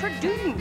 Tradoon.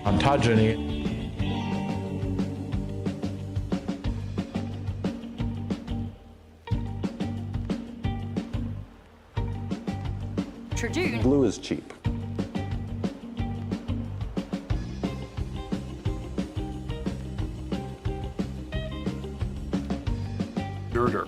Ontogeny. Tradoon. Glue is cheap. Girder.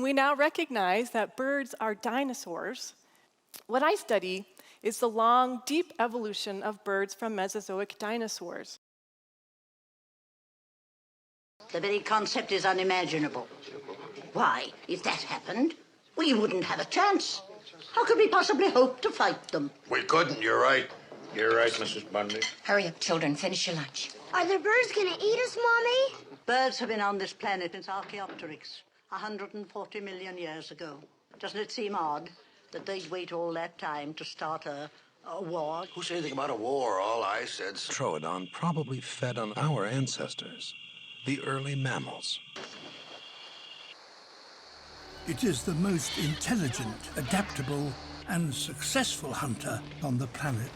We now recognize that birds are dinosaurs. What I study is the long, deep evolution of birds from Mesozoic dinosaurs. The very concept is unimaginable. Why, if that happened, we wouldn't have a chance. How could we possibly hope to fight them? We couldn't, you're right. You're right, Mrs. Bundy. Hurry up, children. Finish your lunch. Are the birds gonna eat us, Mommy? Birds have been on this planet since Archaeopteryx, 140 million years ago. Doesn't it seem odd that they'd wait all that time to start a war? Who said anything about a war? All I said's... Troodon probably fed on our ancestors, the early mammals. It is the most intelligent, adaptable, and successful hunter on the planet.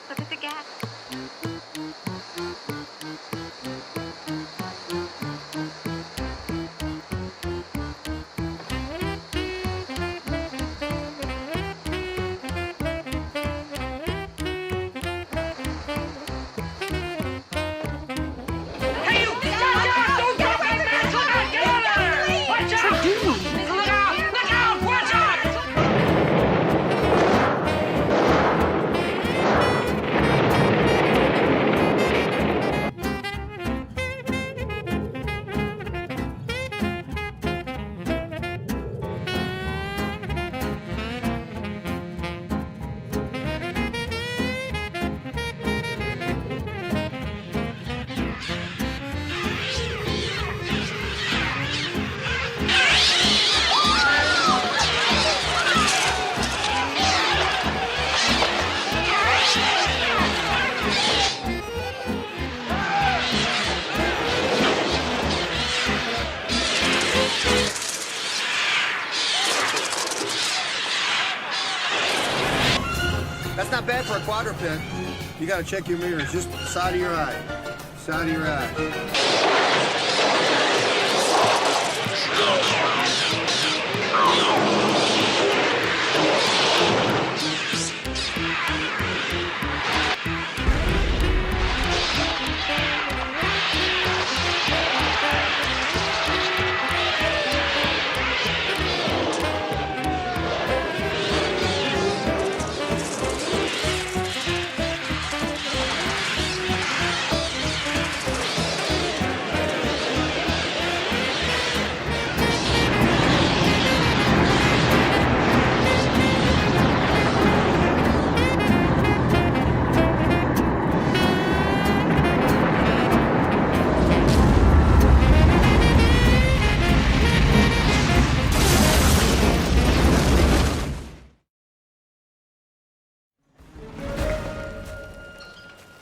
Look at the gap. That's not bad for a quadruped. You gotta check your mirrors, just side of your eye. Side of your eye.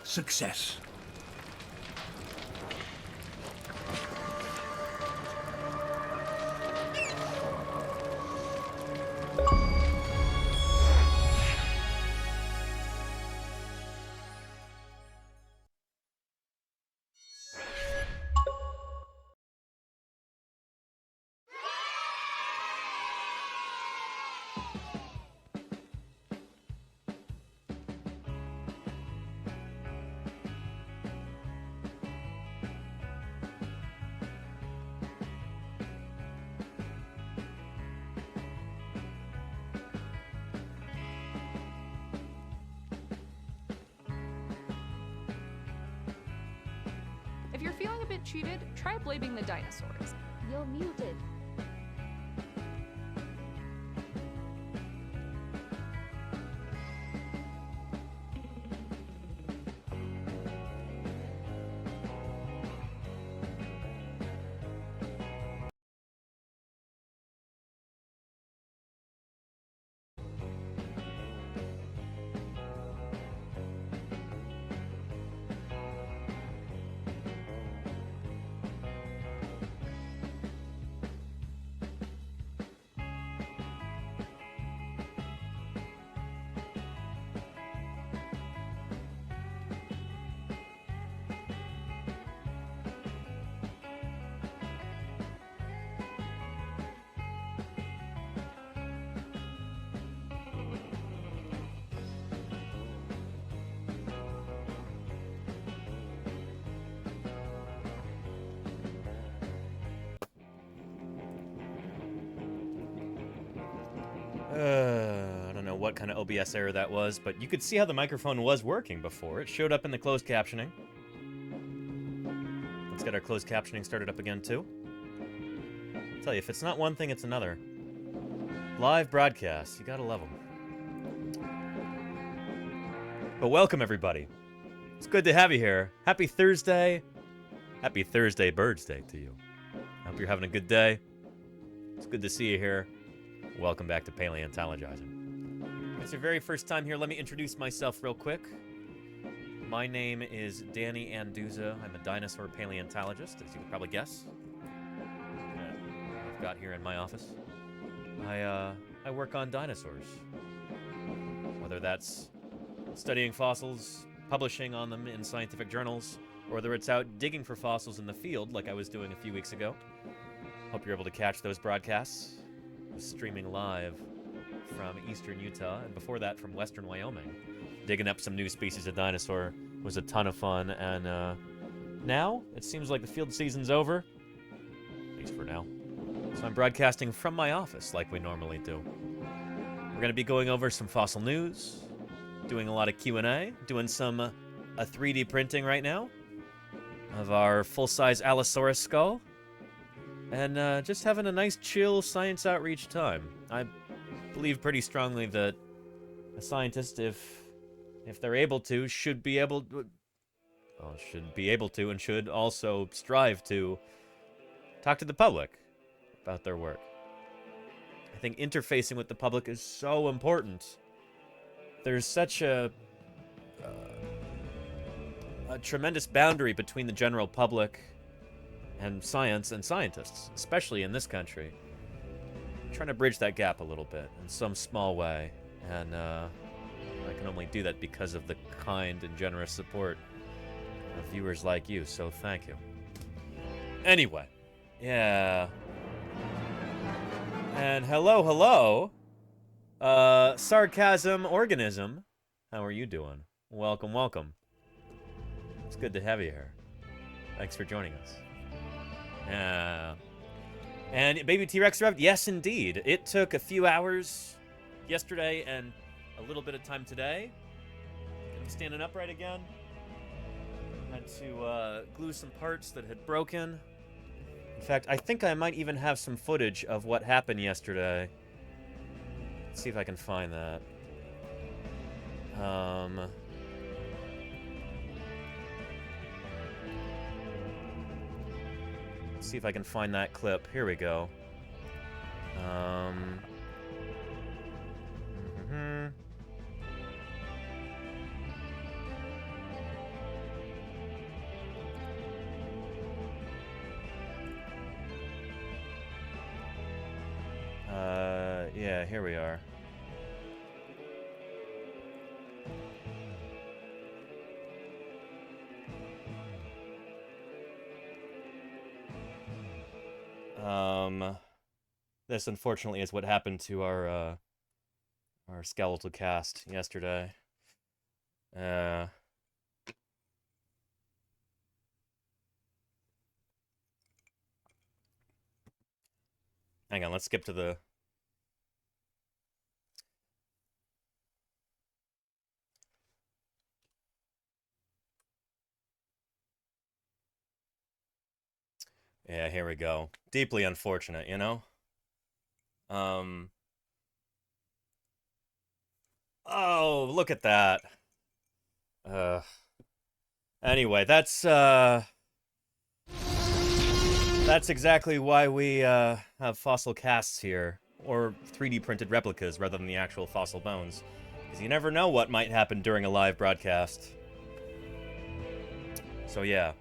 Success. If you're feeling a bit cheated, try blaming the dinosaurs. You're muted. I don't know what kind of OBS error that was, but you could see how the microphone was working before. It showed up in the closed captioning. Let's get our closed captioning started up again, too. I'll tell you, if it's not one thing, it's another. Live broadcasts, you gotta love them. But welcome, everybody. It's good to have you here. Happy Thursday. Happy Thursday Birdsday to you. I hope you're having a good day. It's good to see you here. Welcome back to Paleontologizing. If it's your very first time here, let me introduce myself real quick. My name is Danny Anduza. I'm a dinosaur paleontologist, as you could probably guess. I've got here in my office. I work on dinosaurs. Whether that's studying fossils, publishing on them in scientific journals, or whether it's out digging for fossils in the field like I was doing a few weeks ago. Hope you're able to catch those broadcasts. I was streaming live from eastern Utah, and before that from western Wyoming. Digging up some new species of dinosaur was a ton of fun, and now it seems like the field season's over, at least for now. So I'm broadcasting from my office like we normally do. We're going to be going over some fossil news, doing a lot of Q&A, doing some a 3D printing right now of our full-size Allosaurus skull, and just having a nice chill science outreach time. I believe pretty strongly that a scientist, if they're able to, should be able to and should also strive to talk to the public about their work. I think interfacing with the public is so important. There's such a tremendous boundary between the general public and science and scientists, especially in this country. I'm trying to bridge that gap a little bit in some small way, and I can only do that because of the kind and generous support of viewers like you, so thank you. Anyway, yeah. And hello, Sarcasm Organism. How are you doing? Welcome. It's good to have you here. Thanks for joining us. Yeah. And Baby T-Rex arrived? Yes, indeed. It took a few hours yesterday and a little bit of time today. I'm standing upright again. Had to glue some parts that had broken. In fact, I think I might even have some footage of what happened yesterday. Let's see if I can find that. Let's see if I can find that clip. Here we go. Yeah, here we are. This unfortunately is what happened to our skeletal cast yesterday. Hang on, let's skip to the... Yeah, here we go. Deeply unfortunate, you know? Oh, look at that. Anyway, that's exactly why we, have fossil casts here. Or 3D printed replicas rather than the actual fossil bones. Because you never know what might happen during a live broadcast. So yeah.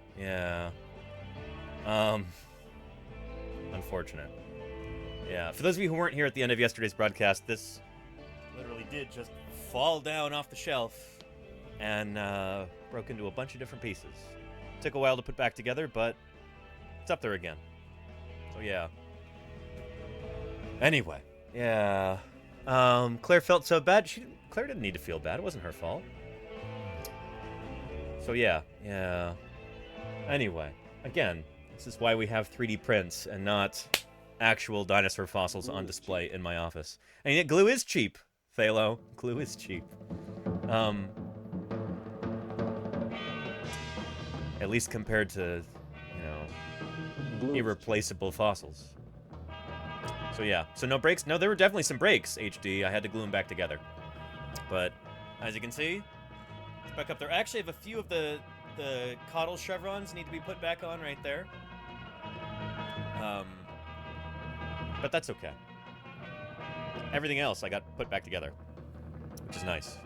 Unfortunate. Yeah, for those of you who weren't here at the end of yesterday's broadcast, this literally did just fall down off the shelf and broke into a bunch of different pieces. Took a while to put back together, but it's up there again. So yeah. Anyway, yeah. Claire felt so bad. Claire didn't need to feel bad. It wasn't her fault. So yeah. Anyway, again, this is why we have 3D prints and not actual dinosaur fossils on display in my office. And yet glue is cheap, Phalo. Glue is cheap. At least compared to, you know, irreplaceable fossils. So yeah, so no breaks? No, there were definitely some breaks, HD. I had to glue them back together. But, as you can see, it's back up there. I actually have a few of the caudal chevrons need to be put back on right there. But that's okay. Everything else I got put back together, which is nice.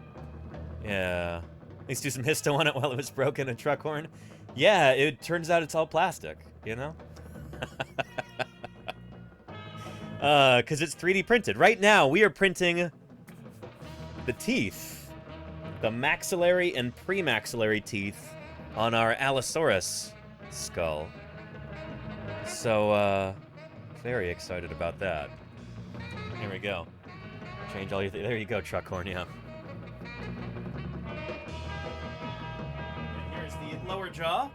Yeah. At least do some histo on it while it was broken, a truck horn. Yeah, it turns out it's all plastic, you know? Because it's 3D printed. Right now, we are printing the teeth. The maxillary and premaxillary teeth on our Allosaurus skull. So, very excited about that. Here we go. Change all your... There you go, truck horn, yeah. And here's the lower jaw.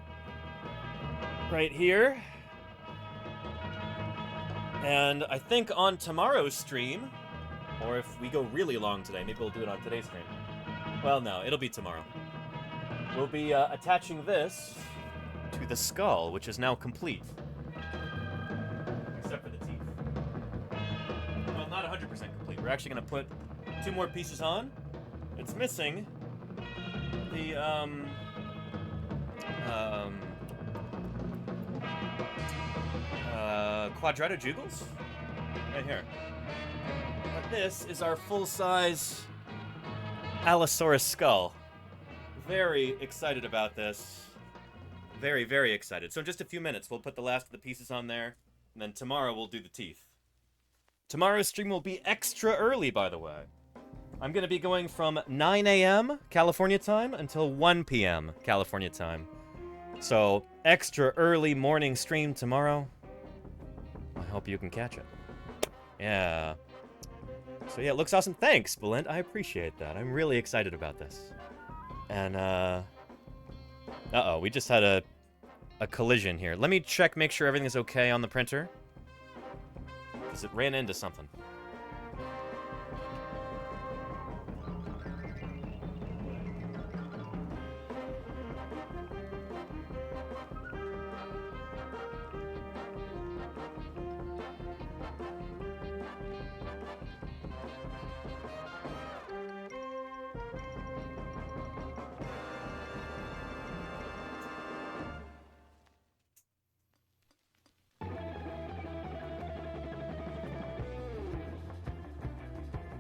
Right here. And I think on tomorrow's stream, or if we go really long today, maybe we'll do it on today's stream. Well, no, it'll be tomorrow. We'll be attaching this to the skull, which is now complete. Except for the teeth. Well, not 100% complete. We're actually going to put 2 more pieces on. It's missing the, quadratogugals? Right here. But this is our full-size Allosaurus skull. Very excited about this. Very, very excited. So in just a few minutes, we'll put the last of the pieces on there, and then tomorrow we'll do the teeth. Tomorrow's stream will be extra early, by the way. I'm going to be going from 9 a.m. California time until 1 p.m. California time. So, extra early morning stream tomorrow. I hope you can catch it. Yeah. So yeah, it looks awesome. Thanks, Belint. I appreciate that. I'm really excited about this. And, uh-oh, we just had a collision here. Let me check, make sure everything's okay on the printer. Because it ran into something.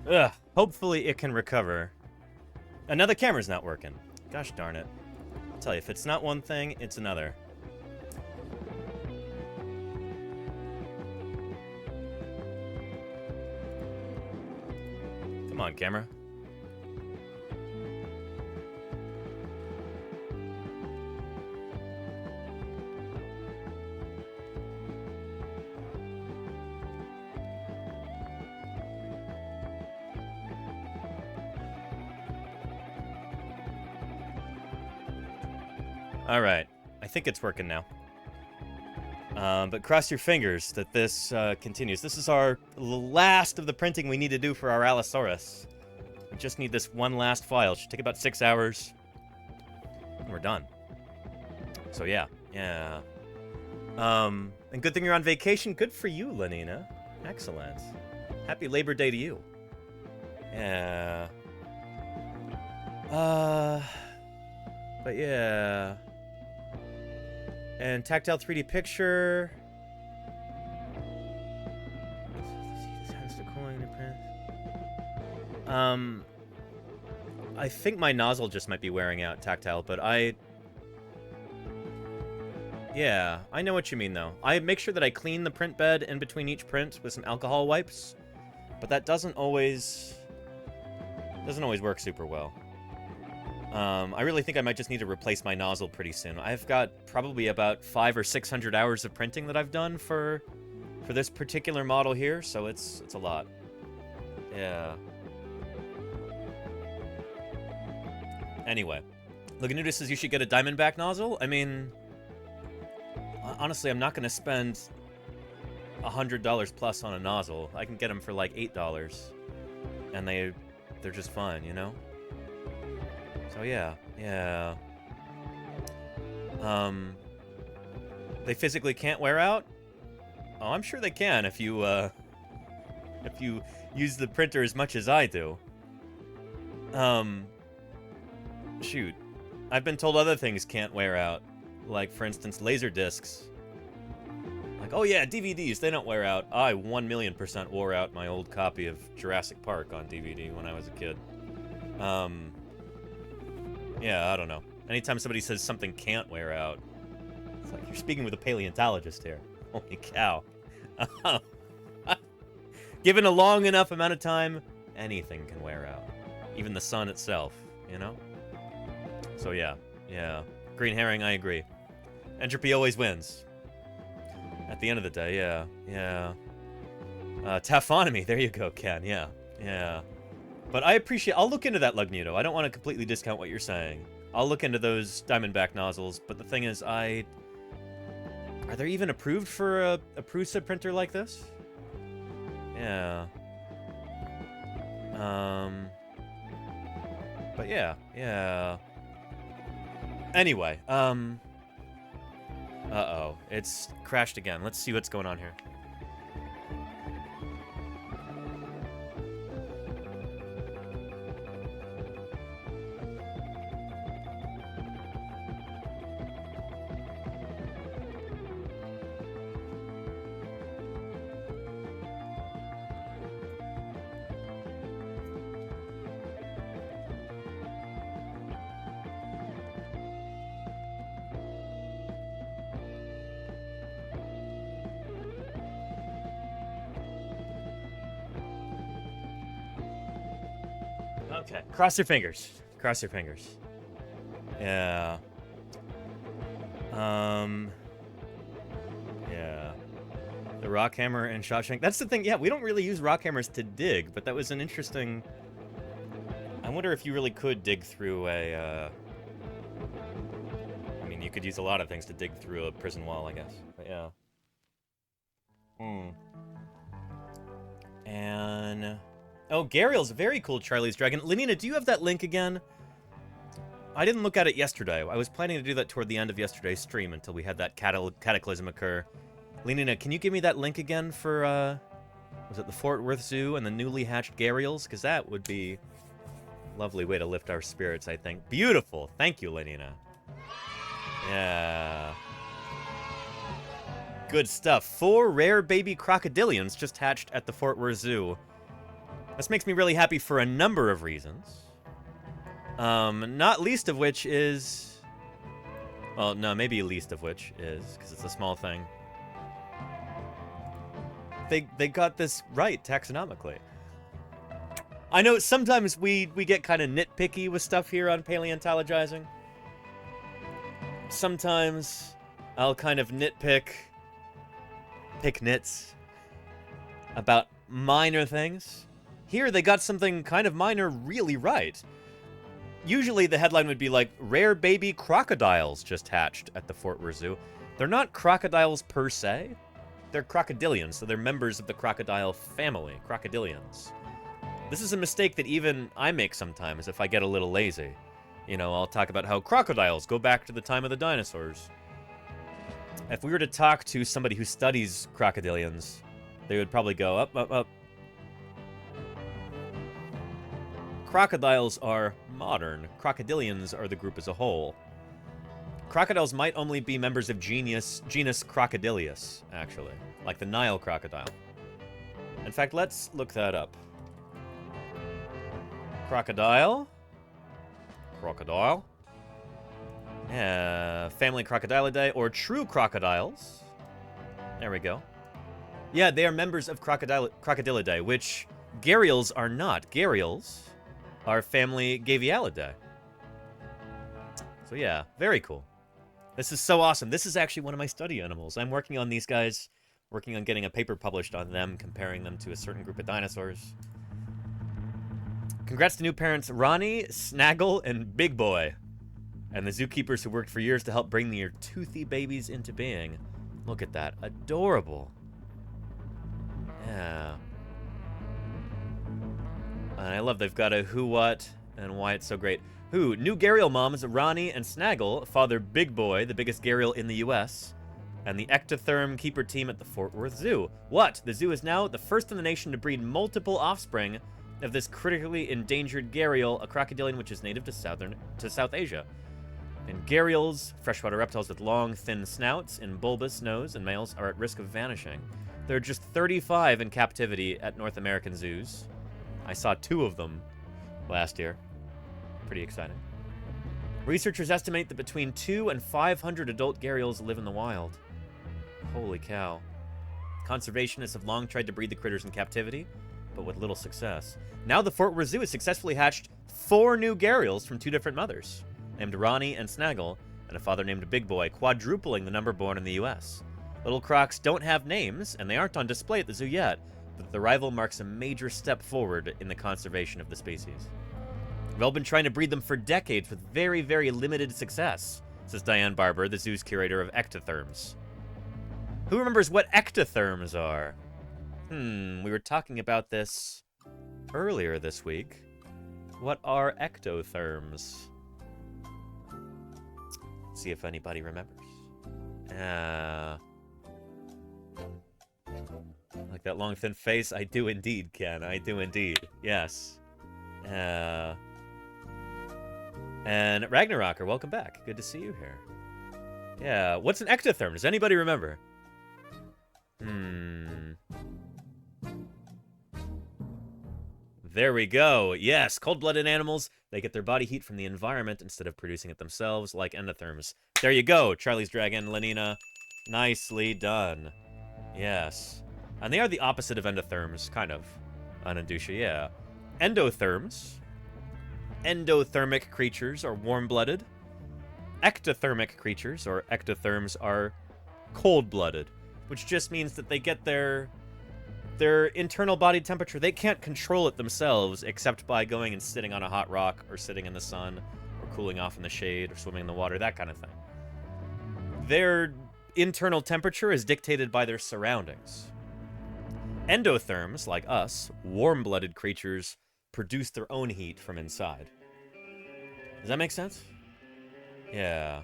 Ugh, hopefully it can recover. Another camera's not working. Gosh darn it. I'll tell you, if it's not one thing, it's another. Come on, camera. All right, I think it's working now. But cross your fingers that this continues. This is our last of the printing we need to do for our Allosaurus. We just need this one last file. It should take about 6 hours. And we're done. So yeah. And good thing you're on vacation. Good for you, Lenina. Excellent. Happy Labor Day to you. Yeah. But yeah. And tactile 3D picture. I think my nozzle just might be wearing out, tactile, but yeah, I know what you mean, though. I make sure that I clean the print bed in between each print with some alcohol wipes, but that doesn't always work super well. I really think I might just need to replace my nozzle pretty soon. I've got probably about 500 or 600 hours of printing that I've done for this particular model here, so it's a lot. Yeah. Anyway, Laganuda says you should get a Diamondback nozzle. I mean, honestly, I'm not going to spend $100 plus on a nozzle. I can get them for like $8, and they're just fun, you know. So yeah. They physically can't wear out? Oh, I'm sure they can if you use the printer as much as I do. Shoot. I've been told other things can't wear out. Like, for instance, laser discs. Like, oh yeah, DVDs, they don't wear out. I 1,000,000% wore out my old copy of Jurassic Park on DVD when I was a kid. Yeah, I don't know. Anytime somebody says something can't wear out, it's like, you're speaking with a paleontologist here. Holy cow. Given a long enough amount of time, anything can wear out. Even the sun itself, you know? So yeah. Green herring, I agree. Entropy always wins. At the end of the day, yeah. Taphonomy, there you go, Ken, yeah. But I appreciate, I'll look into that Lugnudo. I don't want to completely discount what you're saying. I'll look into those Diamondback nozzles, but the thing is, are they even approved for a Prusa printer like this? Yeah. But yeah. Anyway, uh-oh. It's crashed again. Let's see what's going on here. Okay, cross your fingers. Cross your fingers. Yeah. Yeah. The rock hammer and Shawshank. That's the thing. Yeah, we don't really use rock hammers to dig, but that was an interesting... I wonder if you really could dig through a... I mean, you could use a lot of things to dig through a prison wall, I guess. But yeah. And... Oh, Gariel's very cool, Charlie's Dragon. Lenina, do you have that link again? I didn't look at it yesterday. I was planning to do that toward the end of yesterday's stream until we had that cataclysm occur. Lenina, can you give me that link again for, was it the Fort Worth Zoo and the newly hatched Gariels? Because that would be a lovely way to lift our spirits, I think. Beautiful. Thank you, Lenina. Yeah. Good stuff. 4 rare baby crocodilians just hatched at the Fort Worth Zoo. This makes me really happy for a number of reasons. Not least of which is... Well, no, maybe least of which is, because it's a small thing. They got this right taxonomically. I know sometimes we get kind of nitpicky with stuff here on Paleontologizing. Sometimes I'll kind of pick nits about minor things. Here, they got something kind of minor really right. Usually, the headline would be like, rare baby crocodiles just hatched at the Fort Worth Zoo. They're not crocodiles per se. They're crocodilians, so they're members of the crocodile family, crocodilians. This is a mistake that even I make sometimes if I get a little lazy. You know, I'll talk about how crocodiles go back to the time of the dinosaurs. If we were to talk to somebody who studies crocodilians, they would probably go, up. Crocodiles are modern. Crocodilians are the group as a whole. Crocodiles might only be members of genus Crocodilius, actually, like the Nile crocodile. In fact, let's look that up. Crocodile. Yeah, family Crocodilidae, or true crocodiles. There we go. Yeah, they are members of Crocodilidae, which Gharials are not. Gharials are family Gavialidae. So yeah, very cool. This is so awesome. This is actually one of my study animals. I'm working on these guys, working on getting a paper published on them, comparing them to a certain group of dinosaurs. Congrats to new parents Ronnie, Snaggle, and Big Boy, and the zookeepers who worked for years to help bring your toothy babies into being. Look at that. Adorable. Yeah. And I love they've got a who, what, and why it's so great. Who? New gharial moms Ronnie and Snaggle father Big Boy, the biggest gharial in the U.S., and the ectotherm keeper team at the Fort Worth Zoo. What? The zoo is now the first in the nation to breed multiple offspring of this critically endangered gharial, a crocodilian which is native to South Asia. And gharials, freshwater reptiles with long, thin snouts and bulbous nose, and males are at risk of vanishing. There are just 35 in captivity at North American zoos. I saw 2 of them last year. Pretty exciting. Researchers estimate that between 200 and 500 adult gharials live in the wild. Holy cow. Conservationists have long tried to breed the critters in captivity, but with little success. Now the Fort Worth Zoo has successfully hatched 4 new gharials from 2 different mothers, named Ronnie and Snaggle, and a father named Big Boy, quadrupling the number born in the U.S. Little crocs don't have names, and they aren't on display at the zoo yet, but the arrival marks a major step forward in the conservation of the species. We've all been trying to breed them for decades with very, very limited success, says Diane Barber, the zoo's curator of ectotherms. Who remembers what ectotherms are? We were talking about this earlier this week. What are ectotherms? Let's see if anybody remembers. Like that long, thin face? I do indeed, Ken. I do indeed. Yes. And Ragnarocker, welcome back. Good to see you here. Yeah, what's an ectotherm? Does anybody remember? There we go. Yes, cold-blooded animals. They get their body heat from the environment instead of producing it themselves, like endotherms. There you go, Charlie's Dragon, Lenina. Nicely done. Yes. And they are the opposite of endotherms, kind of. Anandusha, yeah. Endotherms. Endothermic creatures are warm-blooded. Ectothermic creatures, or ectotherms, are cold-blooded, which just means that they get their internal body temperature. They can't control it themselves except by going and sitting on a hot rock or sitting in the sun or cooling off in the shade or swimming in the water, that kind of thing. Their internal temperature is dictated by their surroundings. Endotherms, like us, warm-blooded creatures, produce their own heat from inside. Does that make sense? Yeah.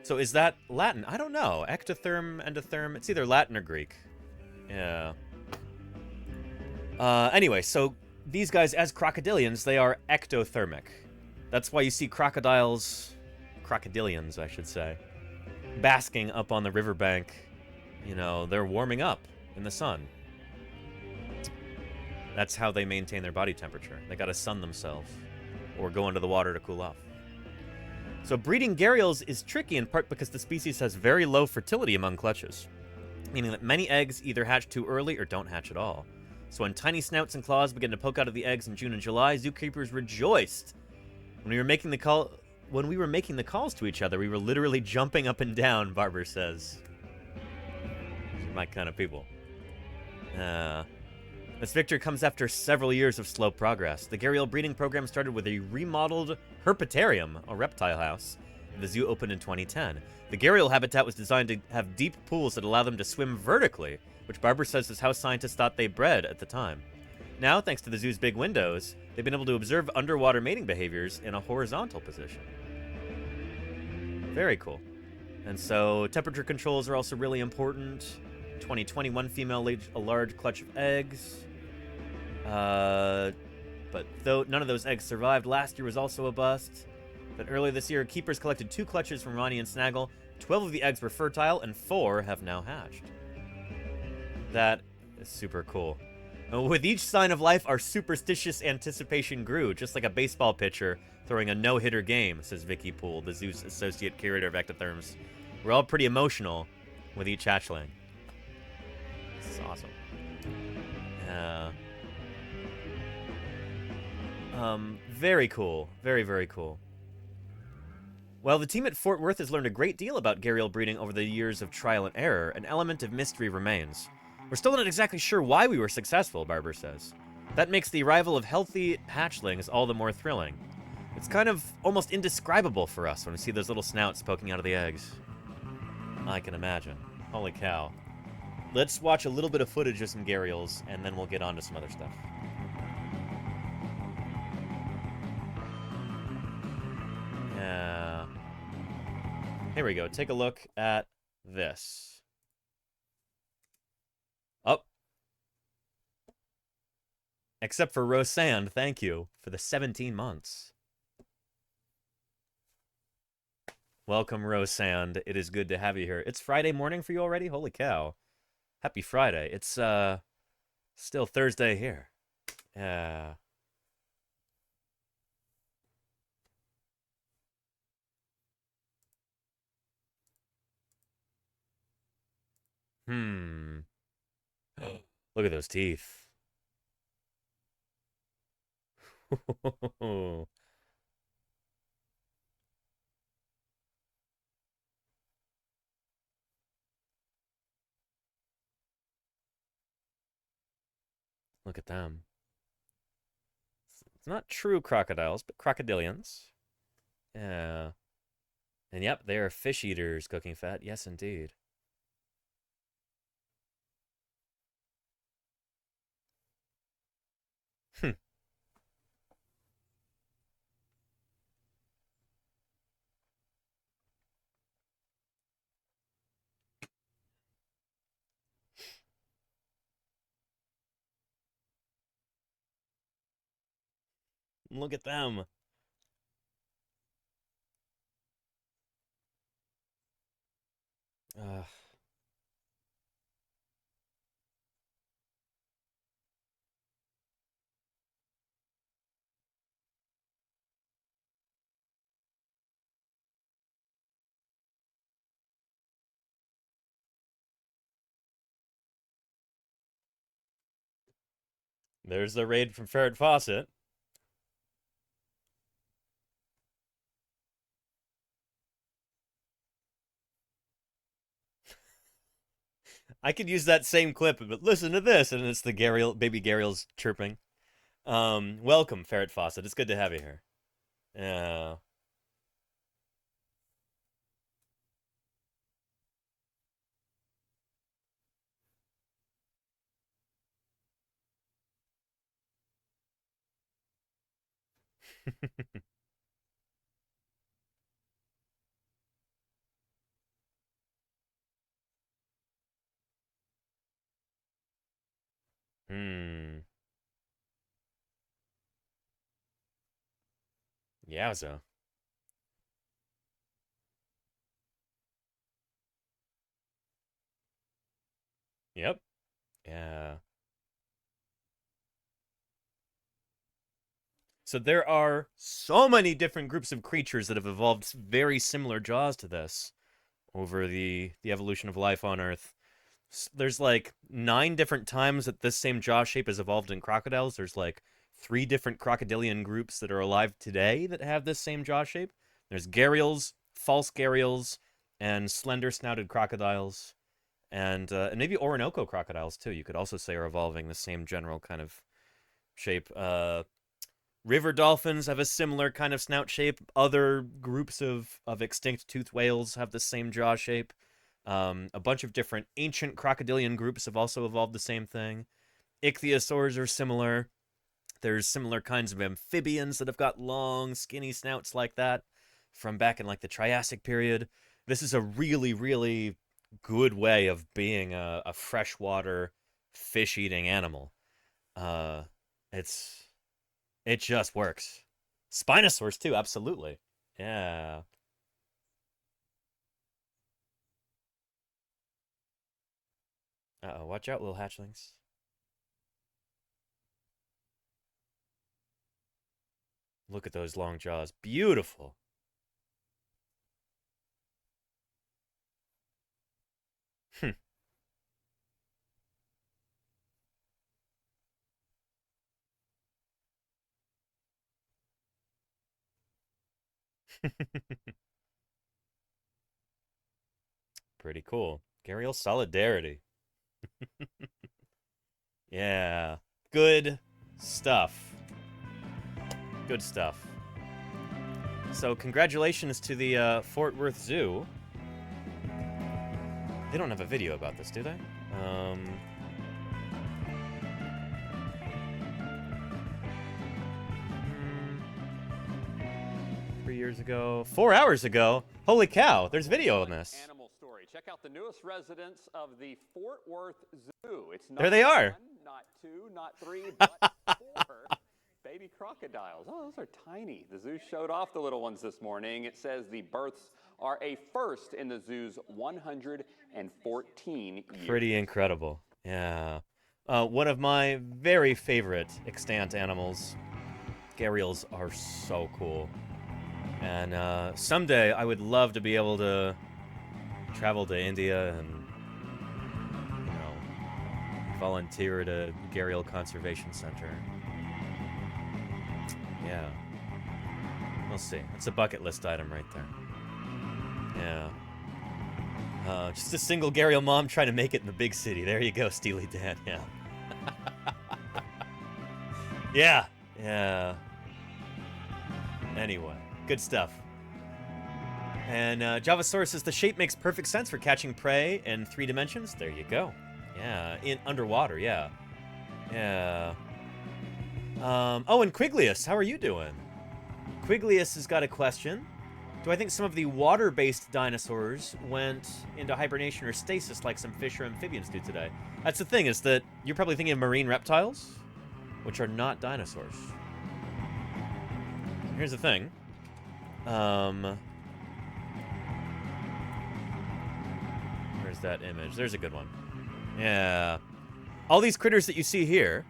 So is that Latin? I don't know. Ectotherm, endotherm, it's either Latin or Greek. Yeah. Anyway, so these guys, as crocodilians, they are ectothermic. That's why you see crocodilians, I should say, basking up on the riverbank. You know, they're warming up in the sun. That's how they maintain their body temperature. They gotta sun themselves or go into the water to cool off. So breeding gharials is tricky in part because the species has very low fertility among clutches, meaning that many eggs either hatch too early or don't hatch at all. So when tiny snouts and claws begin to poke out of the eggs in June and July, zookeepers rejoiced. When we were making the calls to each other, we were literally jumping up and down, Barber says. These are my kind of people. This victory comes after several years of slow progress. The gharial breeding program started with a remodeled herpetarium, a reptile house. The zoo opened in 2010. The gharial habitat was designed to have deep pools that allow them to swim vertically, which Barber says is how scientists thought they bred at the time. Now, thanks to the zoo's big windows, they've been able to observe underwater mating behaviors in a horizontal position. Very cool. And so temperature controls are also really important. 2021 female laid a large clutch of eggs. But though none of those eggs survived, last year was also a bust. But earlier this year, keepers collected 2 clutches from Ronnie and Snaggle. 12 of the eggs were fertile, and 4 have now hatched. That is super cool. With each sign of life, our superstitious anticipation grew, just like a baseball pitcher throwing a no-hitter game, says Vicky Poole, the zoo's associate curator of ectotherms. We're all pretty emotional with each hatchling. This is awesome. Very cool. Very, very cool. Well, the team at Fort Worth has learned a great deal about gharial breeding over the years of trial and error. An element of mystery remains. We're still not exactly sure why we were successful, Barber says. That makes the arrival of healthy hatchlings all the more thrilling. It's kind of almost indescribable for us when we see those little snouts poking out of the eggs. I can imagine. Holy cow. Let's watch a little bit of footage of some gharials, and then we'll get on to some other stuff. Yeah. Here we go. Take a look at this. Oh. Except for Rosand, thank you for the 17 months. Welcome, Rosand. It is good to have you here. It's Friday morning for you already? Holy cow. Happy Friday. It's still Thursday here. Yeah. Look at those teeth. Look at them. It's not true crocodiles, but crocodilians. Yeah. And yep, they are fish eaters, Cooking Fat. Yes, indeed. Look at them. There's the raid from Ferret Fawcett. I could use that same clip, but listen to this, and it's the baby gharials chirping. Welcome, Ferret Fawcett. It's good to have you here. Yeah. Yowza. Yep. Yeah. So there are so many different groups of creatures that have evolved very similar jaws to this over the evolution of life on Earth. There's like 9 different times that this same jaw shape has evolved in crocodiles. There's like 3 different crocodilian groups that are alive today that have this same jaw shape. There's gharials, false gharials, and slender-snouted crocodiles, and maybe Orinoco crocodiles too. You could also say are evolving the same general kind of shape. River dolphins have a similar kind of snout shape. Other groups of extinct toothed whales have the same jaw shape. A bunch of different ancient crocodilian groups have also evolved the same thing. Ichthyosaurs are similar. There's similar kinds of amphibians that have got long, skinny snouts like that from back in like the Triassic period. This is a really, really good way of being a freshwater fish-eating animal. It just works. Spinosaurs too, absolutely. Yeah. Uh-oh, watch out, little hatchlings. Look at those long jaws. Beautiful. Pretty cool. Gharial solidarity. Yeah. Good stuff. Good stuff. So congratulations to the Fort Worth Zoo. They don't have a video about this, do they? Years ago, 4 hours ago. Holy cow! There's video on this. Animal story. Check out the newest residents of the Fort Worth Zoo. It's not there they are. One, not two, not three, but 4 baby crocodiles. Oh, those are tiny. The zoo showed off the little ones this morning. It says the births are a first in the zoo's 114 years. Pretty incredible. Yeah. One of my very favorite extant animals. Gharials are so cool. And someday I would love to be able to travel to India and, you know, volunteer at a Gharial Conservation Center. Yeah. We'll see. It's a bucket list item right there. Yeah. Just a single Gharial mom trying to make it in the big city. There you go, Steely Dan. Yeah. Yeah. Yeah. Anyway. Good stuff. And Javasaurus says the shape makes perfect sense for catching prey in 3 dimensions. There you go. Yeah, in underwater. Yeah, yeah. Oh, and Quiglius, how are you doing? Quiglius has got a question. Do I think some of the water-based dinosaurs went into hibernation or stasis like some fish or amphibians do today? That's the thing, is that you're probably thinking of marine reptiles, which are not dinosaurs. Here's the thing. Where's that image? There's a good one. Yeah. All these critters that you see here.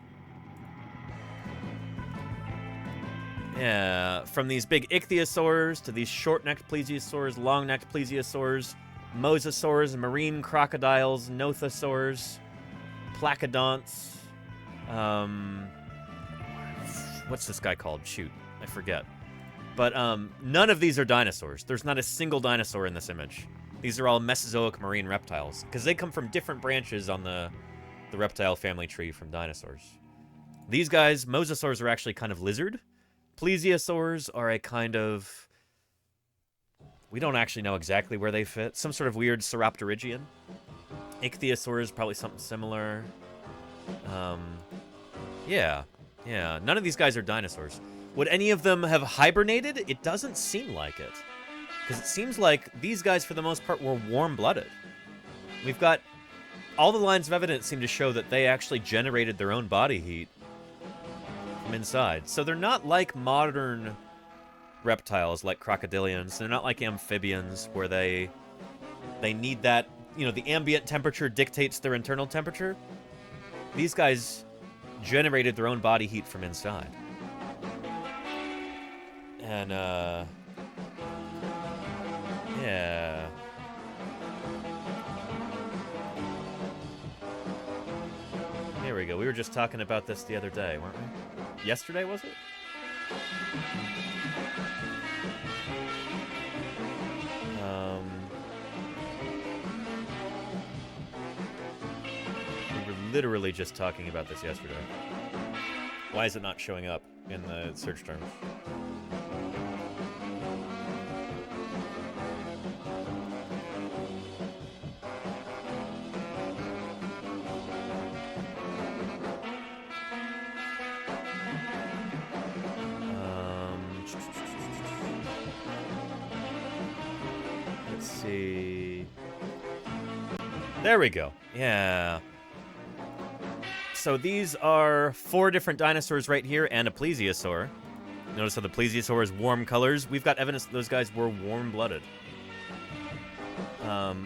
Yeah, from these big ichthyosaurs to these short-necked plesiosaurs, long-necked plesiosaurs, mosasaurs, marine crocodiles, nothosaurs, placodonts. What's this guy called? Shoot, I forget. But none of these are dinosaurs. There's not a single dinosaur in this image. These are all Mesozoic marine reptiles, because they come from different branches on the reptile family tree from dinosaurs. These guys, mosasaurs, are actually kind of lizard. Plesiosaurs are a kind of... we don't actually know exactly where they fit. Some sort of weird Sauropterygian. Ichthyosaurs, probably something similar. Yeah. None of these guys are dinosaurs. Would any of them have hibernated? It doesn't seem like it. Because it seems like these guys, for the most part, were warm-blooded. We've got... all the lines of evidence seem to show that they actually generated their own body heat from inside. So they're not like modern reptiles, like crocodilians. They're not like amphibians, where they need that... you know, the ambient temperature dictates their internal temperature. These guys generated their own body heat from inside. And, yeah. There we go. We were just talking about this the other day, weren't we? Yesterday, was it? We were literally just talking about this yesterday. Why is it not showing up in the search terms? Let's see. There we go. Yeah. So these are 4 different dinosaurs right here and a plesiosaur. Notice how the plesiosaur is warm colors. We've got evidence that those guys were warm-blooded.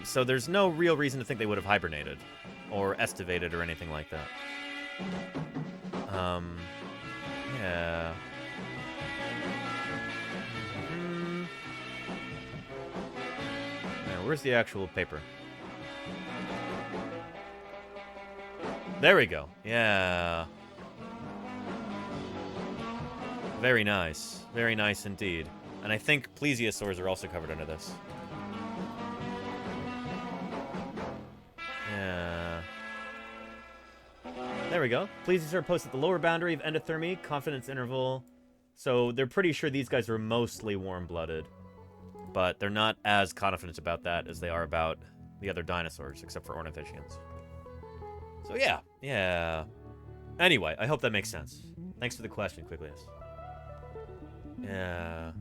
So there's no real reason to think they would have hibernated or estivated or anything like that. Yeah. Now, where's the actual paper? There we go. Yeah. Very nice. Very nice indeed. And I think plesiosaurs are also covered under this. Yeah. There we go. Plesiosaur posts at the lower boundary of endothermy, confidence interval. So they're pretty sure these guys are mostly warm-blooded. But they're not as confident about that as they are about the other dinosaurs, except for ornithischians. So yeah. Anyway, I hope that makes sense. Thanks for the question, Quiglius. Yeah.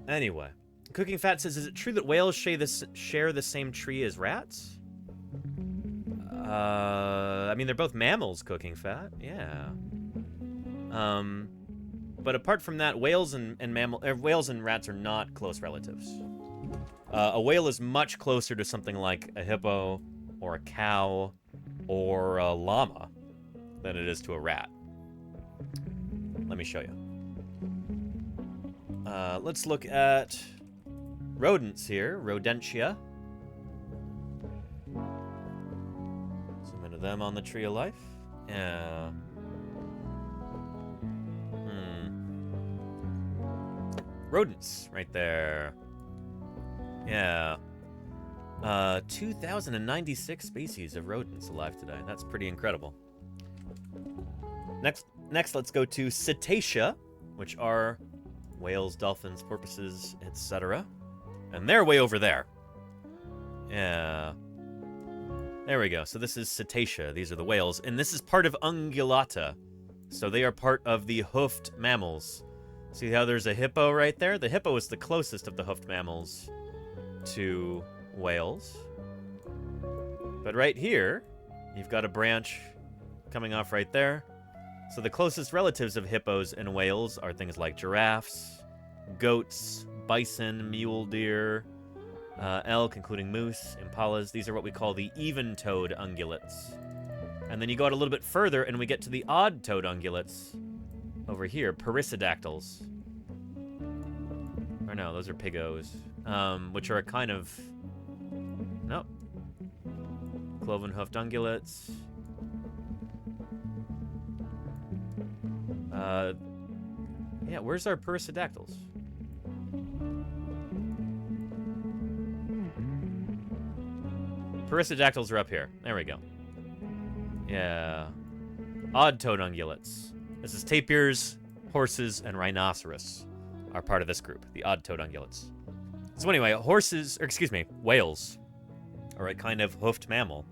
Anyway, Cooking Fat says, is it true that whales share the same tree as rats? I mean, they're both mammals, Cooking Fat. Yeah. But apart from that, whales and rats are not close relatives. A whale is much closer to something like a hippo or a cow or a llama than it is to a rat. Let me show you. Let's look at rodents here, Rodentia. Some into them on the Tree of Life. Yeah. Rodents, right there. Yeah. 2,096 species of rodents alive today. That's pretty incredible. Next, let's go to Cetacea, which are whales, dolphins, porpoises, etc. And they're way over there. Yeah. There we go. So this is Cetacea. These are the whales. And this is part of Ungulata. So they are part of the hoofed mammals. See how there's a hippo right there? The hippo is the closest of the hoofed mammals to whales. But right here, you've got a branch coming off right there. So the closest relatives of hippos and whales are things like giraffes, goats, bison, mule deer, elk, including moose, impalas. These are what we call the even-toed ungulates. And then you go out a little bit further and we get to the odd-toed ungulates over here, perissodactyls. Or no, those are pigos, which are a kind of... Nope. Cloven-hoofed ungulates. Yeah, where's our perissodactyls? Perissodactyls are up here. There we go. Yeah. Odd-toed ungulates. This is tapirs, horses, and rhinoceros are part of this group, the odd-toed ungulates. So anyway, whales are a kind of hoofed mammal.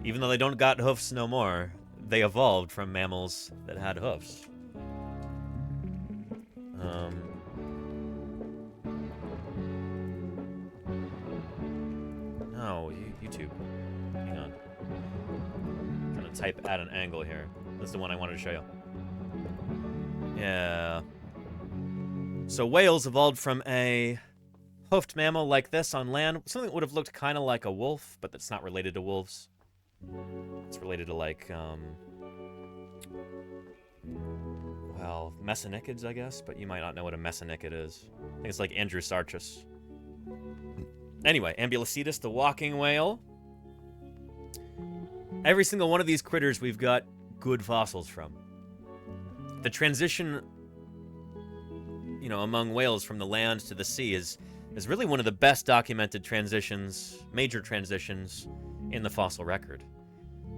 Even though they don't got hoofs no more, they evolved from mammals that had hoofs. No, YouTube. Hang on. I'm trying to type at an angle here. This is the one I wanted to show you. Yeah. So whales evolved from a hoofed mammal like this on land. Something that would have looked kind of like a wolf, but that's not related to wolves. It's related to, like, well, mesonychids, I guess, but you might not know what a mesonychid is. I think it's like Andrewsarchus. Anyway, Ambulocetus, the walking whale. Every single one of these critters we've got good fossils from. The transition, you know, among whales from the land to the sea is really one of the best documented transitions, major transitions, in the fossil record.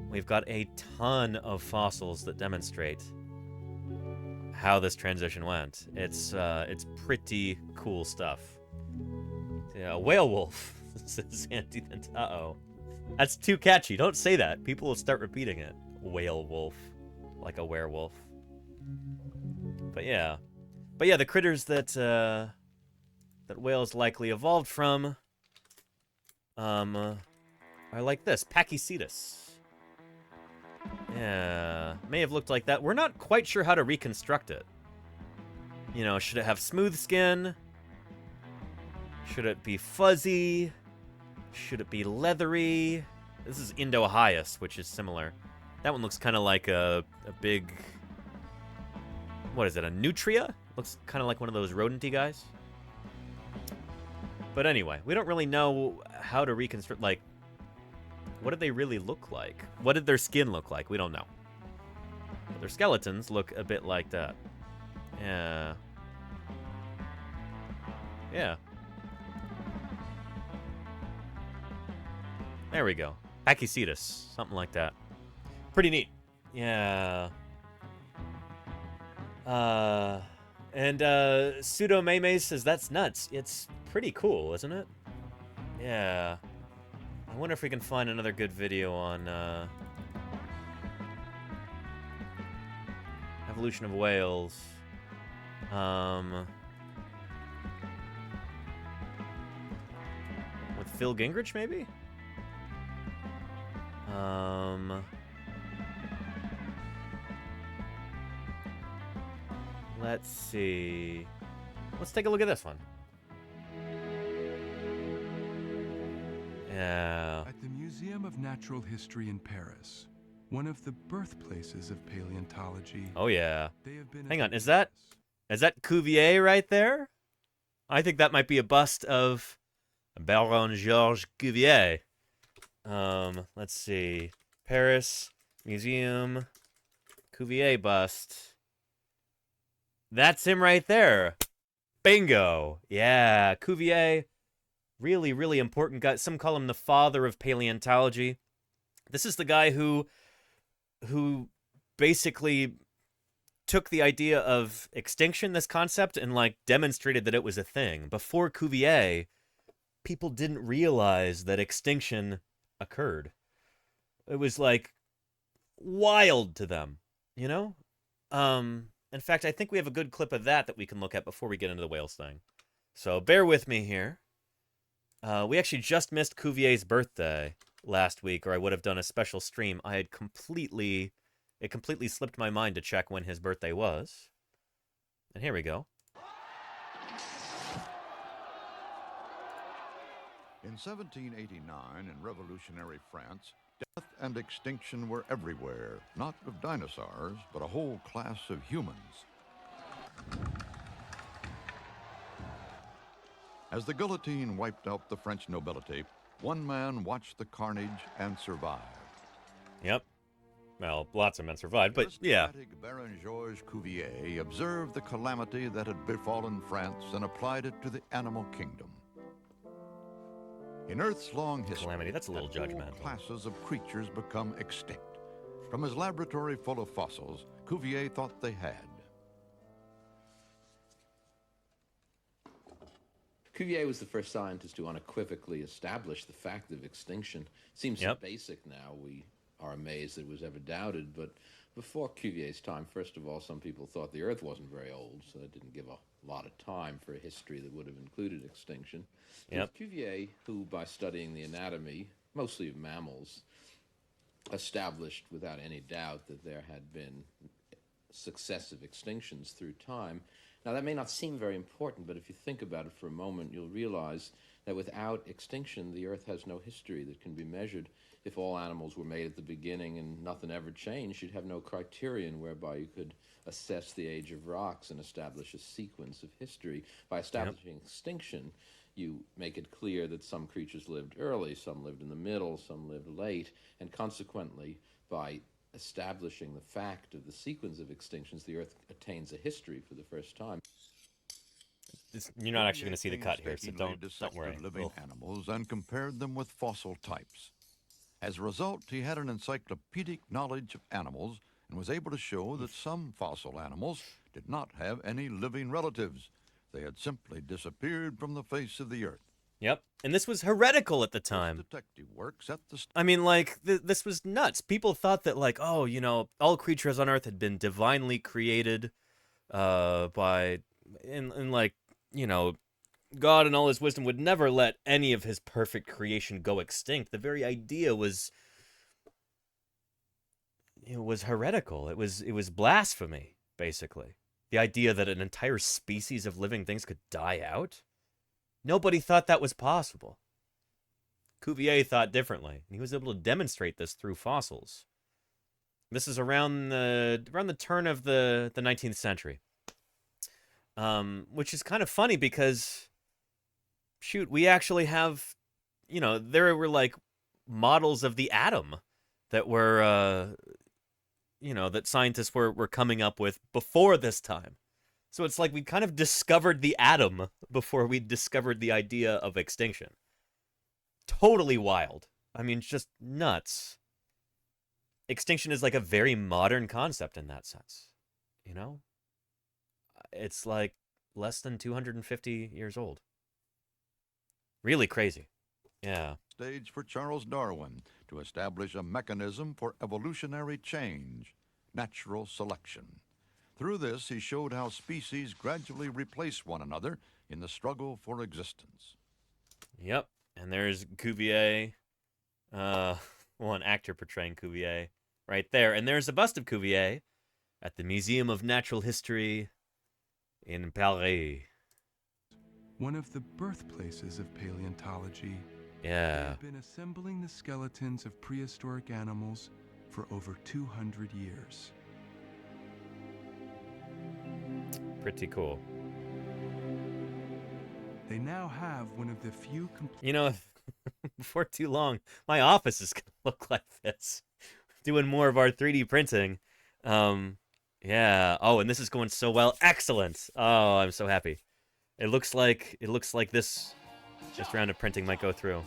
We've got a ton of fossils that demonstrate how this transition went. It's pretty cool stuff. Yeah, whale wolf, says Andy. Uh-oh. That's too catchy. Don't say that. People will start repeating it. Whale wolf. Like a werewolf. But yeah, the critters that that whales likely evolved from are like this, Pachycetus. Yeah, may have looked like that. We're not quite sure how to reconstruct it. You know, should it have smooth skin? Should it be fuzzy? Should it be leathery? This is Indo-Hyas, which is similar. That one looks kind of like a big... What is it, a nutria? Looks kind of like one of those rodent-y guys. But anyway, we don't really know how to reconstruct, like, what did they really look like? What did their skin look like? We don't know. But their skeletons look a bit like that. Yeah. Yeah. There we go. Pachycetus, something like that. Pretty neat. Yeah. And Pseudo Meme says that's nuts. It's pretty cool, isn't it? Yeah. I wonder if we can find another good video on evolution of whales. With Phil Gingrich, maybe? Let's see. Let's take a look at this one. Yeah. At the Museum of Natural History in Paris, one of the birthplaces of paleontology. Oh yeah. They have been Hang on, is that Cuvier right there? I think that might be a bust of Baron Georges Cuvier. Let's see. Paris Museum Cuvier bust. That's him right there. Bingo. Yeah, Cuvier. Really, really important guy. Some call him the father of paleontology. This is the guy who basically took the idea of extinction, this concept, and like demonstrated that it was a thing. Before Cuvier, people didn't realize that extinction occurred. It was like wild to them, you know? In fact, I think we have a good clip of that we can look at before we get into the whales thing. So bear with me here. We actually just missed Cuvier's birthday last week, or I would have done a special stream. It completely slipped my mind to check when his birthday was. And here we go. In 1789, in revolutionary France, death and extinction were everywhere, not of dinosaurs, but a whole class of humans. As the guillotine wiped out the French nobility, one man watched the carnage and survived. Yep. Well, lots of men survived, but yeah. Baron Georges Cuvier observed the calamity that had befallen France and applied it to the animal kingdom. In Earth's long history, Calamity, that's a little judgmental. Classes of creatures become extinct. From his laboratory full of fossils, Cuvier thought they had. Cuvier was the first scientist to unequivocally establish the fact of extinction. Seems so basic now, we are amazed that it was ever doubted, but before Cuvier's time, first of all, some people thought the Earth wasn't very old, so that didn't give a lot of time for a history that would have included extinction. It was Cuvier who, by studying the anatomy, mostly of mammals, established without any doubt that there had been successive extinctions through time. Now, that may not seem very important, but if you think about it for a moment, you'll realize that without extinction, the Earth has no history that can be measured. If all animals were made at the beginning and nothing ever changed, you'd have no criterion whereby you could assess the age of rocks and establish a sequence of history. By establishing extinction, you make it clear that some creatures lived early, some lived in the middle, some lived late, and consequently, by establishing the fact of the sequence of extinctions, the Earth attains a history for the first time. You're not actually going to see the cut here, so don't worry. Living animals and compared them with fossil types. As a result, he had an encyclopedic knowledge of animals and was able to show that some fossil animals did not have any living relatives. They had simply disappeared from the face of the Earth. Yep, and this was heretical at the time. Detective works at the I mean, like, this was nuts. People thought that, like, oh, you know, all creatures on Earth had been divinely created by, like, you know, God in all his wisdom would never let any of his perfect creation go extinct. The very idea was, it was heretical. It was blasphemy, basically. The idea that an entire species of living things could die out. Nobody thought that was possible. Cuvier thought differently, and he was able to demonstrate this through fossils. This is around the turn of the 19th century, which is kind of funny because, shoot, we actually have, you know, there were like models of the atom that were, you know, that scientists were coming up with before this time. So it's like we kind of discovered the atom before we discovered the idea of extinction. Totally wild. I mean, just nuts. Extinction is like a very modern concept in that sense. You know? It's like less than 250 years old. Really crazy. Yeah. Stage for Charles Darwin to establish a mechanism for evolutionary change, natural selection. Through this, he showed how species gradually replace one another in the struggle for existence. Yep. And there's Cuvier, well, an actor portraying Cuvier right there. And there's a bust of Cuvier at the Museum of Natural History in Paris. One of the birthplaces of paleontology. Yeah. They've been assembling the skeletons of prehistoric animals for over 200 years. Pretty cool. They now have one of the few complete... You know, before too long, my office is going to look like this. Doing more of our 3D printing. Yeah. Oh, and this is going so well. Excellent. Oh, I'm so happy. It looks like this round of printing might go through.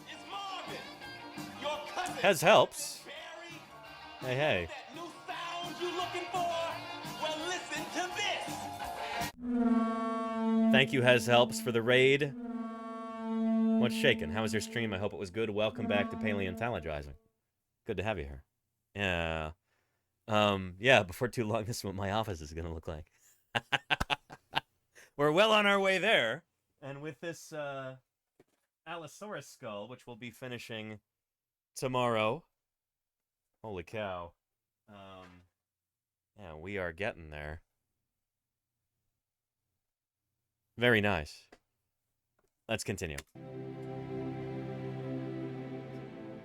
Hez helps. Hey, hey. Thank you, Hez helps, for the raid. What's shaking? How was your stream? I hope it was good. Welcome back to Paleontologizing. Good to have you here. Yeah. Yeah, before too long, this is what my office is going to look like. We're well on our way there. And with this Allosaurus skull, which we'll be finishing tomorrow. Holy cow. Yeah, we are getting there. Very nice. Let's continue.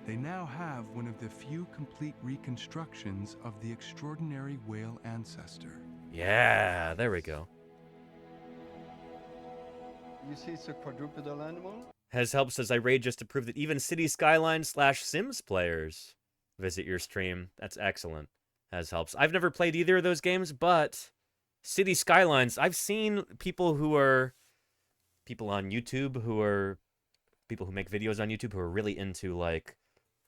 They now have one of the few complete reconstructions of the extraordinary whale ancestor. Yeah, there we go. You see it's a quadrupedal animal? Has helped says I raid just to prove that even City Skyline / Sims players visit your stream. That's excellent. Has helps. I've never played either of those games, but City Skylines, I've seen people on YouTube people who make videos on YouTube who are really into like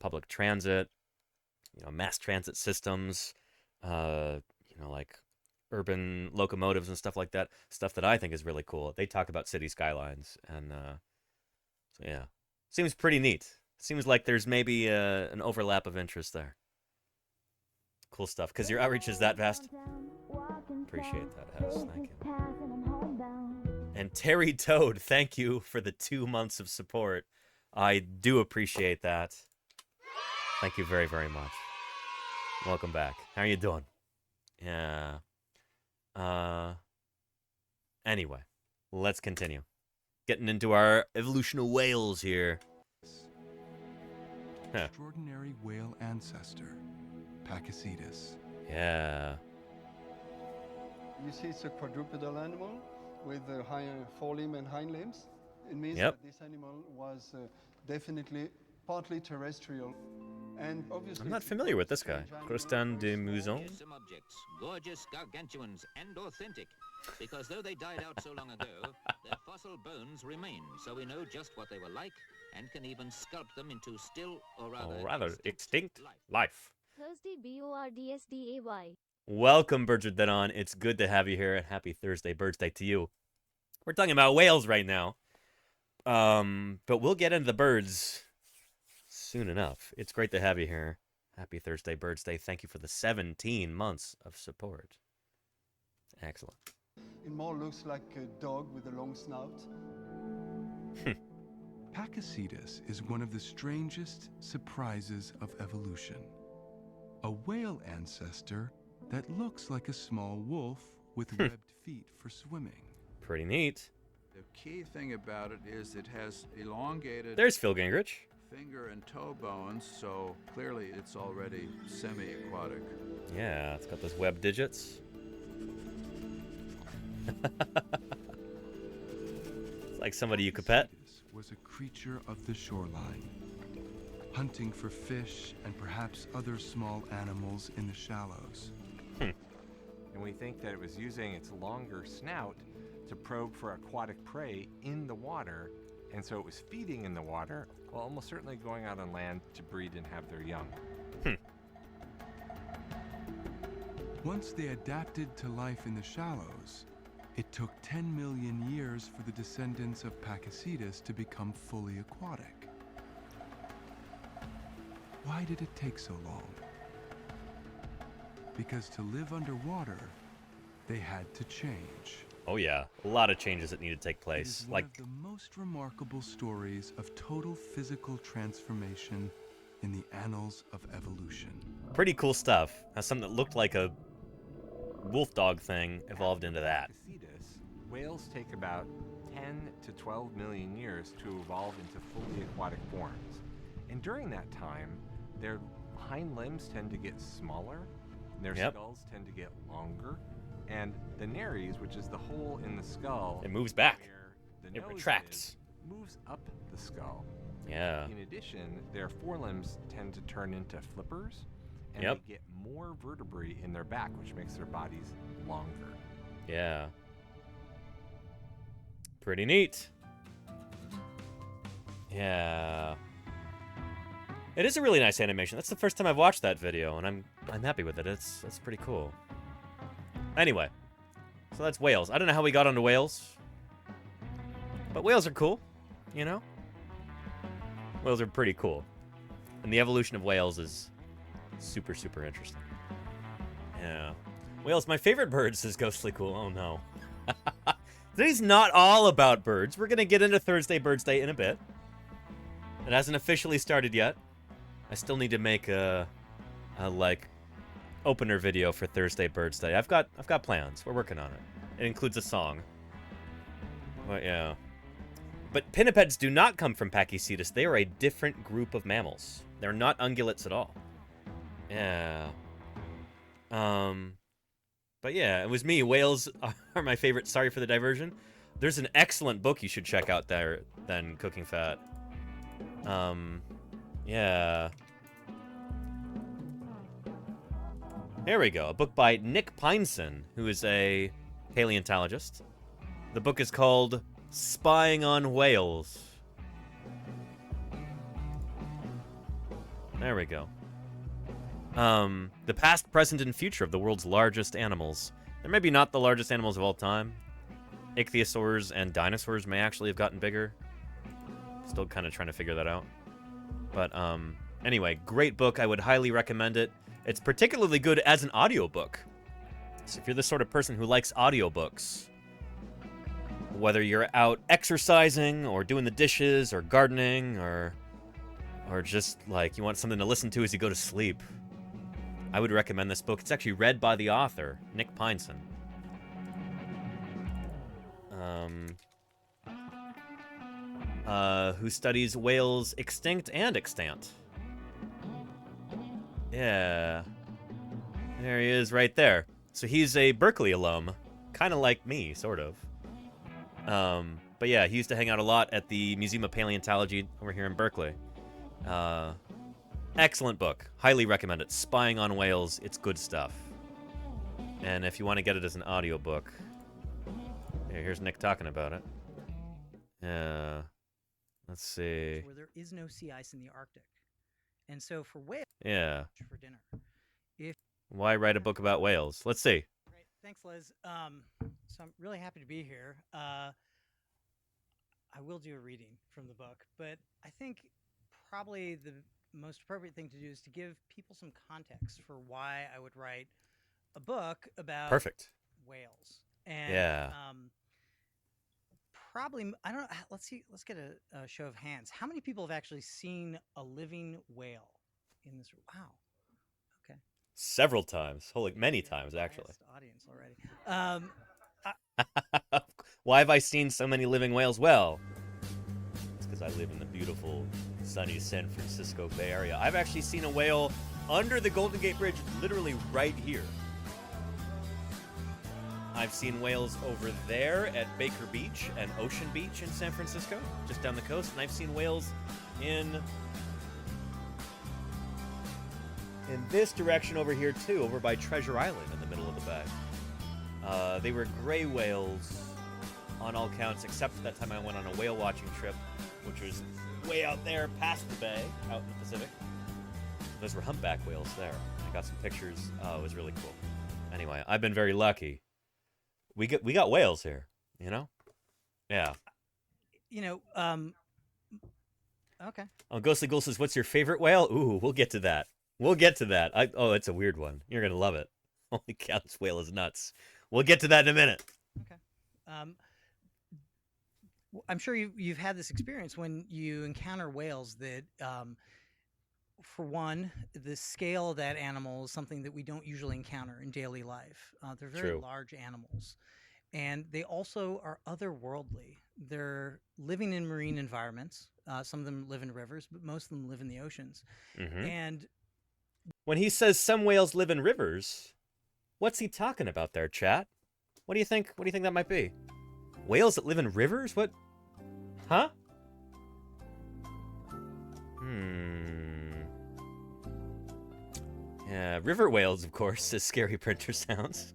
public transit, mass transit systems, like urban locomotives and stuff like that. Stuff that I think is really cool. They talk about City Skylines, and so yeah, seems pretty neat. Seems like there's maybe an overlap of interest there. Cool stuff, because your outreach is that vast. Appreciate that, Hess. Thank you. And Terry Toad, thank you for the 2 months of support. I do appreciate that. Thank you very, very much. Welcome back. How are you doing? Yeah. Anyway, let's continue. Getting into our evolution of whales here. Extraordinary whale ancestor, Pachycetus. Yeah. You see it's a quadrupedal animal with forelimb and hind limbs. It means Yep. that this animal was definitely partly terrestrial. And obviously I'm not familiar with this guy. Crostan de Mouzon. Some objects, gorgeous gargantuans and authentic, because though they died out so long ago, their fossil bones remain, so we know just what they were like and can even sculpt them into still or rather, extinct life. Thursday Birdsday. Welcome, Bertrand Denon. It's good to have you here, and happy Thursday Birdsday to you. We're talking about whales right now, but we'll get into the birds soon enough. It's great to have you here. Happy Thursday Birdsday. Thank you for the 17 months of support. Excellent. it more looks like a dog with a long snout. Pachycetus is one of the strangest surprises of evolution. A whale ancestor that looks like a small wolf with webbed feet for swimming. Pretty neat. The key thing about it is it has elongated... There's Phil Gingrich. ...finger and toe bones, so clearly it's already semi-aquatic. Yeah, it's got those web digits. It's like somebody you could pet. Was a creature of the shoreline, hunting for fish and perhaps other small animals in the shallows. And we think that it was using its longer snout to probe for aquatic prey in the water, and so it was feeding in the water, while almost certainly going out on land to breed and have their young. Once they adapted to life in the shallows, it took 10 million years for the descendants of Pachycetus to become fully aquatic. Why did it take so long? Because to live underwater, they had to change. Oh yeah, a lot of changes that need to take place. It is one of the most remarkable stories of total physical transformation in the annals of evolution. Pretty cool stuff. How something that looked like a wolf dog thing evolved into that. Whales take about 10 to 12 million years to evolve into fully aquatic forms. And during that time, their hind limbs tend to get smaller, and their skulls tend to get longer, and the nares, which is the hole in the skull, It moves back. where the It nose retracts. is, moves up the skull. Yeah. In addition, their forelimbs tend to turn into flippers, and Yep. they get more vertebrae in their back, which makes their bodies longer. Yeah. Pretty neat. Yeah. It is a really nice animation. That's the first time I've watched that video, and I'm happy with it. It's pretty cool. Anyway, so that's whales. I don't know how we got onto whales, but whales are cool, you know? Whales are pretty cool. And the evolution of whales is super, super interesting. Yeah. Whales, my favorite bird, says Ghostly Cool. Oh, no. Today's not all about birds. We're going to get into Thursday Birdsday in a bit. It hasn't officially started yet. I still need to make a opener video for Thursday Birdsday. I've got plans. We're working on it. It includes a song. But yeah. But pinnipeds do not come from Pachycetus. They are a different group of mammals. They're not ungulates at all. Yeah. But yeah, it was me. Whales are my favorite. Sorry for the diversion. There's an excellent book you should check out there than Cooking Fat. Yeah. Here we go. A book by Nick Pineson, who is a paleontologist. The book is called Spying on Whales. There we go. The past, present, and future of the world's largest animals. They're maybe not the largest animals of all time. Ichthyosaurs and dinosaurs may actually have gotten bigger. Still kind of trying to figure that out. But anyway, great book. I would highly recommend it. It's particularly good as an audiobook. So if you're the sort of person who likes audiobooks, whether you're out exercising or doing the dishes or gardening or just like you want something to listen to as you go to sleep, I would recommend this book. It's actually read by the author, Nick Pineson. Who studies whales extinct and extant. Yeah. There he is right there. So he's a Berkeley alum, kind of like me, sort of. But yeah, he used to hang out a lot at the Museum of Paleontology over here in Berkeley. Excellent book. Highly recommend it. Spying on Whales. It's good stuff. And if you want to get it as an audiobook, here's Nick talking about it. Let's see. Where there is no sea ice in the Arctic. And so for whales, Yeah. for dinner. If Why write a book about whales? Let's see. Great. Thanks, Liz. So I'm really happy to be here. I will do a reading from the book, but I think probably the most appropriate thing to do is to give people some context for why I would write a book about Perfect. whales. And Yeah. probably, I don't know, let's get a show of hands. How many people have actually seen a living whale in this? Wow. Okay. Several times. Many times, actually. Audience already. Why have I seen so many living whales? Well, it's because I live in the beautiful, sunny San Francisco Bay Area. I've actually seen a whale under the Golden Gate Bridge, literally right here. I've seen whales over there at Baker Beach and Ocean Beach in San Francisco, just down the coast. And I've seen whales in this direction over here, too, over by Treasure Island in the middle of the bay. They were gray whales on all counts, except for that time I went on a whale watching trip, which was way out there past the bay, out in the Pacific. Those were humpback whales there. I got some pictures. It was really cool. Anyway, I've been very lucky. We got whales here, you know? Yeah. You know, Okay. Oh, Ghostly Ghoul says, "What's your favorite whale?" Ooh, we'll get to that. We'll get to that. Oh, it's a weird one. You're gonna love it. Holy cow, this whale is nuts. We'll get to that in a minute. Okay. I'm sure you've had this experience when you encounter whales that, for one, the scale of that animal is something that we don't usually encounter in daily life. They're very True. large animals, and they also are otherworldly. They're living in marine environments. Some of them live in rivers, but most of them live in the oceans. Mhm. And When he says some whales live in rivers, what's he talking about there, chat? What do you think? What do you think that might be? Whales that live in rivers? What? Huh? Yeah, river whales, of course, as Scary Printer sounds.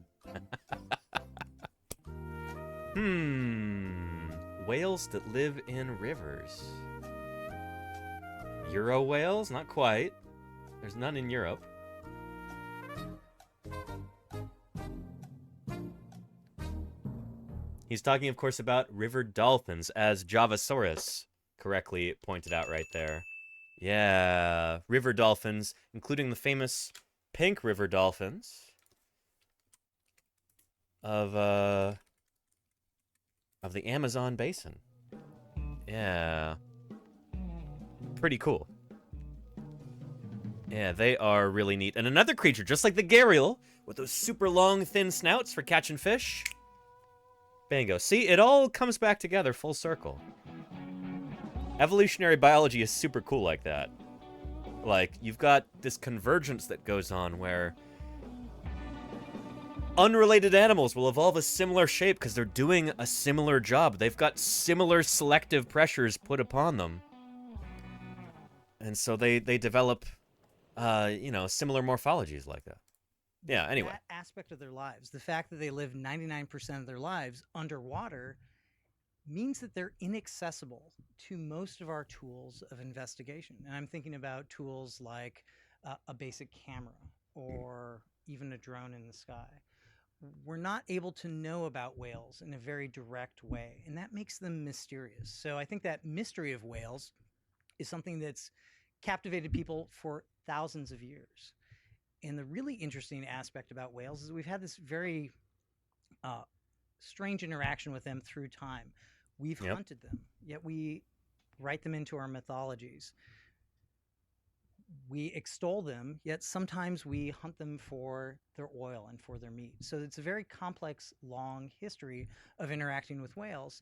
Whales that live in rivers. Euro whales? Not quite. There's none in Europe. He's talking, of course, about river dolphins, as Javasaurus correctly pointed out right there. Yeah, river dolphins, including the famous pink river dolphins of the Amazon basin. Yeah. Pretty cool. Yeah, they are really neat. And another creature, just like the gharial, with those super long, thin snouts for catching fish. Bingo. See, it all comes back together full circle. Evolutionary biology is super cool like that. Like, you've got this convergence that goes on where unrelated animals will evolve a similar shape because they're doing a similar job. They've got similar selective pressures put upon them. And so they develop, similar morphologies like that. Yeah, anyway. That aspect of their lives, the fact that they live 99% of their lives underwater, means that they're inaccessible to most of our tools of investigation. And I'm thinking about tools like a basic camera or even a drone in the sky. We're not able to know about whales in a very direct way, and that makes them mysterious. So I think that mystery of whales is something that's captivated people for thousands of years. And the really interesting aspect about whales is we've had this very strange interaction with them through time. We've hunted them, yet we write them into our mythologies. We extol them, yet sometimes we hunt them for their oil and for their meat. So it's a very complex, long history of interacting with whales.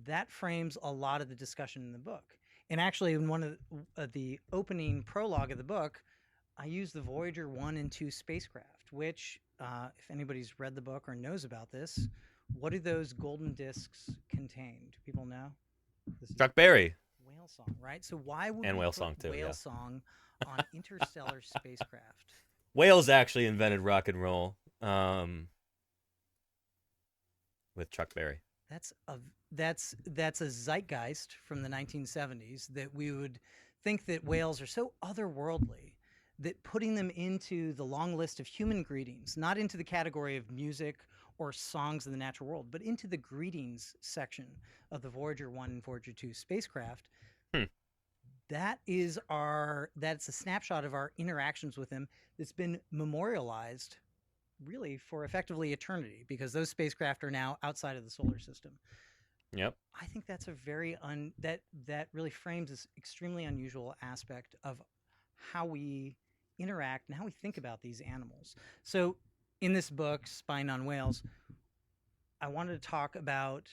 That frames a lot of the discussion in the book. And actually, in one of the opening prologue of the book, I use the Voyager 1 and 2 spacecraft, which, if anybody's read the book or knows about this, what do those golden discs contain? Do people know? Chuck Berry. Whale song, right? So why would and we whale put song too, whale yeah. song on interstellar spacecraft? Whales actually invented rock and roll with Chuck Berry. That's a zeitgeist from the 1970s that we would think that whales are so otherworldly that putting them into the long list of human greetings, not into the category of music or songs of the natural world, but into the greetings section of the Voyager 1 and Voyager 2 spacecraft, that's a snapshot of our interactions with them that's been memorialized really for effectively eternity, because those spacecraft are now outside of the solar system. Yep. I think that's a very that really frames this extremely unusual aspect of how we interact and how we think about these animals. So in this book, Spying on Whales, I wanted to talk about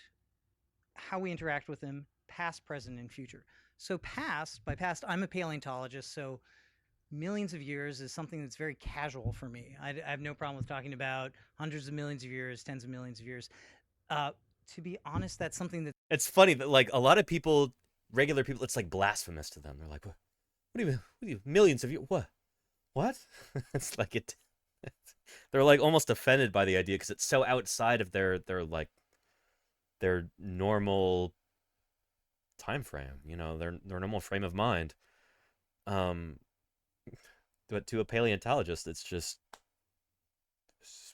how we interact with them past, present, and future. So by past, I'm a paleontologist, so millions of years is something that's very casual for me. I have no problem with talking about hundreds of millions of years, tens of millions of years. To be honest, that's something that... It's funny that, like, a lot of people, regular people, it's like blasphemous to them. They're like, what do you mean? Millions of years? What? It's like it... They're, like, almost offended by the idea because it's so outside of their normal time frame, their normal frame of mind. But to a paleontologist, it's just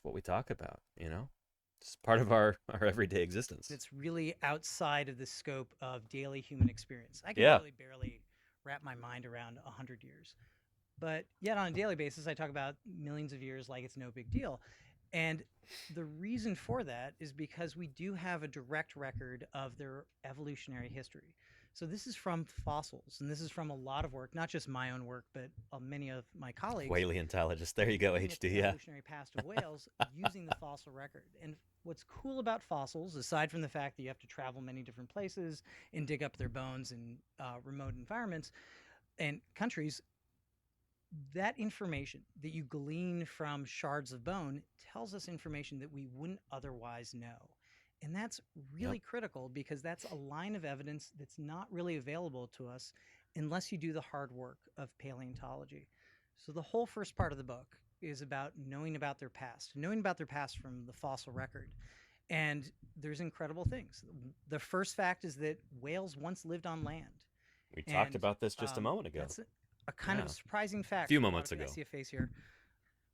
what we talk about, It's part of our everyday existence. It's really outside of the scope of daily human experience. I can really barely wrap my mind around 100 years. But yet on a daily basis, I talk about millions of years like it's no big deal. And the reason for that is because we do have a direct record of their evolutionary history. So this is from fossils, and this is from a lot of work, not just my own work, but many of my colleagues. Paleontologist. There you go, looking at HD. the Yeah. evolutionary past of whales using the fossil record. And what's cool about fossils, aside from the fact that you have to travel many different places and dig up their bones in remote environments and countries, that information that you glean from shards of bone tells us information that we wouldn't otherwise know. And that's really critical because that's a line of evidence that's not really available to us unless you do the hard work of paleontology. So the whole first part of the book is about knowing about their past from the fossil record. And there's incredible things. The first fact is that whales once lived on land. We talked about this just a moment ago. That's a kind of a surprising fact. A few moments ago. I see a face here.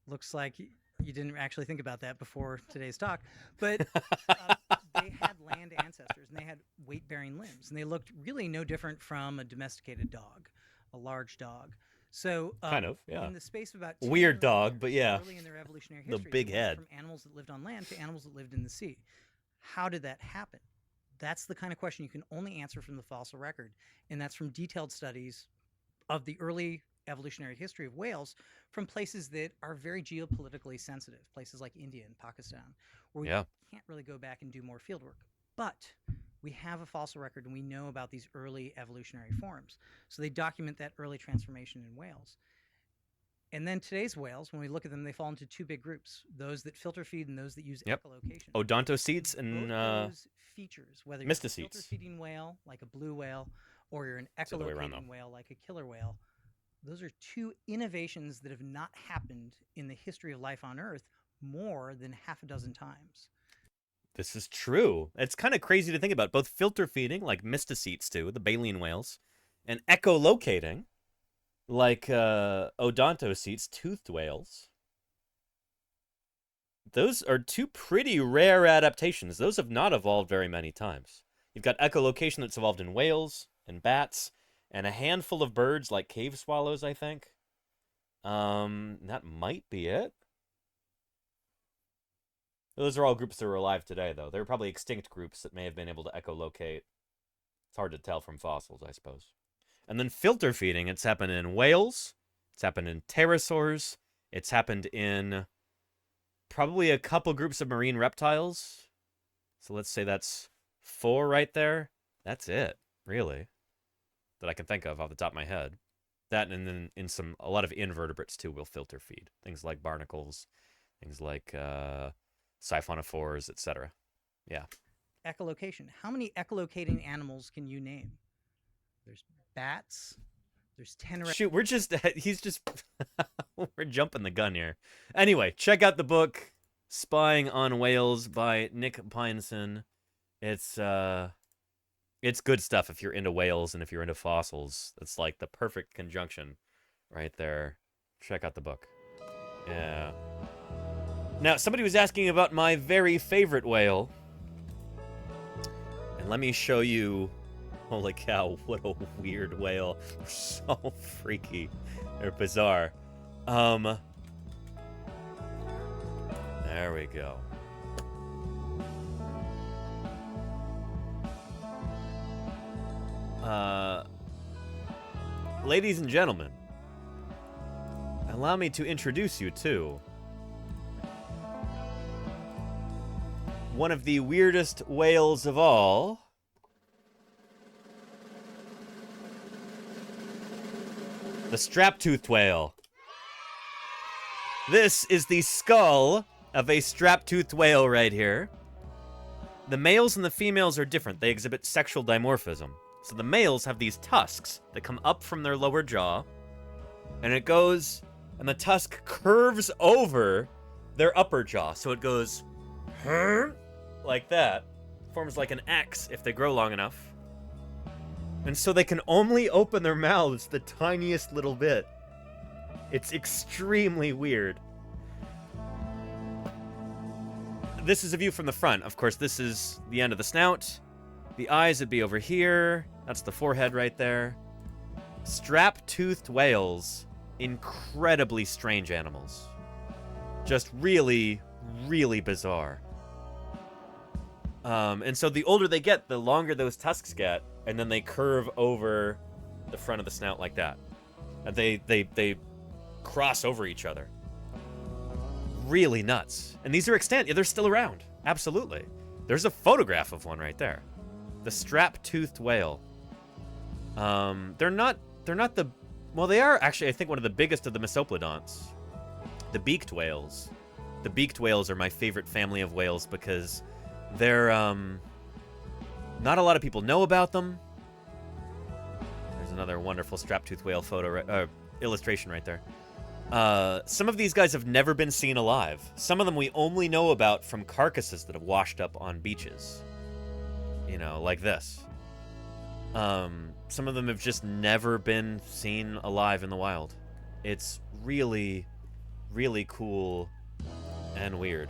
Looks like you didn't actually think about that before today's talk. But they had land ancestors, and they had weight-bearing limbs. And they looked really no different from a domesticated dog, a large dog. So kind of, yeah. In the space of about weird dog, but yeah. Early in their evolutionary history, the big head. From animals that lived on land to animals that lived in the sea. How did that happen? That's the kind of question you can only answer from the fossil record. And that's from detailed studies of the early evolutionary history of whales from places that are very geopolitically sensitive, places like India and Pakistan, where we can't really go back and do more field work. But we have a fossil record and we know about these early evolutionary forms. So they document that early transformation in whales. And then today's whales, when we look at them, they fall into two big groups, those that filter feed and those that use echolocation. Odontocetes and those features, whether you're a mysticetes. filter feeding whale like a blue whale or you're an echolocating whale like a killer whale, those are two innovations that have not happened in the history of life on Earth more than half a dozen times. This is true. It's kind of crazy to think about. Both filter feeding, like mysticetes do, the baleen whales, and echolocating, like odontocetes, toothed whales. Those are two pretty rare adaptations. Those have not evolved very many times. You've got echolocation that's evolved in whales and bats, and a handful of birds like cave swallows, I think. That might be it. Those are all groups that are alive today, though. They're probably extinct groups that may have been able to echolocate. It's hard to tell from fossils, I suppose. And then filter feeding, it's happened in whales, it's happened in pterosaurs, it's happened in probably a couple groups of marine reptiles. So let's say that's 4 right there. That's it, really, that I can think of off the top of my head. That and then in a lot of invertebrates, too, will filter feed. Things like barnacles, things like siphonophores, etc. Yeah. Echolocation. How many echolocating animals can you name? There's bats. There's 10. Shoot, we're jumping the gun here. Anyway, check out the book Spying on Whales by Nick Pineson. It's good stuff if you're into whales and if you're into fossils. It's like the perfect conjunction right there. Check out the book. Yeah. Now, somebody was asking about my very favorite whale. And let me show you. Holy cow, what a weird whale. They're so freaky. They're bizarre. There we go. Ladies and gentlemen, allow me to introduce you to one of the weirdest whales of all. The strap-toothed whale. This is the skull of a strap-toothed whale right here. The males and the females are different. They exhibit sexual dimorphism. So the males have these tusks that come up from their lower jaw, and it goes, and the tusk curves over their upper jaw. So it goes like that. Forms like an X if they grow long enough. And so they can only open their mouths the tiniest little bit. It's extremely weird. This is a view from the front. Of course, this is the end of the snout. The eyes would be over here. That's the forehead right there. strap-toothed whales, incredibly strange animals. Just really, really bizarre. And so the older they get, the longer those tusks get, and then they curve over the front of the snout like that. And they cross over each other. Really nuts. And these are extant. Yeah, they're still around. Absolutely. There's a photograph of one right there. The strap-toothed whale. They're not the... Well, they are actually, I think, one of the biggest of the mesoplodonts. The beaked whales. The beaked whales are my favorite family of whales because they're, not a lot of people know about them. There's another wonderful strap-toothed whale photo, illustration right there. Some of these guys have never been seen alive. Some of them we only know about from carcasses that have washed up on beaches. You know, like this. Some of them have just never been seen alive in the wild. It's really, really cool and weird.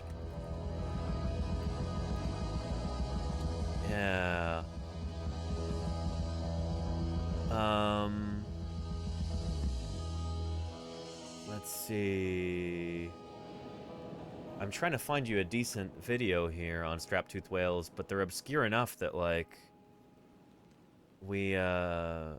Yeah. Let's see. I'm trying to find you a decent video here on strap-toothed whales, but they're obscure enough that, like, we, yeah.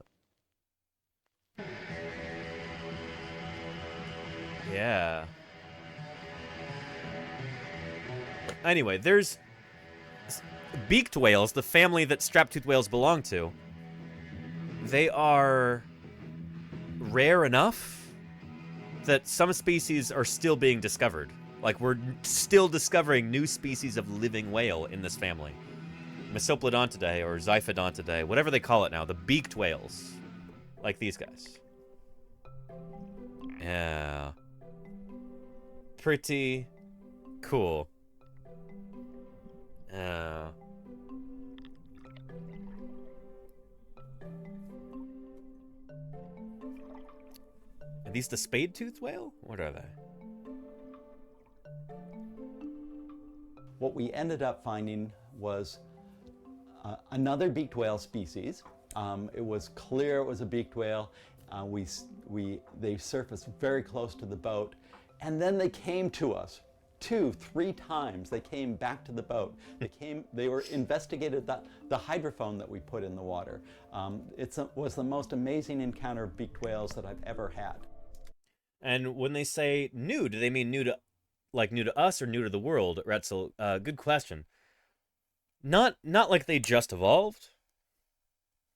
Anyway, there's beaked whales, the family that strap-toothed whales belong to. They are rare enough that some species are still being discovered. Like, we're still discovering new species of living whale in this family. Mesoplodontidae or Xiphidontidae, whatever they call it now, the beaked whales. Like these guys. Yeah. Pretty cool. Yeah. Are these the spade-toothed whale? What are they? What we ended up finding was another beaked whale species. It was clear it was a beaked whale. They surfaced very close to the boat, and then they came to us 2-3 times. They came back to the boat. They were investigated the hydrophone that we put in the water. It was the most amazing encounter of beaked whales that I've ever had. And when they say new, do they mean new to, like, new to us or new to the world, Retzel? Good question. Not like they just evolved.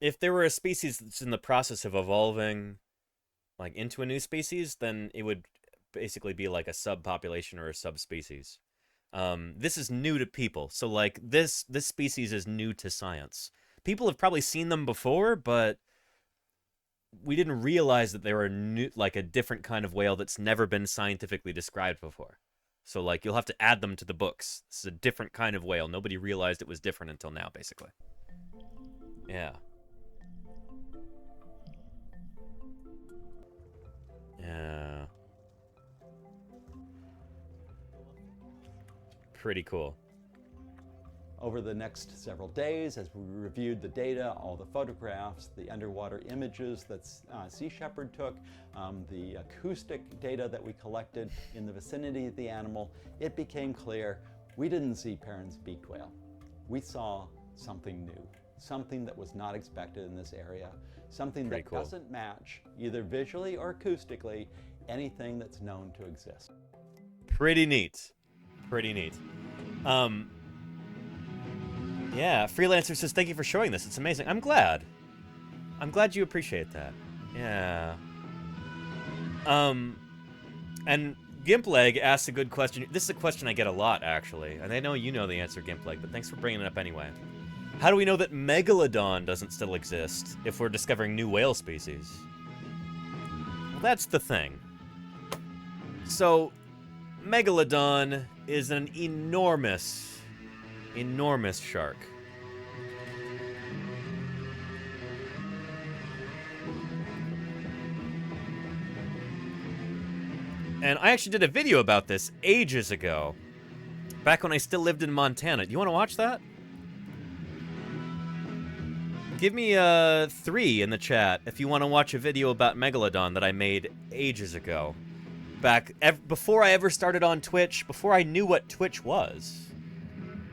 If there were a species that's in the process of evolving, like, into a new species, then it would basically be like a subpopulation or a subspecies. This is new to people, so, like, this species is new to science. People have probably seen them before, but we didn't realize that they were new, like a different kind of whale that's never been scientifically described before. So, like, you'll have to add them to the books. This is a different kind of whale. Nobody realized it was different until now, basically. Yeah. Yeah. Pretty cool. Over the next several days, as we reviewed the data, all the photographs, the underwater images that Sea Shepherd took, the acoustic data that we collected in the vicinity of the animal, it became clear we didn't see Perrin's beaked whale. We saw something new, something that was not expected in this area, something that doesn't match, either visually or acoustically, anything that's known to exist. Pretty neat. Pretty neat. Yeah, Freelancer says, thank you for showing this. It's amazing. I'm glad. I'm glad you appreciate that. Yeah. And Gimpleg asks a good question. This is a question I get a lot, actually. And I know you know the answer, Gimpleg, but thanks for bringing it up anyway. How do we know that Megalodon doesn't still exist if we're discovering new whale species? Well, that's the thing. So, Megalodon is an enormous shark. And I actually did a video about this ages ago, back when I still lived in Montana. Do you want to watch that? Give me 3 in the chat if you want to watch a video about Megalodon that I made ages ago. Before I ever started on Twitch, before I knew what Twitch was.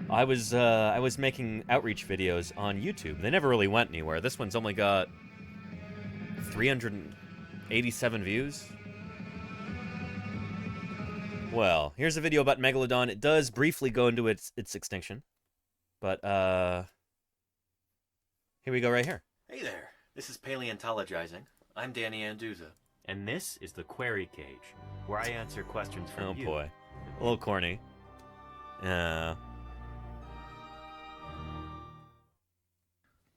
I was making outreach videos on YouTube. They never really went anywhere. This one's only got 387 views. Well, here's a video about Megalodon. It does briefly go into its extinction. But, here we go right here. Hey there, this is Paleontologizing. I'm Danny Anduza. And this is the Query Cage, where I answer questions from you. Oh boy. A little corny. Yeah.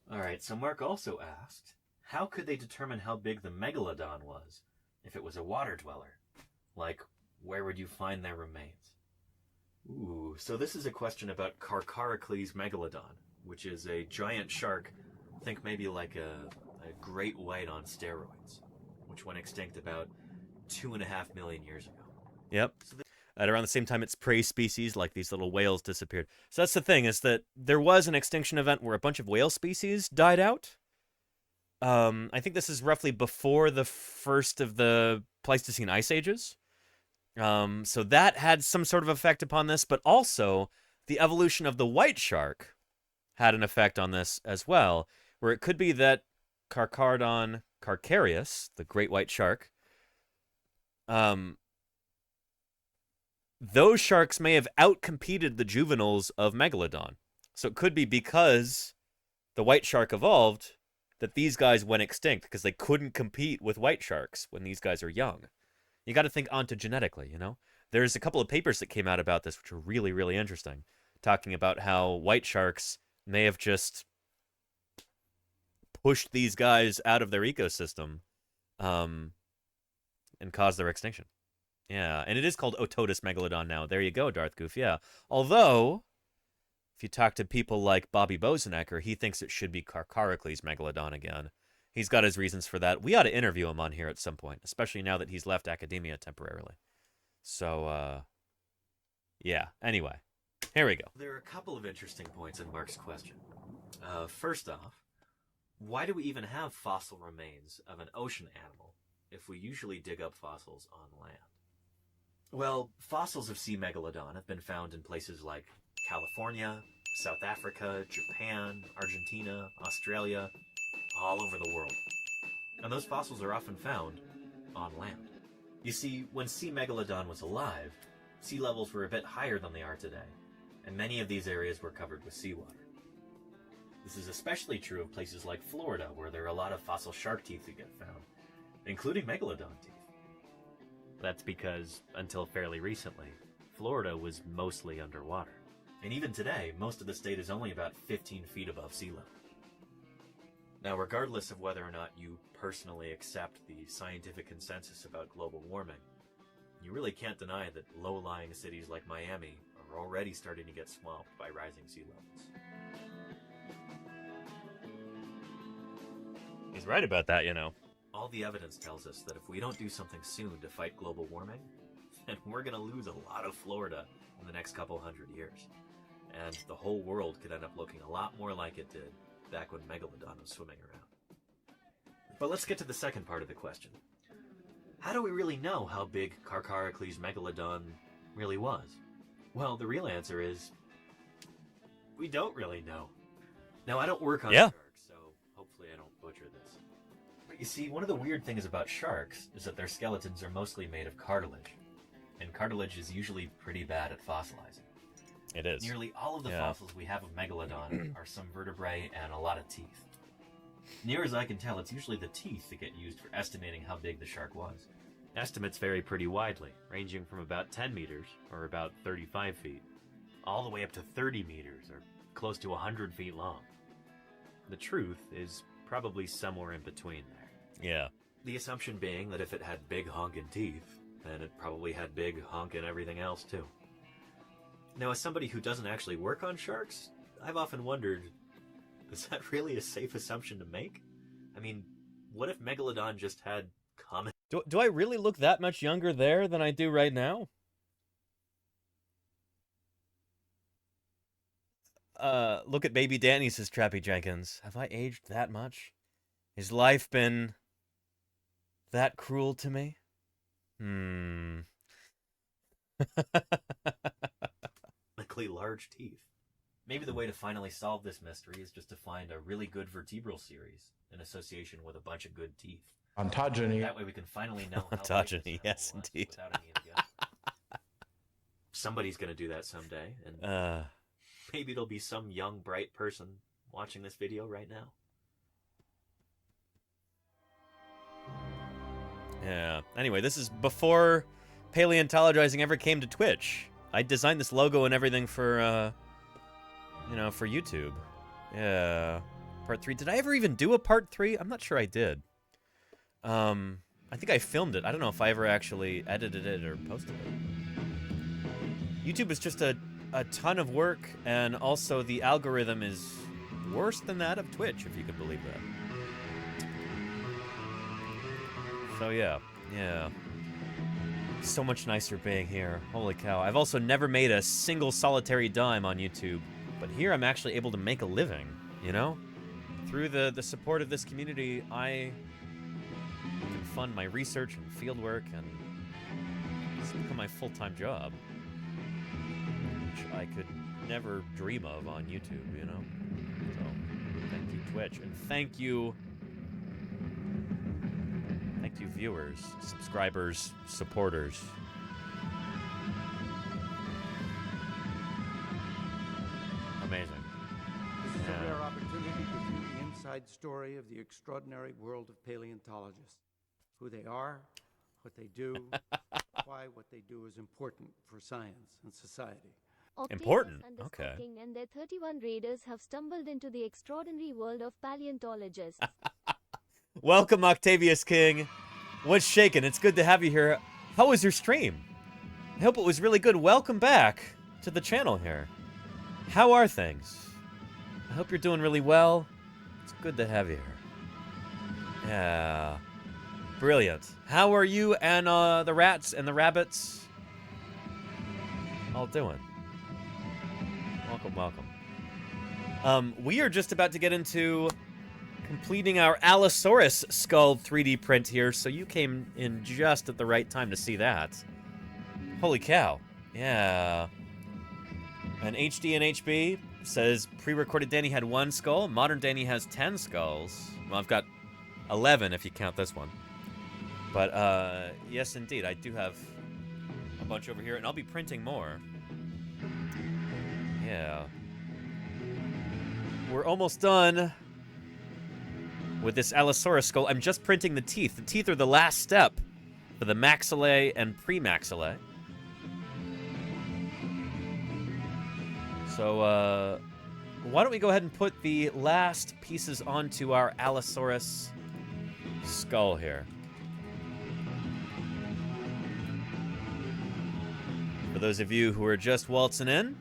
Alright, so Mark also asked, how could they determine how big the Megalodon was if it was a water dweller? Like, where would you find their remains? Ooh, so this is a question about Carcharocles megalodon, which is a giant shark, think maybe like a great white on steroids, which went extinct about 2.5 million years ago. Yep. At around the same time its prey species, like these little whales, disappeared. So that's the thing, is that there was an extinction event where a bunch of whale species died out. I think this is roughly before the first of the Pleistocene ice ages. So that had some sort of effect upon this, but also the evolution of the white shark had an effect on this as well, where it could be that Carcharodon carcharias, the great white shark, those sharks may have outcompeted the juveniles of Megalodon. So it could be because the white shark evolved that these guys went extinct, because they couldn't compete with white sharks when these guys are young. You got to think ontogenetically, you know? There's a couple of papers that came out about this, which are really, really interesting, talking about how white sharks may have just pushed these guys out of their ecosystem and caused their extinction. Yeah, and it is called Otodus megalodon now. There you go, Darth Goof, yeah. Although, if you talk to people like Bobby Bozenecker, he thinks it should be Carcharocles megalodon again. He's got his reasons for that. We ought to interview him on here at some point, especially now that he's left academia temporarily. So, yeah, anyway, here we go. There are a couple of interesting points in Mark's question. First off, why do we even have fossil remains of an ocean animal if we usually dig up fossils on land? Well, fossils of sea megalodon have been found in places like California, South Africa, Japan, Argentina, Australia, all over the world. And those fossils are often found on land. You see, when sea megalodon was alive, sea levels were a bit higher than they are today, and many of these areas were covered with seawater. This is especially true of places like Florida, where there are a lot of fossil shark teeth that get found, including megalodon teeth. That's because, until fairly recently, Florida was mostly underwater. And even today, most of the state is only about 15 feet above sea level. Now, regardless of whether or not you personally accept the scientific consensus about global warming, you really can't deny that low-lying cities like Miami are already starting to get swamped by rising sea levels. He's right about that, you know. All the evidence tells us that if we don't do something soon to fight global warming, then we're going to lose a lot of Florida in the next couple hundred years. And the whole world could end up looking a lot more like it did back when Megalodon was swimming around. But let's get to the second part of the question. How do we really know how big Carcharocles megalodon really was? Well, the real answer is, we don't really know. Now, I don't work on sharks, so hopefully I don't butcher this. But you see, one of the weird things about sharks is that their skeletons are mostly made of cartilage. And cartilage is usually pretty bad at fossilizing. It is. Nearly all of the fossils we have of Megalodon are some vertebrae and a lot of teeth. Near as I can tell, it's usually the teeth that get used for estimating how big the shark was. Estimates vary pretty widely, ranging from about 10 meters, or about 35 feet, all the way up to 30 meters, or close to 100 feet long. The truth is probably somewhere in between there. Yeah. The assumption being that if it had big honkin' teeth, then it probably had big honkin' everything else too. Now, as somebody who doesn't actually work on sharks, I've often wondered, is that really a safe assumption to make? I mean, what if Megalodon just had common... Do I really look that much younger there than I do right now? look at baby Danny, says Trappy Jenkins. Have I aged that much? Has life been that cruel to me? Luckily large teeth. Maybe the way to finally solve this mystery is just to find a really good vertebral series in association with a bunch of good teeth. Ontogeny. That way we can finally know how ontogeny, yes, indeed. Somebody's going to do that someday, and maybe there'll be some young, bright person watching this video right now. Yeah. Anyway, this is before Paleontologizing ever came to Twitch. I designed this logo and everything for, for YouTube. Yeah. Part 3. Did I ever even do a part 3? I'm not sure I did. I think I filmed it. I don't know if I ever actually edited it or posted it. YouTube is just a ton of work, and also the algorithm is worse than that of Twitch, if you can believe that. So yeah. So much nicer being here. Holy cow. I've also never made a single solitary dime on YouTube, but here I'm actually able to make a living, you know? Through the support of this community, I can fund my research and field work, and it's become my full-time job, which I could never dream of on YouTube, you know? So, thank you, Twitch, and thank you viewers, subscribers, supporters. Amazing. This is a rare opportunity to view the inside story of the extraordinary world of paleontologists. Who they are, what they do, why what they do is important for science and society. Important? Okay. And their 31 raiders have stumbled into the extraordinary world of paleontologists. Welcome, Octavius King. What's shaking? It's good to have you here. How was your stream? I hope it was really good. Welcome back to the channel here. How are things? I hope you're doing really well. It's good to have you here. Yeah. Brilliant. How are you and the rats and the rabbits all doing? Welcome. We are just about to get into completing our Allosaurus skull 3D print here, so you came in just at the right time to see that. Holy cow. Yeah. And HD and HB says pre-recorded Danny had 1 skull. Modern Danny has 10 skulls. Well, I've got 11 if you count this one. But, yes, indeed, I do have a bunch over here, and I'll be printing more. Yeah. We're almost done with this Allosaurus skull. I'm just printing the teeth. The teeth are the last step for the maxillae and premaxillae. So, why don't we go ahead and put the last pieces onto our Allosaurus skull here. For those of you who are just waltzing in,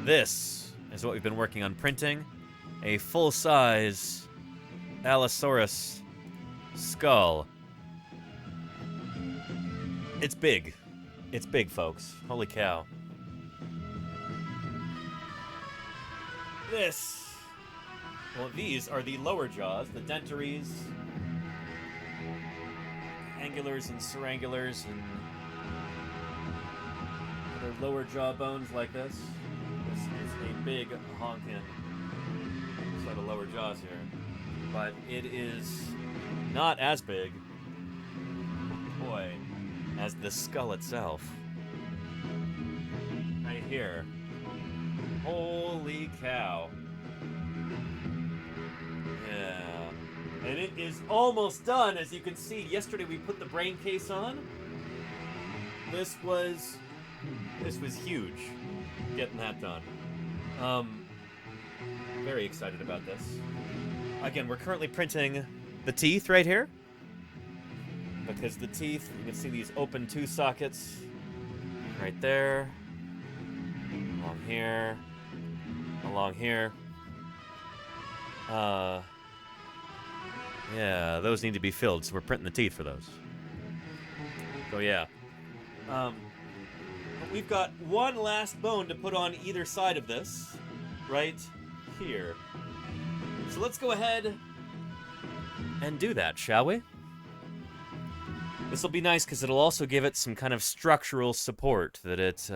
this is what we've been working on printing. A full-size Allosaurus skull. It's big. It's big, folks. Holy cow. These are the lower jaws, the dentaries, angulars and serangulars, and other lower jaw bones like this. This is a big honkin' set of lower jaws here. But it is not as big, boy, as the skull itself. Right here. Holy cow. Yeah. And it is almost done. As you can see, yesterday we put the brain case on. This was huge, getting that done. Very excited about this. Again, we're currently printing the teeth right here. Because the teeth, you can see these open tooth sockets right there. Along here. Yeah, those need to be filled, so we're printing the teeth for those. So yeah. we've got one last bone to put on either side of this, right here. So let's go ahead and do that, shall we? This will be nice because it'll also give it some kind of structural support that it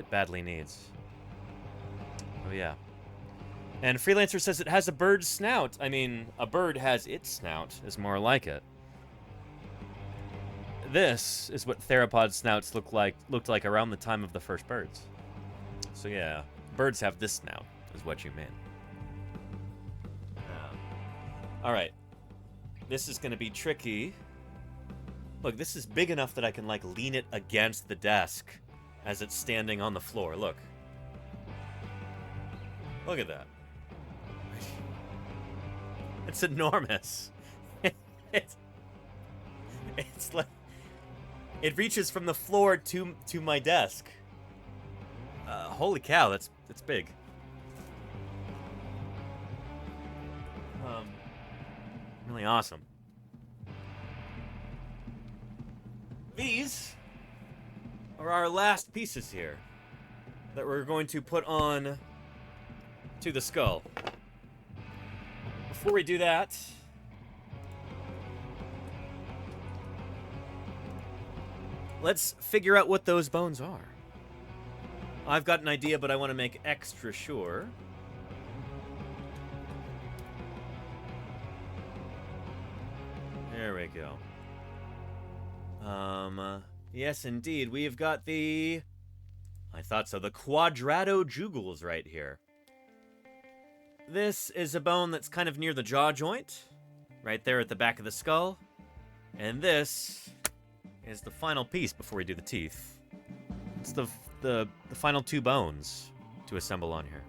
badly needs. Oh yeah. And Freelancer says it has a bird's snout. I mean, a bird has its snout, is more like it. This is what theropod snouts looked like around the time of the first birds. So yeah, birds have this snout, is what you mean. All right, this is gonna be tricky. Look, this is big enough that I can like lean it against the desk as it's standing on the floor. Look. Look at that. It's enormous. It's like it reaches from the floor to my desk. Holy cow, that's big. Really awesome. These are our last pieces here that we're going to put on to the skull. Before we do that, let's figure out what those bones are. I've got an idea, but I want to make extra sure. There we go. Yes, indeed. We've got the... I thought so. The quadratojugul's right here. This is a bone that's kind of near the jaw joint, right there at the back of the skull. And this is the final piece before we do the teeth. It's the final two bones to assemble on here.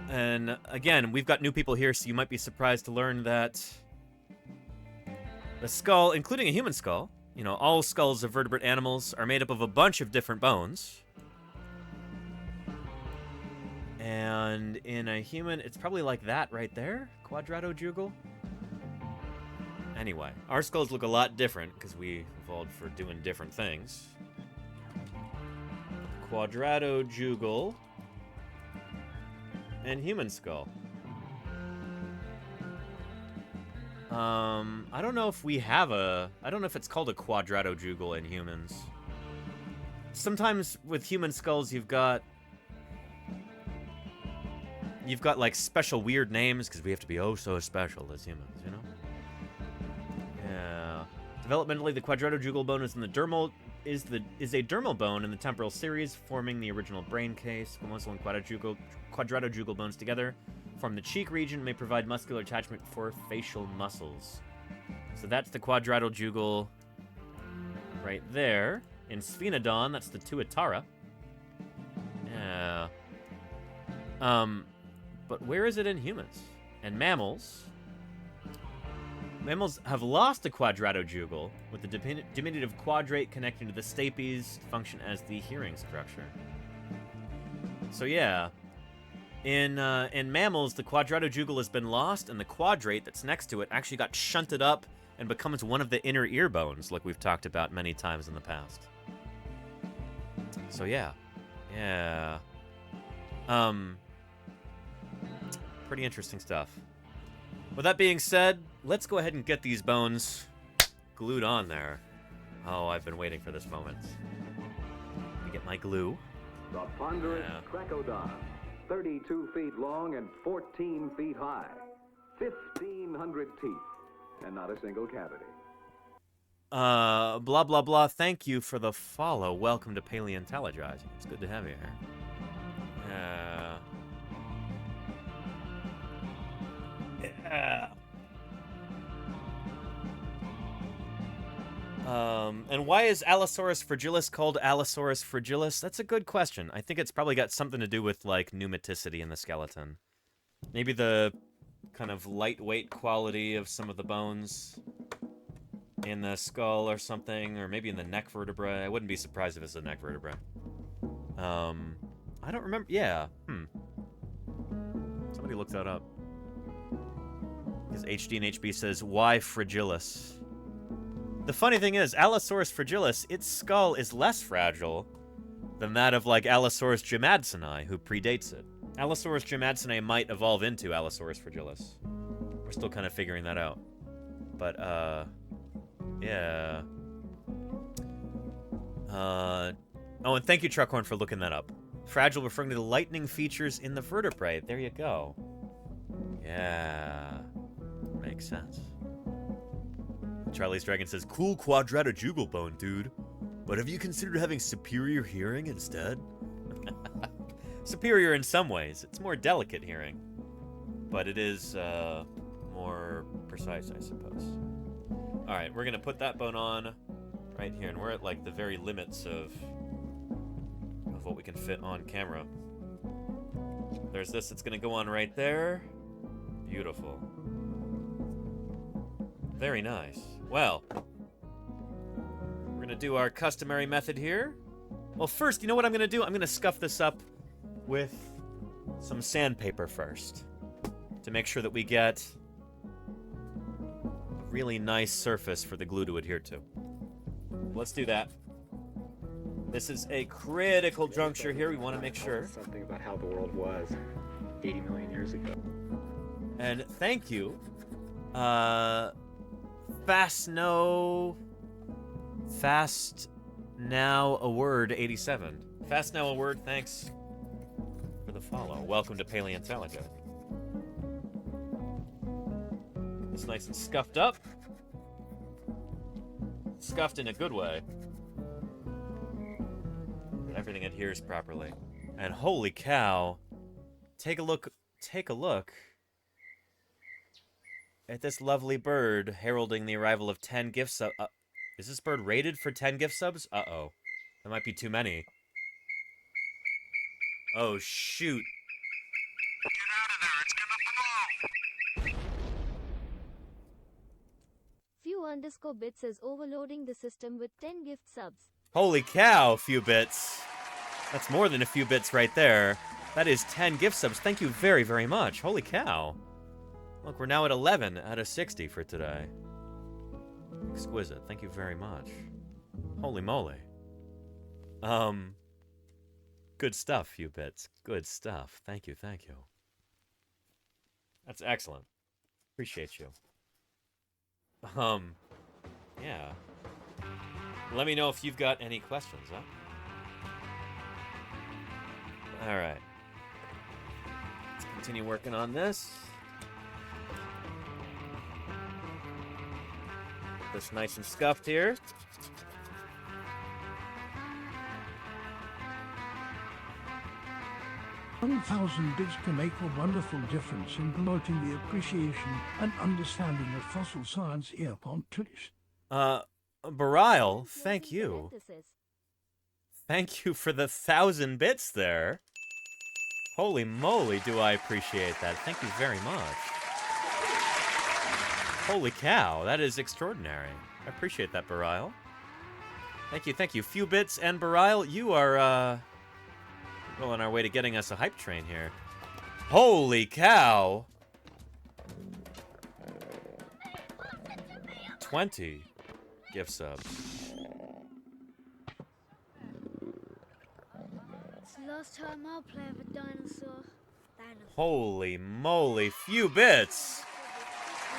And again, we've got new people here, so you might be surprised to learn that the skull, including a human skull, you know, all skulls of vertebrate animals are made up of a bunch of different bones. And in a human, it's probably like that right there, quadratojugal. Anyway, our skulls look a lot different because we evolved for doing different things. Quadratojugal and human skull. I don't know if we have I don't know if it's called a quadratojugal in humans. Sometimes with human skulls, you've got like special weird names because we have to be oh so special as humans, you know? Yeah. Developmentally, the quadratojugal bone is in the dermal is a dermal bone in the temporal series, forming the original brain case. Squamosal and quadratojugal bones together form the cheek region, may provide muscular attachment for facial muscles. So that's the quadratojugal right there. In Sphenodon, that's the tuatara. Yeah. But where is it in humans? And mammals? Mammals have lost the quadratojugal, with the diminutive quadrate connecting to the stapes to function as the hearing structure. So yeah, in mammals, the quadratojugal has been lost, and the quadrate that's next to it actually got shunted up and becomes one of the inner ear bones, like we've talked about many times in the past. So yeah. Pretty interesting stuff. With that being said, let's go ahead and get these bones glued on there. Oh, I've been waiting for this moment. Let me get my glue. The ponderous Cracodon, 32 feet long and 14 feet high, 1,500 teeth, and not a single cavity. Blah, blah, blah. Thank you for the follow. Welcome to Paleontologizing. It's good to have you here. Yeah. And why is Allosaurus fragilis called Allosaurus fragilis? That's a good question. I think it's probably got something to do with, like, pneumaticity in the skeleton. Maybe the kind of lightweight quality of some of the bones in the skull or something, or maybe in the neck vertebrae. I wouldn't be surprised if it's a neck vertebrae. I don't remember. Yeah. Somebody look that up. Because HD and HB says, why fragilis? The funny thing is, Allosaurus fragilis, its skull is less fragile than that of, like, Allosaurus jamadsoni, who predates it. Allosaurus jamadsoni might evolve into Allosaurus fragilis. We're still kind of figuring that out. But, yeah. Oh, and thank you, Truckhorn, for looking that up. Fragile referring to the lightning features in the vertebrae. There you go. Yeah. Makes sense. Charlie's Dragon says, cool quadratojugal bone, dude. But have you considered having superior hearing instead? Superior in some ways. It's more delicate hearing. But it is, more precise, I suppose. Alright, we're gonna put that bone on right here, and we're at, like, the very limits of what we can fit on camera. There's this that's gonna go on right there. Beautiful. Very nice. Well, we're gonna do our customary method here. Well, first, you know what I'm gonna do? I'm gonna scuff this up with some sandpaper first to make sure that we get a really nice surface for the glue to adhere to. Let's do that. This is a critical juncture here. We want to make sure. Something about how the world was 80 million years ago. And thank you, Fast Now a Word 87. Fast Now a Word, thanks for the follow. Welcome to Paleontologizing. It's nice and scuffed up. Scuffed in a good way. Everything adheres properly. And holy cow, take a look at this lovely bird heralding the arrival of 10 gift subs. Is this bird rated for 10 gift subs? Uh-oh. That might be too many. Oh, shoot. Get out of there, it's gonna blow! Few_bits is overloading the system with 10 gift subs. Holy cow, few bits. That's more than a few bits right there. That is 10 gift subs. Thank you very, very much. Holy cow. Look, we're now at 11 out of 60 for today. Exquisite. Thank you very much. Holy moly. Good stuff, few bits. Good stuff. Thank you, thank you. That's excellent. Appreciate you. Yeah. Let me know if you've got any questions, huh? Alright. Let's continue working on this. Get this nice and scuffed here. Bits can make a wonderful difference in promoting the appreciation and understanding of fossil science here upon Twitch. Barile, thank you. Thank you for the 1,000 bits there. Holy moly, do I appreciate that. Thank you very much. Holy cow, that is extraordinary. I appreciate that, Barile. Thank you, thank you. Few bits and Barile, you are, well on our way to getting us a hype train here. Holy cow! 20 gift subs. It's the last time I'll play with a dinosaur. Holy moly, few bits!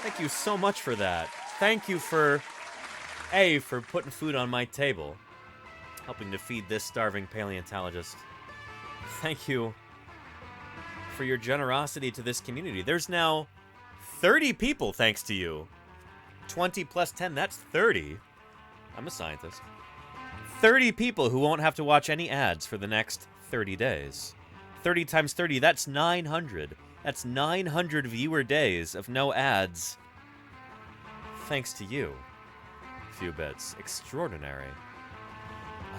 Thank you so much for that. Thank you for putting food on my table. Helping to feed this starving paleontologist. Thank you for your generosity to this community. There's now 30 people thanks to you. 20 plus 10, that's 30. I'm a scientist. 30 people who won't have to watch any ads for the next 30 days. 30 times 30, that's 900. That's 900 viewer days of no ads. Thanks to you. Few bits. Extraordinary.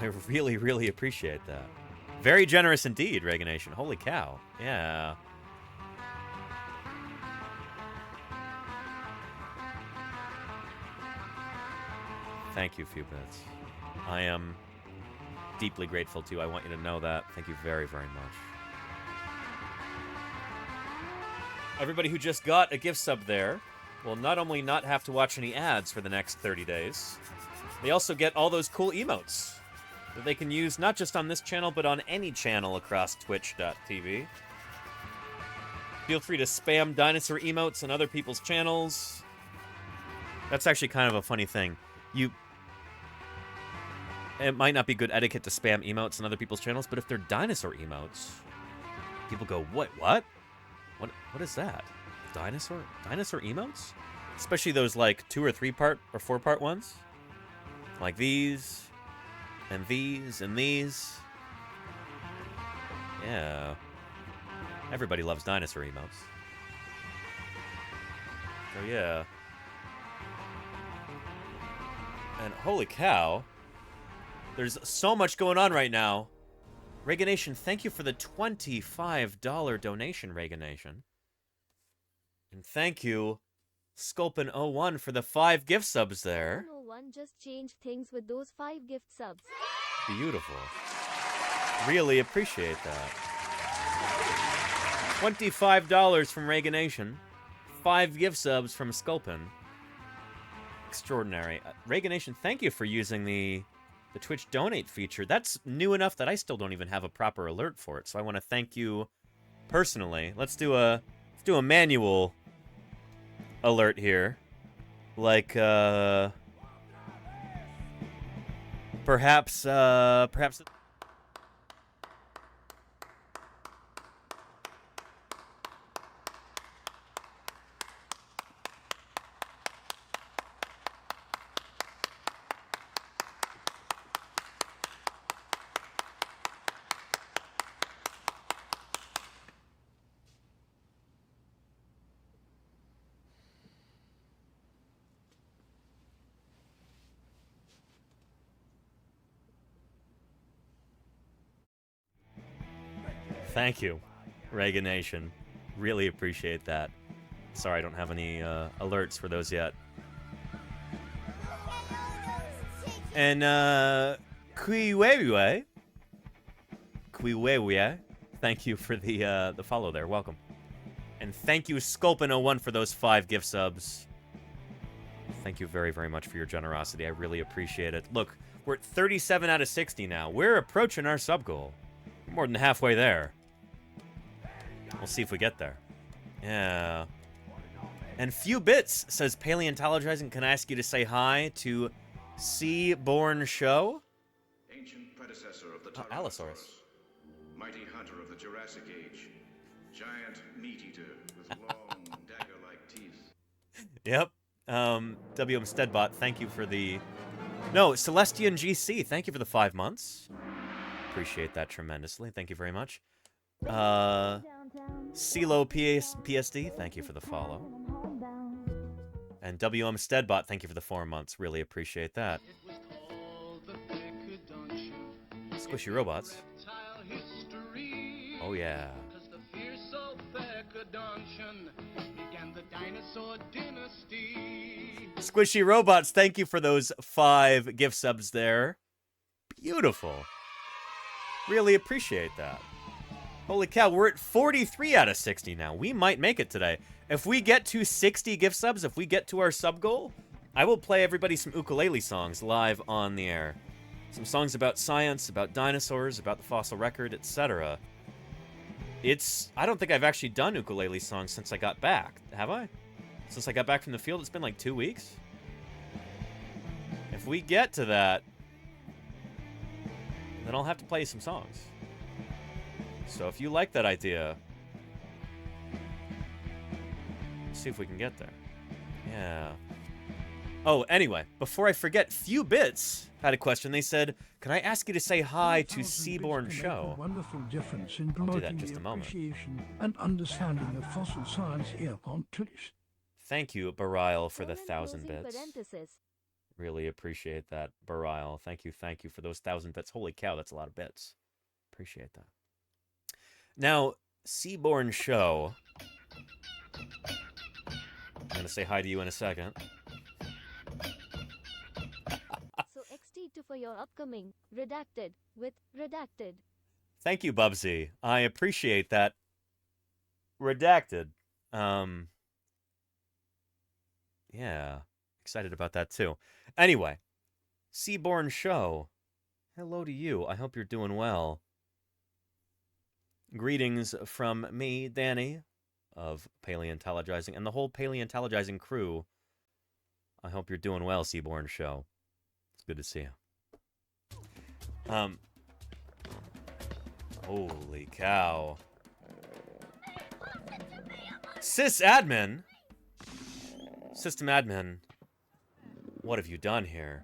I really, really appreciate that. Very generous indeed, Reaganation. Holy cow. Yeah. Thank you, few bits. I am deeply grateful to you. I want you to know that. Thank you very, very much. Everybody who just got a gift sub there, will not only not have to watch any ads for the next 30 days, they also get all those cool emotes that they can use not just on this channel, but on any channel across twitch.tv. Feel free to spam dinosaur emotes on other people's channels. That's actually kind of a funny thing. It might not be good etiquette to spam emotes on other people's channels, but if they're dinosaur emotes, people go, what? What is that? Dinosaur emotes? Especially those like 2 or 3 part or 4 part ones. Like these, and these, and these. Yeah. Everybody loves dinosaur emotes. So yeah. And holy cow, there's so much going on right now. Reaganation, thank you for the $25 donation, Reaganation. And thank you, Sculpin01, for the 5 gift subs there. No one just changed things with those 5 gift subs. Beautiful. Really appreciate that. $25 from Reaganation. 5 gift subs from Sculpin. Extraordinary. Reaganation, thank you for using the Twitch donate feature. That's new enough that I still don't even have a proper alert for it. So I want to thank you personally. Let's do a manual alert here. Like perhaps thank you, Reaganation. Really appreciate that. Sorry I don't have any alerts for those yet. And Kuiwewe, thank you for the follow there. Welcome. And thank you, Sculpin01, for those 5 gift subs. Thank you very, very much for your generosity. I really appreciate it. Look, we're at 37 out of 60 now. We're approaching our sub goal. We're more than halfway there. We'll see if we get there. Yeah. And Few Bits says, Paleontologizing, can I ask you to say hi to Seaborn Show? Ancient predecessor of the Allosaurus. Mighty hunter of the Jurassic Age. Giant meat eater with long dagger-like teeth. Yep. WM Steadbot, thank you for the... No, Celestian GC, thank you for the 5 months. Appreciate that tremendously. Thank you very much. CeeLo PSD, thank you for the follow. And WM Steadbot, thank you for the 4 months. Really appreciate that. Squishy Robots. Oh, yeah. Squishy Robots, thank you for those 5 gift subs there. Beautiful. Really appreciate that. Holy cow, we're at 43 out of 60 now. We might make it today. If we get to 60 gift subs, if we get to our sub goal, I will play everybody some ukulele songs live on the air. Some songs about science, about dinosaurs, about the fossil record, etc. I don't think I've actually done ukulele songs since I got back. Have I? Since I got back from the field, it's been like 2 weeks. If we get to that, then I'll have to play some songs. So if you like that idea, let's see if we can get there. Yeah. Oh, anyway, before I forget, Few Bits had a question. They said, can I ask you to say hi to Seaborn Show? Wonderful difference in I'll do that in promoting just the a moment. appreciation and understanding of fossil science here on Twitch. Thank you, Barile, for the 1,000 bits. Really appreciate that, Barile. Thank you for those 1,000 bits. Holy cow, that's a lot of bits. Appreciate that. Now, Seaborn Show. I'm going to say hi to you in a second. So XT2 for your upcoming Redacted with Redacted. Thank you, Bubsy. I appreciate that. Redacted. Yeah, excited about that too. Anyway, Seaborn Show, hello to you. I hope you're doing well. Greetings from me, Danny, of Paleontologizing, and the whole Paleontologizing crew. I hope you're doing well, Seaborn Show. It's good to see you. Holy cow. Sysadmin? System admin, what have you done here?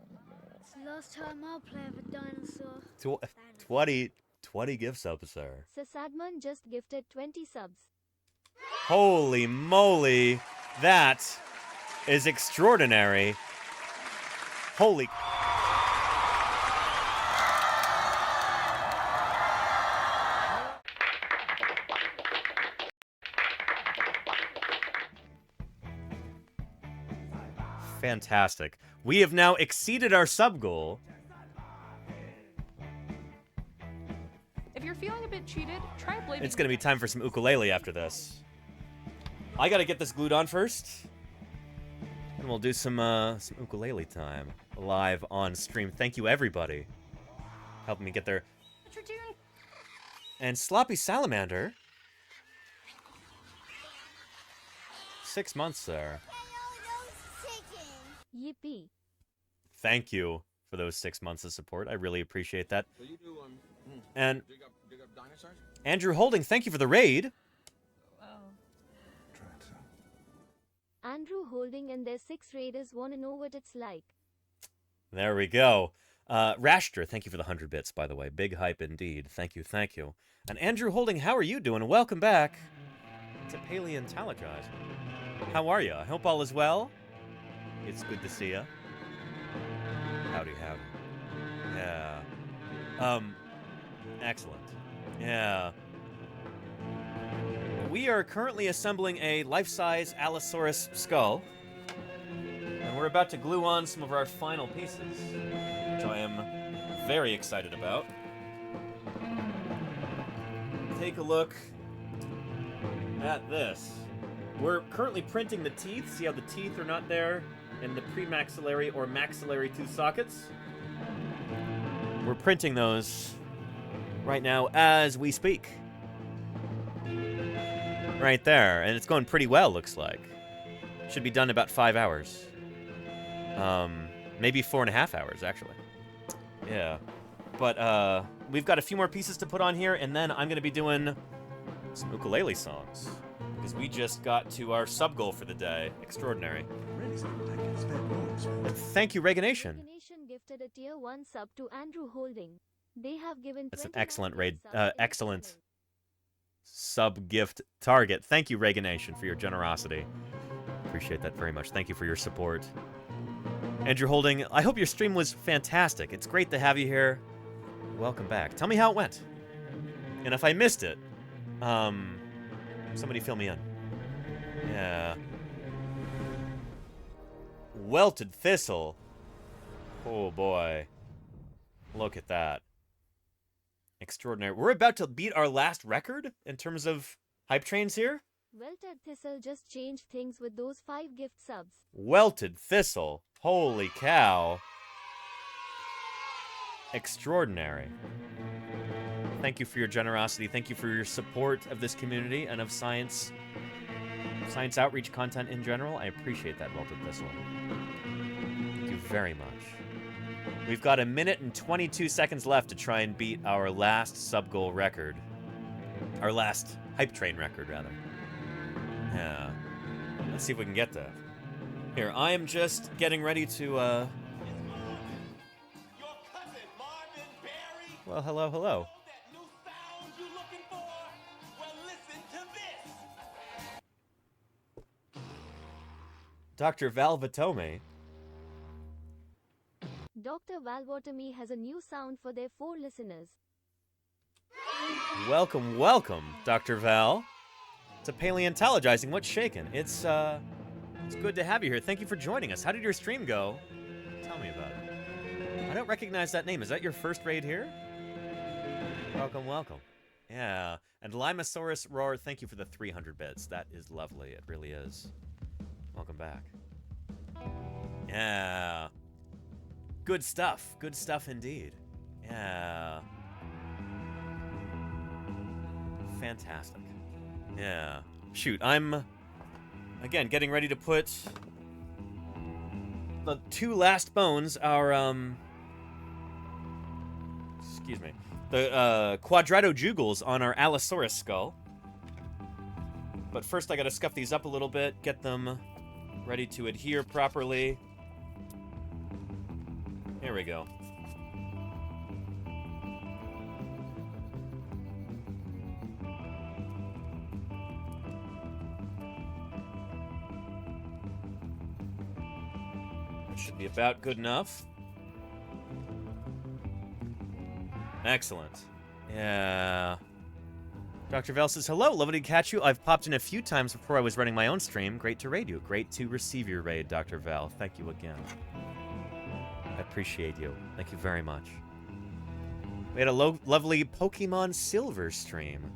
It's the last time I'll play with Dinosaur. 20 gift subs, sir. Sysadman just gifted 20 subs. Holy moly, that is extraordinary. Holy... Fantastic. We have now exceeded our sub goal. If you're feeling a bit cheated, try blaming. It's going to be time for some ukulele after this. I got to get this glued on first. And we'll do some ukulele time live on stream. Thank you, everybody. Helping me get there. And Sloppy Salamander. 6 months there. Yippee. Thank you for those 6 months of support. I really appreciate that. And dig up dinosaurs? Andrew Holding, thank you for the raid. Andrew Holding and their 6 raiders want to know what it's like. There we go. Rashter, thank you for the 100 bits, by the way. Big hype indeed. Thank you, thank you. And Andrew Holding, how are you doing? Welcome back to Paleontologizing. How are you? I hope all is well. It's good to see ya. Howdy, howdy. Yeah. Excellent. Yeah. We are currently assembling a life-size Allosaurus skull. And we're about to glue on some of our final pieces, which I am very excited about. Take a look at this. We're currently printing the teeth. See how the teeth are not there in the premaxillary or maxillary tooth sockets? We're printing those right now as we speak. Right there, and it's going pretty well, looks like. Should be done in about 5 hours. Maybe 4.5 hours, actually. Yeah. But, we've got a few more pieces to put on here, and then I'm going to be doing some ukulele songs. Because we just got to our sub-goal for the day. Extraordinary. Thank you, Reganation. Reganation gifted a tier 1 sub to Andrew Holding. They have given That's an 29 excellent raid. subs in Excellent sub-gift target. Thank you, Reganation, for your generosity. Appreciate that very much. Thank you for your support. Andrew Holding, I hope your stream was fantastic. It's great to have you here. Welcome back. Tell me how it went. And if I missed it, somebody fill me in. Yeah. Welted Thistle. Oh, boy. Look at that. Extraordinary. We're about to beat our last record in terms of hype trains here. Welted Thistle just changed things with those 5 gift subs. Welted Thistle. Holy cow. Extraordinary. Thank you for your generosity. Thank you for your support of this community and of science outreach content in general. I appreciate that, Welted Thistle. Thank you very much. We've got 1 minute and 22 seconds left to try and beat our last sub-goal record. Our last hype train record, rather. Yeah. Let's see if we can get that. Here, I am just getting ready to, Well, hello, hello. Dr. Valvatome. Dr. Valvatome has a new sound for their 4 listeners. Welcome, welcome, Dr. Val, to Paleontologizing. What's shaking? It's good to have you here. Thank you for joining us. How did your stream go? Tell me about it. I don't recognize that name. Is that your first raid here? Welcome, welcome. Yeah. And Limosaurus Roar, thank you for the 300 bits. That is lovely. It really is. Welcome back. Yeah. Good stuff. Good stuff indeed. Yeah. Fantastic. Yeah. Shoot, I'm, again, getting ready to put the 2 last bones, our, excuse me, the quadratojugals on our Allosaurus skull. But first I gotta scuff these up a little bit, get them ready to adhere properly. Here we go. That should be about good enough. Excellent. Yeah. Dr. Val says, hello, lovely to catch you. I've popped in a few times before I was running my own stream. Great to raid you. Great to receive your raid, Dr. Val. Thank you again. I appreciate you. Thank you very much. We had a lovely Pokemon Silver stream.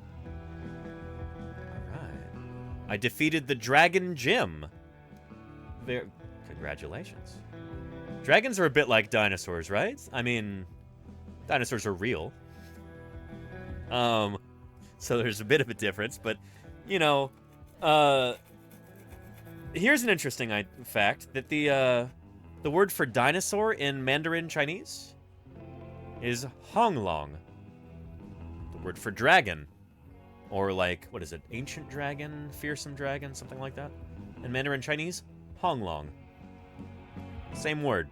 Alright. I defeated the Dragon Gym. Congratulations. Dragons are a bit like dinosaurs, right? I mean, dinosaurs are real. So there's a bit of a difference, but, you know, here's an interesting fact, that the word for dinosaur in Mandarin Chinese is honglong. The word for dragon, or like, what is it, ancient dragon, fearsome dragon, something like that, in Mandarin Chinese, honglong. Same word.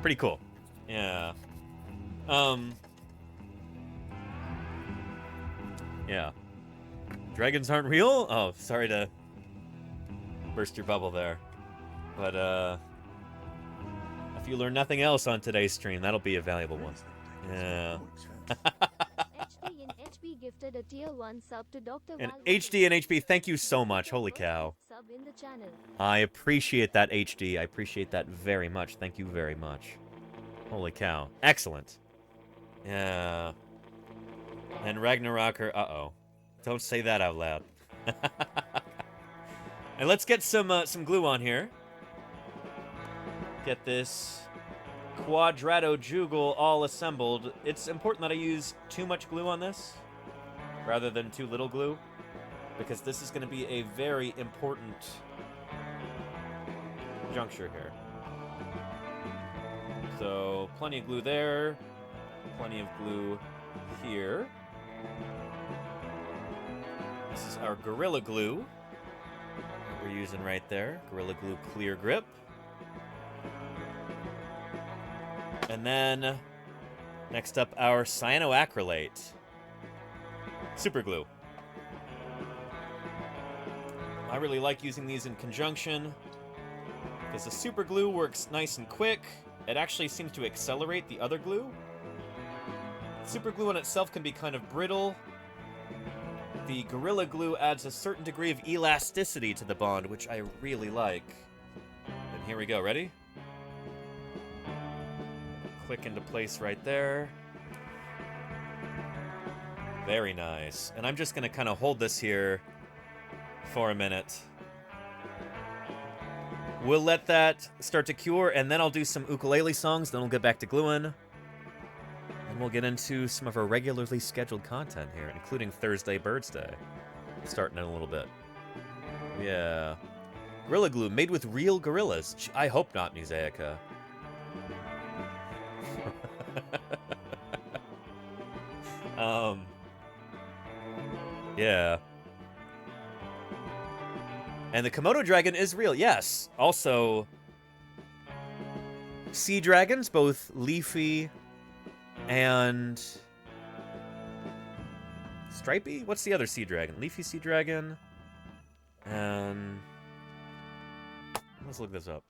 Pretty cool. Yeah. Yeah. Dragons aren't real? Oh, sorry to burst your bubble there. But, if you learn nothing else on today's stream, that'll be a valuable one. Yeah. HD and HB gifted a tier 1 sub to Dr. And Val. HD and HB, thank you so much. Holy cow. Sub in the channel. I appreciate that, HD. I appreciate that very much. Thank you very much. Holy cow. Excellent. Yeah. And Ragnaroker, uh-oh. Don't say that out loud. And let's get some glue on here. Get this quadratojugal all assembled. It's important that I use too much glue on this rather than too little glue, because this is going to be a very important juncture here. So, plenty of glue there. Plenty of glue here. This is our Gorilla Glue that we're using right there. Gorilla Glue Clear Grip. And then, next up, our cyanoacrylate super glue. I really like using these in conjunction because the super glue works nice and quick. It actually seems to accelerate the other glue. Super glue in itself can be kind of brittle. The Gorilla Glue adds a certain degree of elasticity to the bond, which I really like. And here we go, ready? Click into place right there. Very nice. And I'm just going to kind of hold this here for a minute. We'll let that start to cure, and then I'll do some ukulele songs, then we'll get back to gluing. And we'll get into some of our regularly scheduled content here, including Thursday Birdsday. Starting in a little bit. Yeah. Gorilla Glue, made with real gorillas. I hope not, Musaica. Yeah. And the Komodo dragon is real, yes. Also, sea dragons, both leafy and stripy? What's the other sea dragon? Leafy sea dragon. And let's look this up.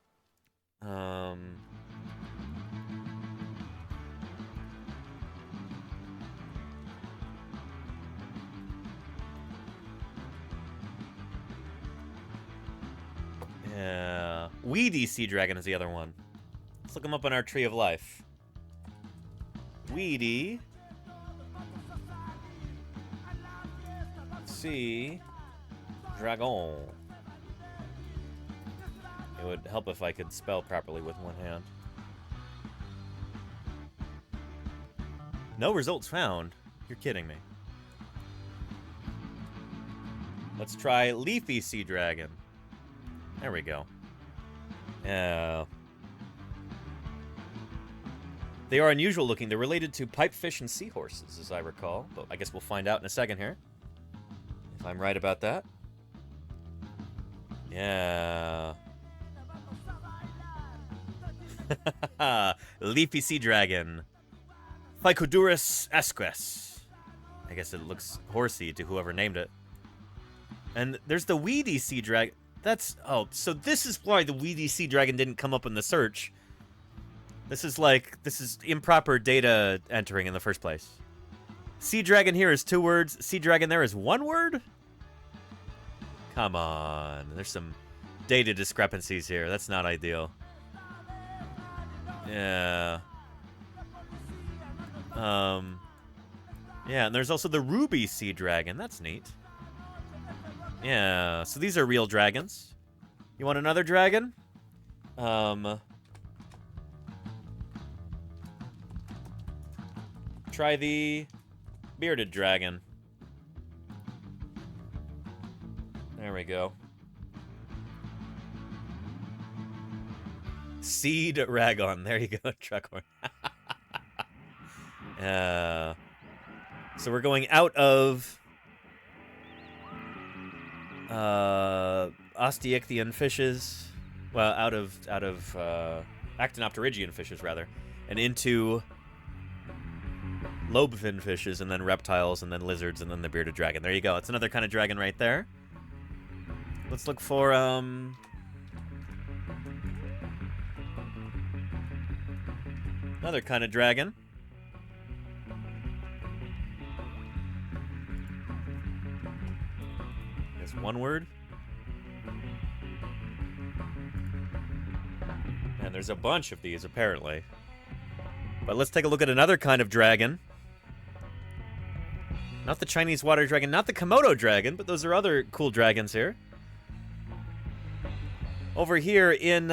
Yeah. Weedy sea dragon is the other one. Let's look them up on our Tree of Life. Weedy sea dragon. It would help if I could spell properly with one hand. No results found? You're kidding me. Let's try leafy sea dragon. There we go. They are unusual looking. They're related to pipefish and seahorses, as I recall. But I guess we'll find out in a second here. If I'm right about that. Yeah. Leafy sea dragon. Phycodurus esques. I guess it looks horsey to whoever named it. And there's the weedy sea dragon. That's... Oh, so this is why the weedy sea dragon didn't come up in the search. This is improper data entering in the first place. Sea dragon here is 2 words. Sea dragon there is 1 word? Come on. There's some data discrepancies here. That's not ideal. Yeah. Yeah, and there's also the ruby sea dragon. That's neat. Yeah, so these are real dragons. You want another dragon? Try the bearded dragon. There we go. Seed Ragon. There you go, Truckhorn. So we're going out of Osteichthyon fishes. Well, out of Actinopterygian fishes, rather. And into lobefin fishes, and then reptiles, and then lizards, and then the bearded dragon. There you go. It's another kind of dragon right there. Let's look for, another kind of dragon. It's 1 word. And there's a bunch of these, apparently. But let's take a look at another kind of dragon. Not the Chinese water dragon, not the Komodo dragon, but those are other cool dragons here. Over here in,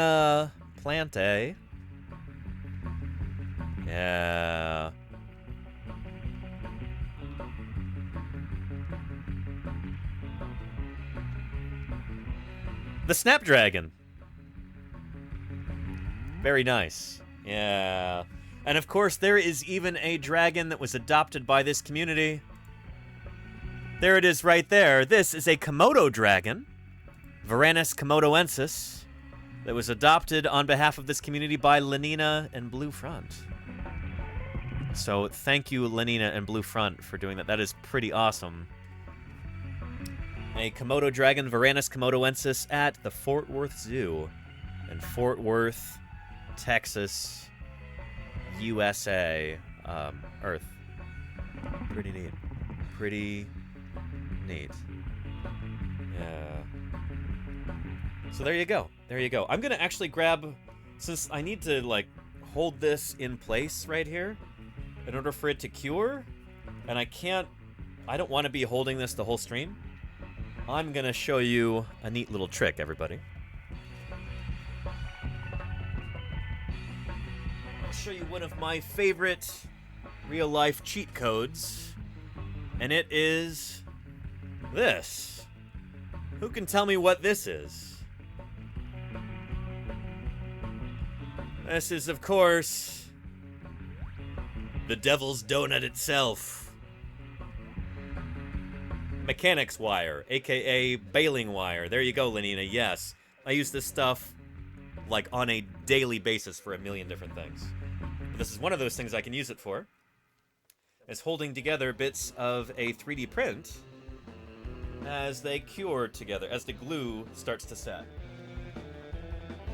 Plant A. Yeah. The Snapdragon. Very nice. Yeah. And of course, there is even a dragon that was adopted by this community. There it is right there. This is a Komodo dragon, Varanus komodoensis, that was adopted on behalf of this community by Lenina and Blue Front. So thank you, Lenina and Blue Front, for doing that. That is pretty awesome. A Komodo dragon, Varanus komodoensis, at the Fort Worth Zoo in Fort Worth, Texas, USA, Earth. Pretty neat. Pretty neat. Yeah. So there you go. There you go. I'm gonna actually grab, since I need to like hold this in place right here in order for it to cure, and I don't want to be holding this the whole stream. I'm gonna show you a neat little trick, everybody. I'll show you one of my favorite real-life cheat codes, and it is this. Who can tell me what this is? This is, of course, the Devil's Donut itself. Mechanics wire, aka baling wire. There you go, Lenina. Yes, I use this stuff like on a daily basis for a million different things. But this is one of those things I can use it for. It's holding together bits of a 3D print as they cure together, as the glue starts to set.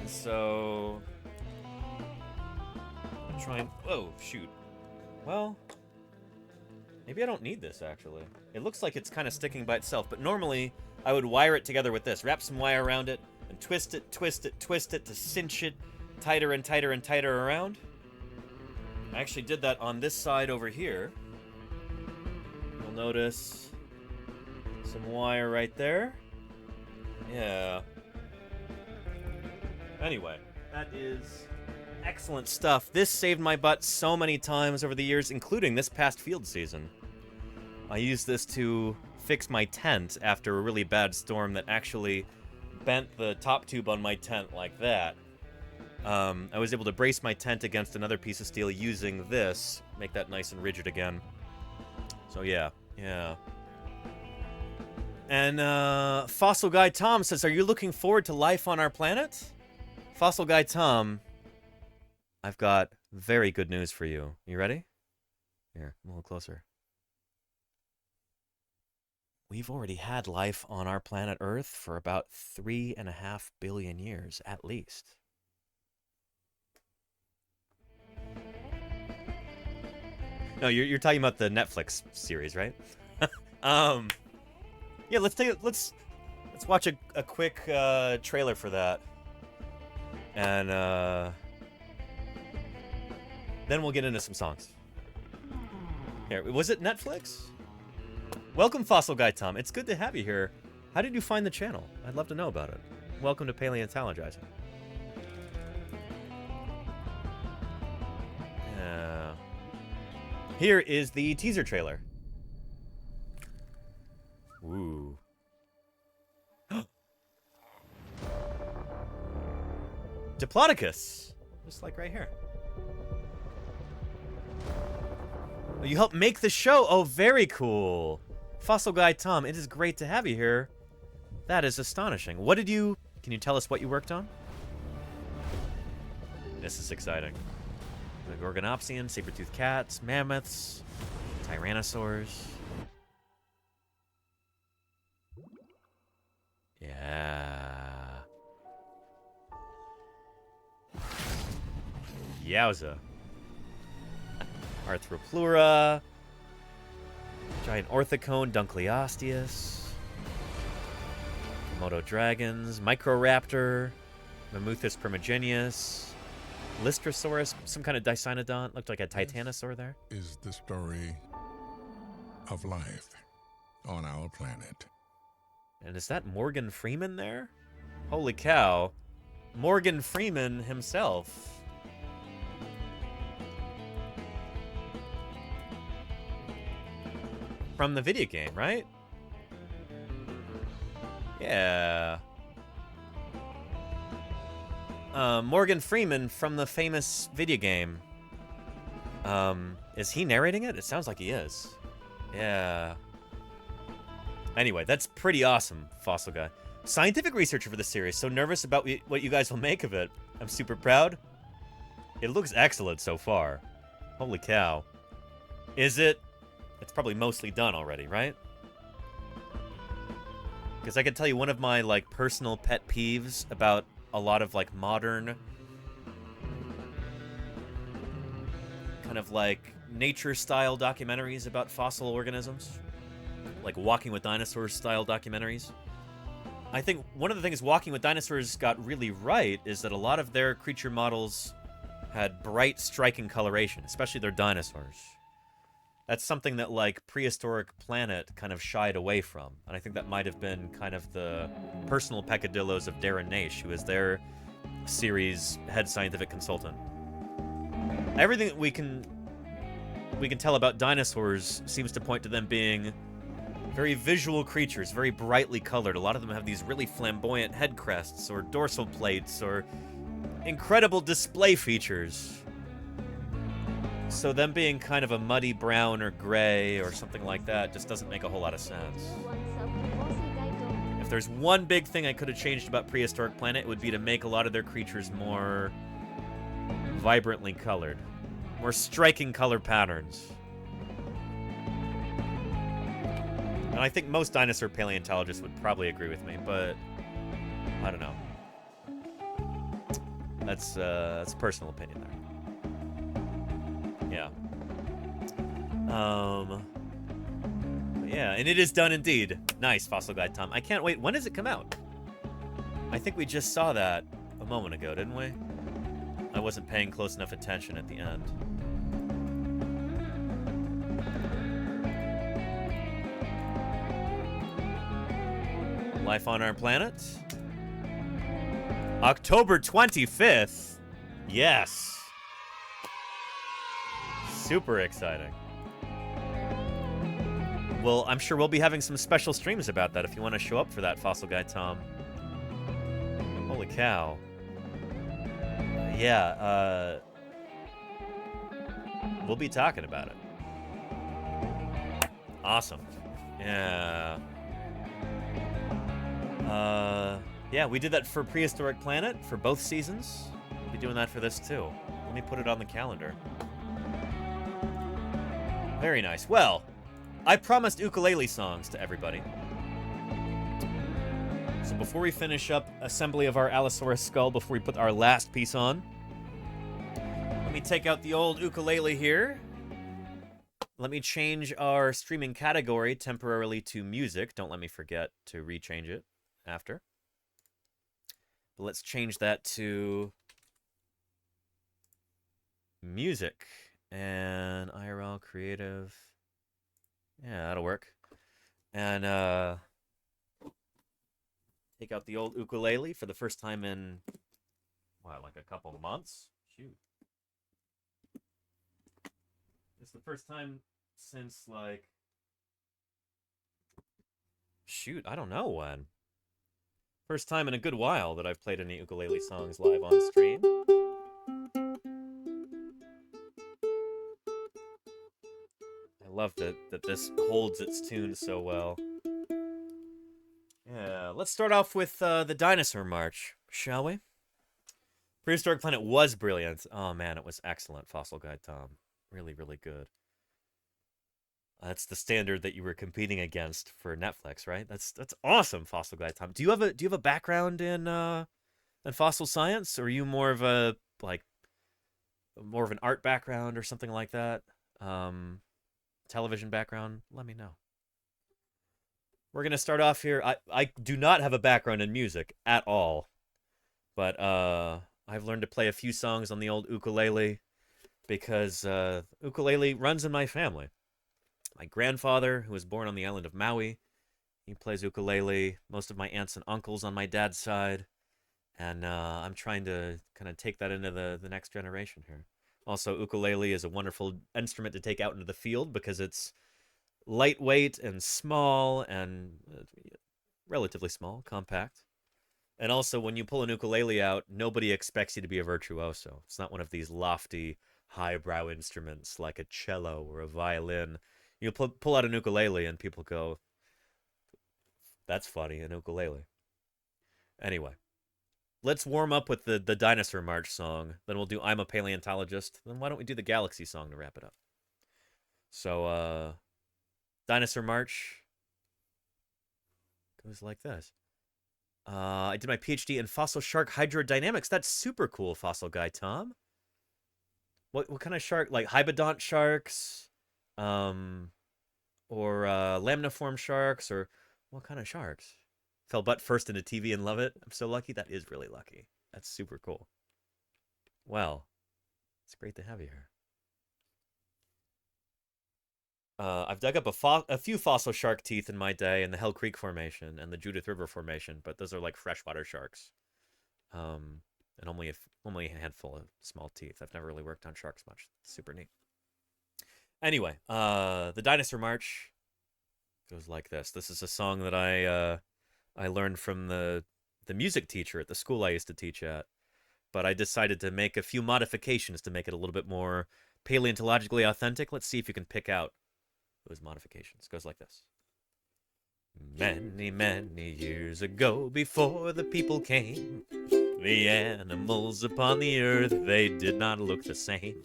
And so, I'm trying. Oh shoot. Well, maybe I don't need this, actually. It looks like it's kind of sticking by itself, but normally I would wire it together with this. Wrap some wire around it, and twist it, twist it, twist it to cinch it tighter and tighter and tighter around. I actually did that on this side over here. You'll notice some wire right there. Yeah. Anyway, that is excellent stuff. This saved my butt so many times over the years, including this past field season. I used this to fix my tent after a really bad storm that actually bent the top tube on my tent like that. I was able to brace my tent against another piece of steel using this, make that nice and rigid again. So yeah. And Fossil Guy Tom says, are you looking forward to life on our planet? Fossil Guy Tom, I've got very good news for you. You ready? Here, a little closer. We've already had life on our planet Earth for about 3.5 billion years, at least. No, you're talking about the Netflix series, right? Yeah, let's watch a quick trailer for that, and then we'll get into some songs. Here, was it Netflix? Welcome, Fossil Guy Tom. It's good to have you here. How did you find the channel? I'd love to know about it. Welcome to Paleontologizing. Here is the teaser trailer. Ooh. Diplodocus. Just like right here. Oh, you helped make the show. Oh, very cool. Fossil Guy Tom, it is great to have you here. That is astonishing. Can you tell us what you worked on? This is exciting. The Gorgonopsians, saber-toothed cats, mammoths, tyrannosaurs. Yeah. Yowza. Arthroplura. Giant orthicone, Dunkleosteus. Komodo dragons, Microraptor, Mammuthus primigenius, Lystrosaurus, some kind of Dicynodont, looked like a Titanosaur there. Is the story of life on our planet. And is that Morgan Freeman there? Holy cow. Morgan Freeman himself. From the video game, right? Yeah. Morgan Freeman from the famous video game. Is he narrating it? It sounds like he is. Yeah. Anyway, that's pretty awesome, Fossil Guy. Scientific researcher for the series. So nervous about what you guys will make of it. I'm super proud. It looks excellent so far. Holy cow. Is it? It's probably mostly done already, right? Because I can tell you one of my, like, personal pet peeves about a lot of, like, modern kind of, like, nature-style documentaries about fossil organisms. Like Walking with Dinosaurs style documentaries. I think one of the things Walking with Dinosaurs got really right is that a lot of their creature models had bright, striking coloration, especially their dinosaurs. That's something that, like, Prehistoric Planet kind of shied away from. And I think that might have been kind of the personal peccadillos of Darren Naish, who is their series head scientific consultant. Everything that we can tell about dinosaurs seems to point to them being very visual creatures, very brightly colored. A lot of them have these really flamboyant head crests or dorsal plates or incredible display features. So them being kind of a muddy brown or gray or something like that just doesn't make a whole lot of sense. If there's one big thing I could have changed about Prehistoric Planet, it would be to make a lot of their creatures more vibrantly colored. More striking color patterns. And I think most dinosaur paleontologists would probably agree with me, but I don't know. That's a personal opinion there. Yeah. Yeah, and it is done indeed. Nice, Fossil Guy Tom. I can't wait. When does it come out? I think we just saw that a moment ago, didn't we? I wasn't paying close enough attention at the end. Life on our planet. October 25th. Yes. Super exciting. Well, I'm sure we'll be having some special streams about that if you want to show up for that, Fossil Guy Tom. Holy cow. Yeah, we'll be talking about it. Awesome. Yeah. Yeah, we did that for Prehistoric Planet for both seasons. We'll be doing that for this too. Let me put it on the calendar. Very nice. Well, I promised ukulele songs to everybody. So before we finish up assembly of our Allosaurus skull, before we put our last piece on, let me take out the old ukulele here. Let me change our streaming category temporarily to music. Don't let me forget to rechange it after. But let's change that to music and IRL creative. Yeah, that'll work. And take out the old ukulele for the first time in, what, like a couple months? Shoot. It's the first time since, like, shoot, I don't know when. First time in a good while that I've played any ukulele songs live on stream. I love that this holds its tune so well. Yeah, let's start off with the Dinosaur March, shall we? Prehistoric Planet was brilliant. Oh man, it was excellent, Fossil Guy Tom. Really, really good. That's the standard that you were competing against for Netflix, right? That's awesome, Fossil Guy Tom. Do you have a background in fossil science, or are you more of an art background or something like that? Television background? Let me know. We're gonna start off here. I do not have a background in music at all, but I've learned to play a few songs on the old ukulele because ukulele runs in my family. My grandfather, who was born on the island of Maui, he plays ukulele. Most of my aunts and uncles on my dad's side. And I'm trying to kind of take that into the next generation here. Also, ukulele is a wonderful instrument to take out into the field because it's lightweight and small and relatively small, compact. And also, when you pull an ukulele out, nobody expects you to be a virtuoso. It's not one of these lofty, highbrow instruments like a cello or a violin. You pull out an ukulele and people go, that's funny, an ukulele. Anyway, let's warm up with the Dinosaur March song. Then we'll do I'm a Paleontologist. Then why don't we do the Galaxy song to wrap it up? So, Dinosaur March goes like this. I did my PhD in fossil shark hydrodynamics. That's super cool, Fossil Guy Tom. What kind of shark? Like hybodont sharks? Or lamniform sharks, or what kind of sharks? Fell butt first into TV and love it. I'm so lucky. That is really lucky. That's super cool. Well, it's great to have you here. I've dug up a few fossil shark teeth in my day in the Hell Creek Formation and the Judith River Formation, but those are like freshwater sharks. And only a handful of small teeth. I've never really worked on sharks much. It's super neat. Anyway, the Dinosaur March goes like this. This is a song that I learned from the music teacher at the school I used to teach at, but I decided to make a few modifications to make it a little bit more paleontologically authentic. Let's see if you can pick out those modifications. It goes like this. Many, many years ago, before the people came, the animals upon the earth, they did not look the same.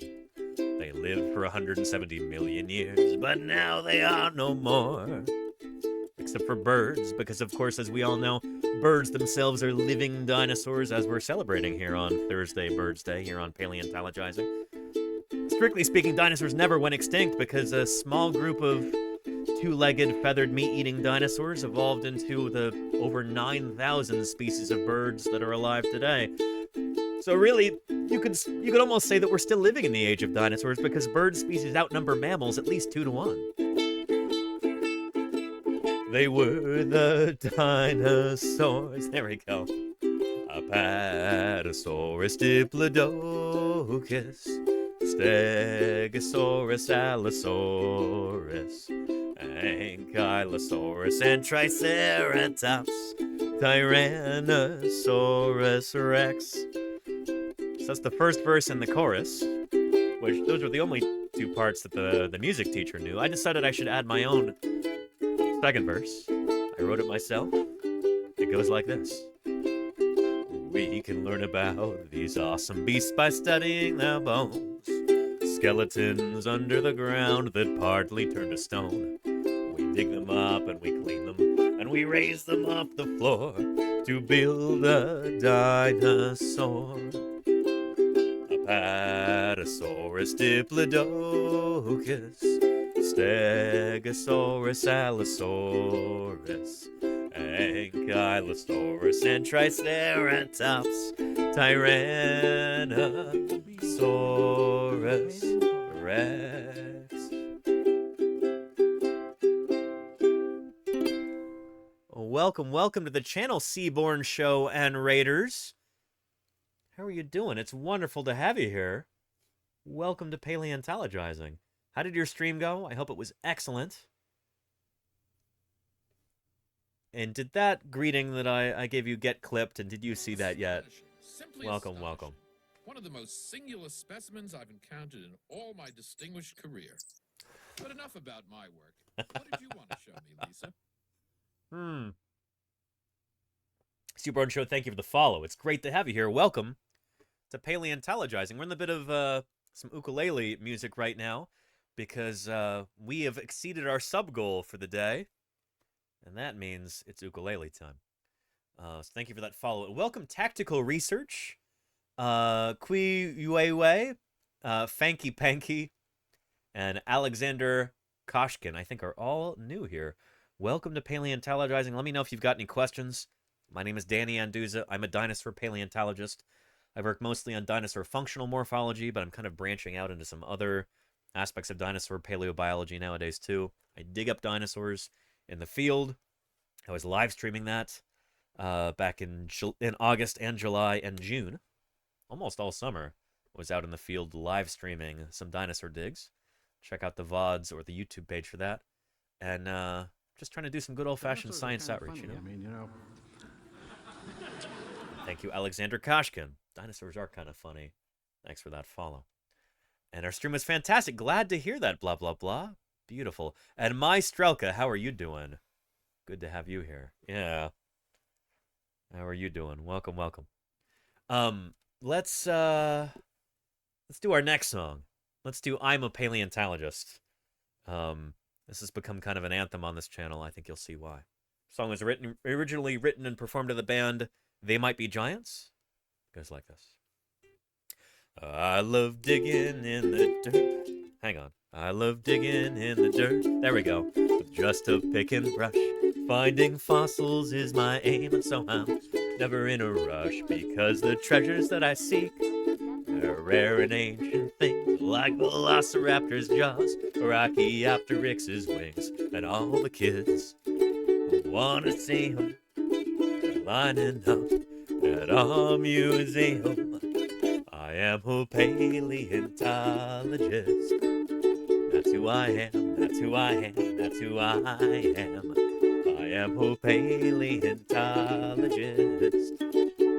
They lived for 170 million years, but now they are no more. Except for birds, because of course, as we all know, birds themselves are living dinosaurs, as we're celebrating here on Thursday Birdsday, here on Paleontologizing. Strictly speaking, dinosaurs never went extinct because a small group of two-legged, feathered, meat-eating dinosaurs evolved into the over 9,000 species of birds that are alive today. So really, you could almost say that we're still living in the age of dinosaurs because bird species outnumber mammals at least 2 to 1. They were the dinosaurs. There we go. Apatosaurus, Diplodocus, Stegosaurus, Allosaurus, Ankylosaurus, and Triceratops, Tyrannosaurus Rex. So that's the first verse in the chorus, which those were the only two parts that the music teacher knew. I decided I should add my own second verse. I wrote it myself. It goes like this. We can learn about these awesome beasts by studying their bones. Skeletons under the ground that partly turn to stone. We dig them up and we clean them, and we raise them off the floor to build a dinosaur. Apatosaurus, Diplodocus, Stegosaurus, Allosaurus, Ankylosaurus, and Triceratops, Tyrannosaurus Rex. Welcome to the channel, Seaborn Show and Raiders. How are you doing? It's wonderful to have you here. Welcome to Paleontologizing. How did your stream go? I hope it was excellent. And did that greeting that I gave you get clipped, and did you see that yet? Welcome. One of the most singular specimens I've encountered in all my distinguished career. But enough about my work. What did you want to show me, Lisa? Seaborn Show, thank you for the follow. It's great to have you here. Welcome to Paleontologizing. We're in the bit of some ukulele music right now because we have exceeded our sub goal for the day, and that means it's ukulele time. So thank you for that follow. Welcome, Tactical Research, Kui Yuewei, Fanky Panky, and Alexander Koshkin, I think are all new here. Welcome to Paleontologizing. Let me know if you've got any questions. My name is Danny Anduza. I'm a dinosaur paleontologist. I work mostly on dinosaur functional morphology, but I'm kind of branching out into some other aspects of dinosaur paleobiology nowadays too. I dig up dinosaurs in the field. I was live streaming that back in August and July and June. Almost all summer I was out in the field live streaming some dinosaur digs. Check out the VODs or the YouTube page for that. And just trying to do some good old-fashioned science outreach, funny. you know? I mean, Thank you, Alexander Koshkin. Dinosaurs are kind of funny. Thanks for that follow. And our stream was fantastic. Glad to hear that, blah, blah, blah. Beautiful. And my Strelka, how are you doing? Good to have you here. Yeah. How are you doing? Welcome. Let's do our next song. Let's do I'm a Paleontologist. This has become kind of an anthem on this channel. I think you'll see why. The song was originally written and performed to the band They Might Be Giants. It goes like this. I love digging in the dirt. Hang on. I love digging in the dirt. There we go. With just a pick and brush. Finding fossils is my aim, and so I'm never in a rush, because the treasures that I seek are rare and ancient things, like Velociraptor's jaws or Archaeopteryx's wings. And all the kids who want to see them are lining up at our museum. I am a paleontologist. That's who I am, that's who I am, that's who I am. I am a paleontologist.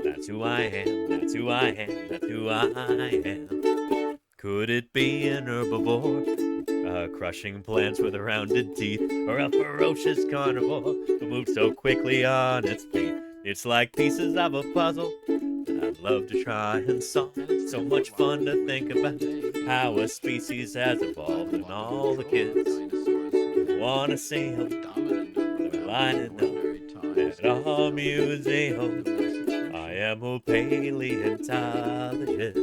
That's who I am, that's who I am, that's who I am. Could it be an herbivore, crushing plants with rounded teeth, or a ferocious carnivore who moves so quickly on its feet? It's like pieces of a puzzle I'd love to try and solve. It's so much fun to think about how a species has evolved, and all the kids who want to see them, they're lining up at our museum. I am a paleontologist.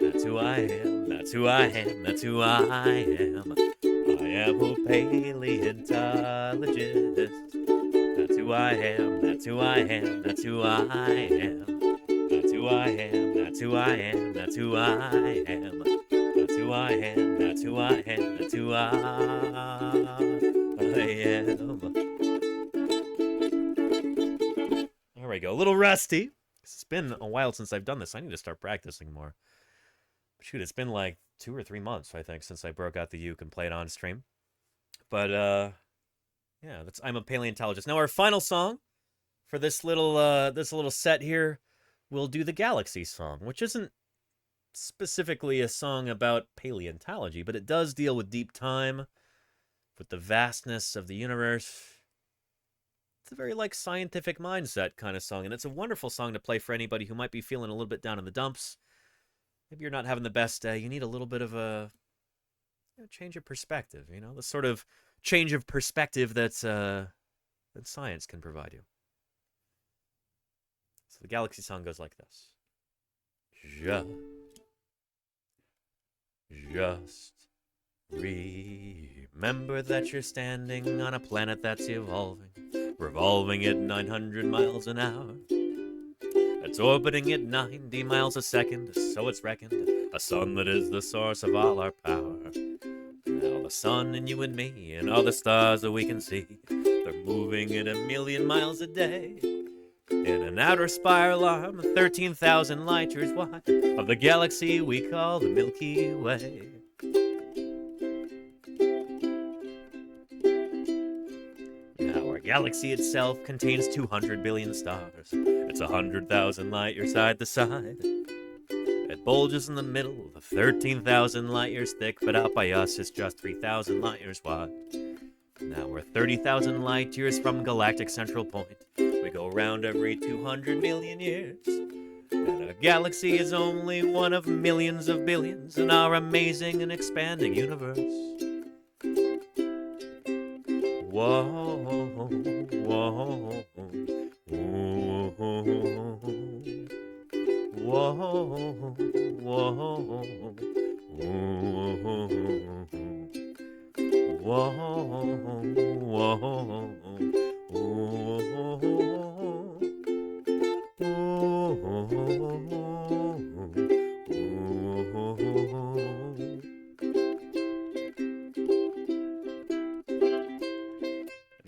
That's who I am, that's who I am, that's who I am. I am a paleontologist. That's who I am, that's who I am, that's who I am. That's who I am, that's who I am, that's who I am. That's who I am, that's who I am, that's who I am. There we go. A little rusty, It's been a while since I've done this. I need to start practicing more. Shoot, it's been like 2 or 3 months, I think, since I broke out the uke and played on stream. But, yeah, I'm a paleontologist. Now, our final song for this little set here, we'll do the Galaxy song, which isn't specifically a song about paleontology, but it does deal with deep time, with the vastness of the universe. It's a very, like, scientific mindset kind of song, and it's a wonderful song to play for anybody who might be feeling a little bit down in the dumps. Maybe you're not having the best day. You need a little bit of a change of perspective, you know, the sort of change of perspective that science can provide you. So the Galaxy song goes like this. Just remember that you're standing on a planet that's evolving, revolving at 900 miles an hour. It's orbiting at 90 miles a second, so it's reckoned, a sun that is the source of all our power. Now the sun and you and me and all the stars that we can see, they're moving at 1,000,000 miles a day in an outer spiral arm 13,000 light years wide of the galaxy we call the Milky Way. Now our galaxy itself contains 200 billion stars. It's 100,000 light years side to side. It bulges in the middle, 13,000 light years thick, but out by us it's just 3,000 light years wide. Now we're 30,000 light years from galactic central point. We go around every 200 million years. And our galaxy is only one of millions of billions in our amazing and expanding universe. Whoa, whoa, whoa, whoa, whoa,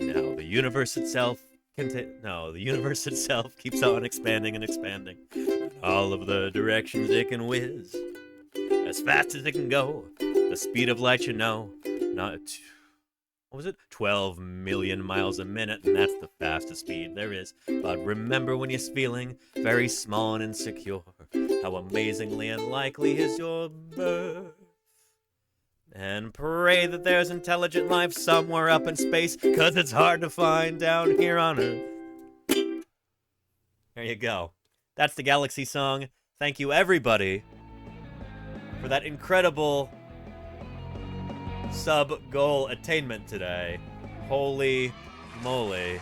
Now the universe itself the universe itself keeps on expanding and expanding. All of the directions it can whiz, as fast as it can go. The speed of light, you know, not, what was it? 12 million miles a minute, and that's the fastest speed there is. But remember when you're feeling very small and insecure, how amazingly unlikely is your birth. And pray that there's intelligent life somewhere up in space, 'cause it's hard to find down here on Earth. There you go. That's the Galaxy song. Thank you, everybody, for that incredible sub-goal attainment today. Holy moly.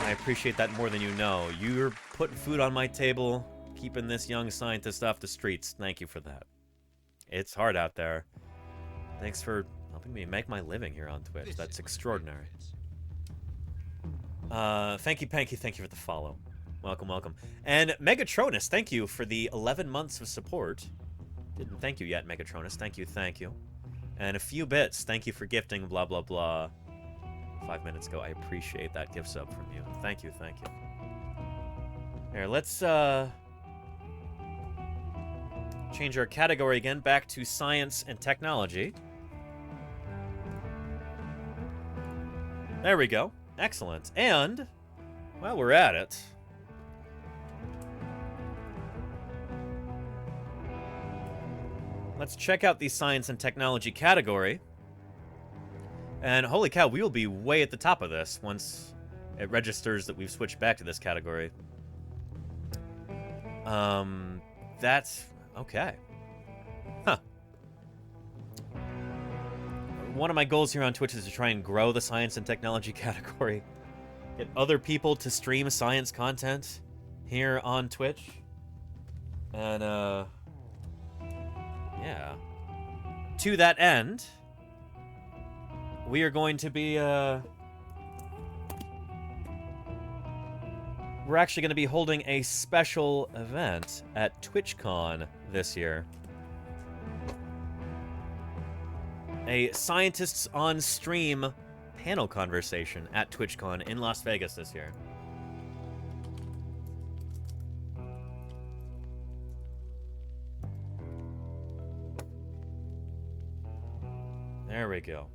I appreciate that more than you know. You're putting food on my table, keeping this young scientist off the streets. Thank you for that. It's hard out there. Thanks for helping me make my living here on Twitch. That's extraordinary. Thank you, Panky. Thank you for the follow. Welcome, welcome. And Megatronus, thank you for the 11 months of support. Didn't thank you yet, Megatronus. Thank you, thank you. And a few bits. Thank you for gifting blah, blah, blah. 5 minutes ago. I appreciate that gift sub from you. Thank you, thank you. Here, let's, change our category again back to science and technology. There we go. Excellent. And while we're at it, let's check out the science and technology category. And holy cow, we will be way at the top of this once it registers that we've switched back to this category. That's okay. Huh. One of my goals here on Twitch is to try and grow the science and technology category. Get other people to stream science content here on Twitch. And, yeah. To that end, we are going to be, we're actually going to be holding a special event at TwitchCon this year. A Scientists on Stream panel conversation at TwitchCon in Las Vegas this year. There we go.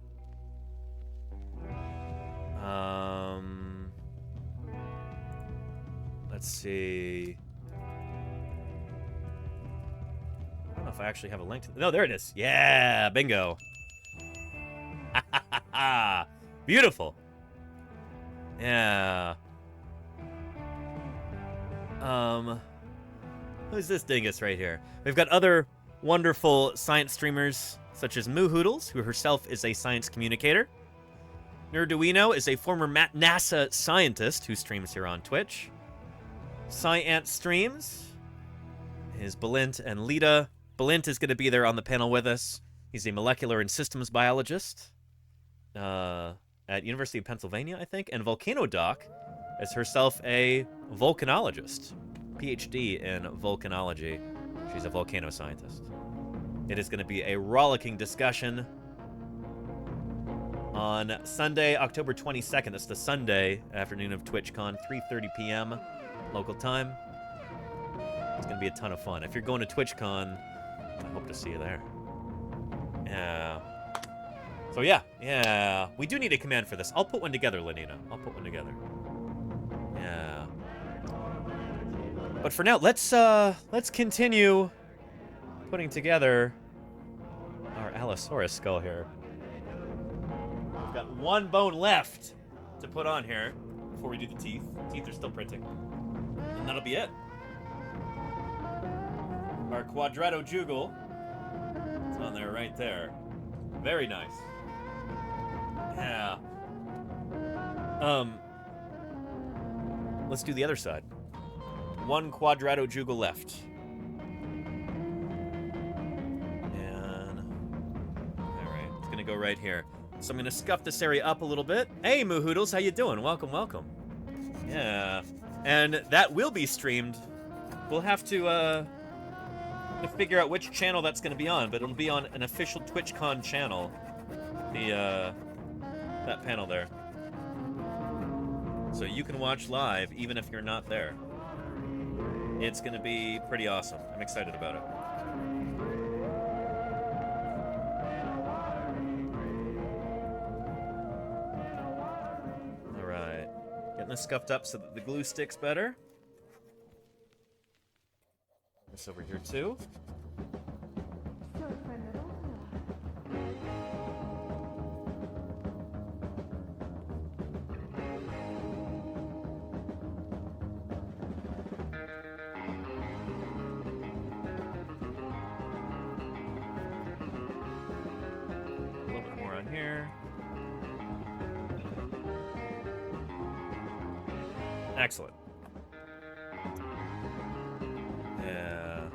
Let's see. I don't know if I actually have a link to... No, there it is. Yeah, bingo. Beautiful. Yeah. Who's this dingus right here? We've got other wonderful science streamers, such as Moo Hoodles, who herself is a science communicator. Nerduino is a former NASA scientist who streams here on Twitch. Science Streams is Balint and Lita. Balint is going to be there on the panel with us. He's a molecular and systems biologist at University of Pennsylvania, I think. And Volcano Doc is herself a volcanologist, PhD in volcanology. She's a volcano scientist. It is going to be a rollicking discussion on Sunday, October 22nd. That's the Sunday afternoon of TwitchCon, 3:30 p.m. local time. It's going to be a ton of fun. If you're going to TwitchCon, I hope to see you there. Yeah. So yeah. We do need a command for this. I'll put one together, Lenina. I'll put one together. Yeah. But for now, let's continue putting together our Allosaurus skull here. We've got one bone left to put on here before we do the teeth. Teeth are still printing. And that'll be it. Our quadrato jugal. It's on there right there. Very nice. Yeah. Let's do the other side. One quadrato jugal left. And alright, it's gonna go right here. So I'm gonna scuff this area up a little bit. Hey Moo Hoodles, how you doing? Welcome, welcome. Yeah. And that will be streamed. We'll have to figure out which channel that's gonna be on, but it'll be on an official TwitchCon channel. That panel there. So you can watch live even if you're not there. It's gonna be pretty awesome. I'm excited about it. Alright. Getting this scuffed up so that the glue sticks better. This over here too. Excellent. Yeah.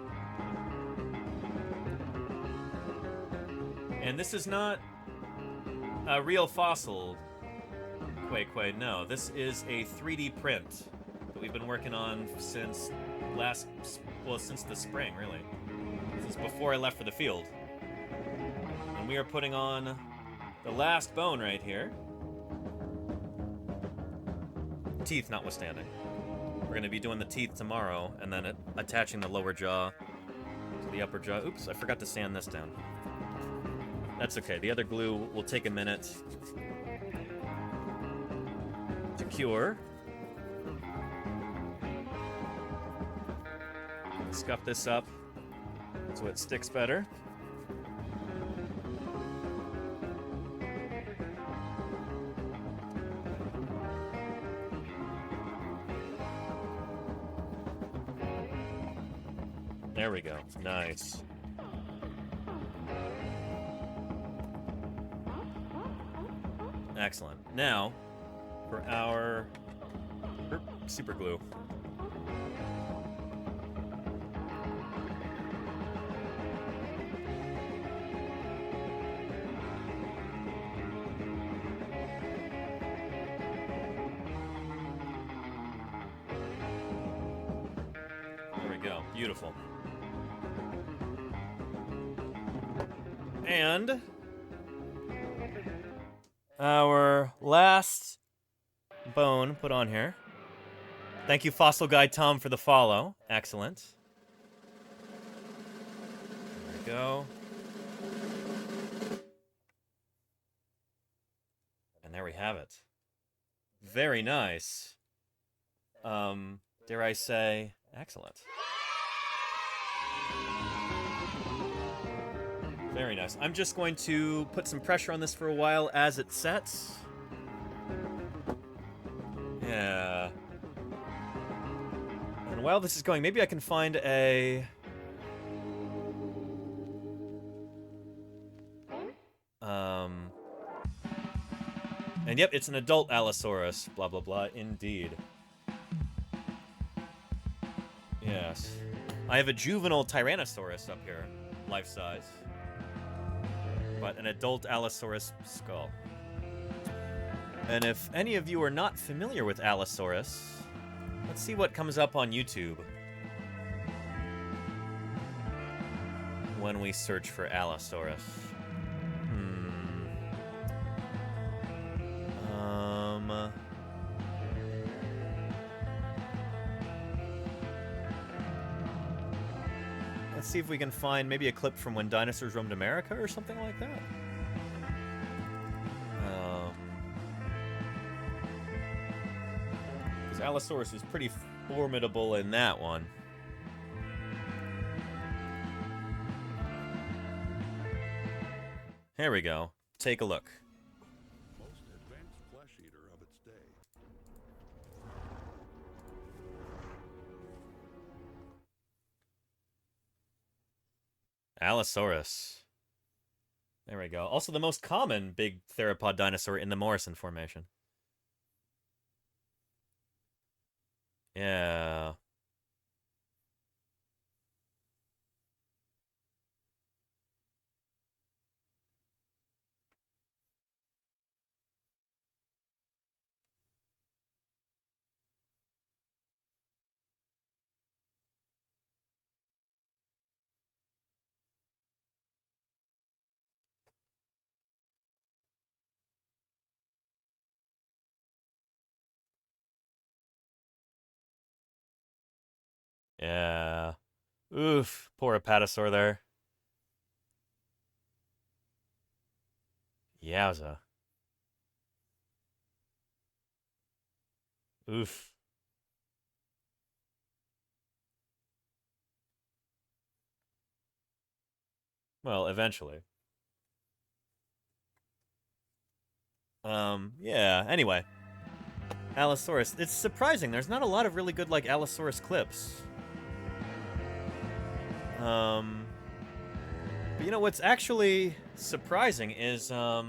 And this is not a real fossil, Quay, no. This is a 3D print that we've been working on since since the spring, really. Since before I left for the field. And we are putting on the last bone right here. Teeth notwithstanding. We're going to be doing the teeth tomorrow, and then attaching the lower jaw to the upper jaw. Oops, I forgot to sand this down. That's okay. The other glue will take a minute to cure. Scuff this up so it sticks better. There we go. Nice. Excellent. Now, for our super glue. There we go. Beautiful. And our last bone put on here. Thank you, Fossil Guy Tom, for the follow. Excellent. There we go. we have it. Very nice. Dare I say, excellent. Very nice. I'm just going to put some pressure on this for a while as it sets. Yeah. And while this is going, maybe I can find a... And yep, it's an adult Allosaurus. Blah, blah, blah. Indeed. Yes. I have a juvenile Tyrannosaurus up here. Life-size. But an adult Allosaurus skull. And if any of you are not familiar with Allosaurus, let's see what comes up on YouTube when we search for Allosaurus. Let's see if we can find maybe a clip from when dinosaurs roamed America or something like that. Because Allosaurus was pretty formidable in that one. Here we go. Take a look. Most advanced flesh eater of its day. Allosaurus. There we go. Also the most common big theropod dinosaur in the Morrison Formation. Yeah. Yeah. Oof. Poor Apatosaur there. Yowza. Oof. Well, eventually. Yeah, anyway. Allosaurus. It's surprising. There's not a lot of really good, like, Allosaurus clips. But you know, what's actually surprising is, the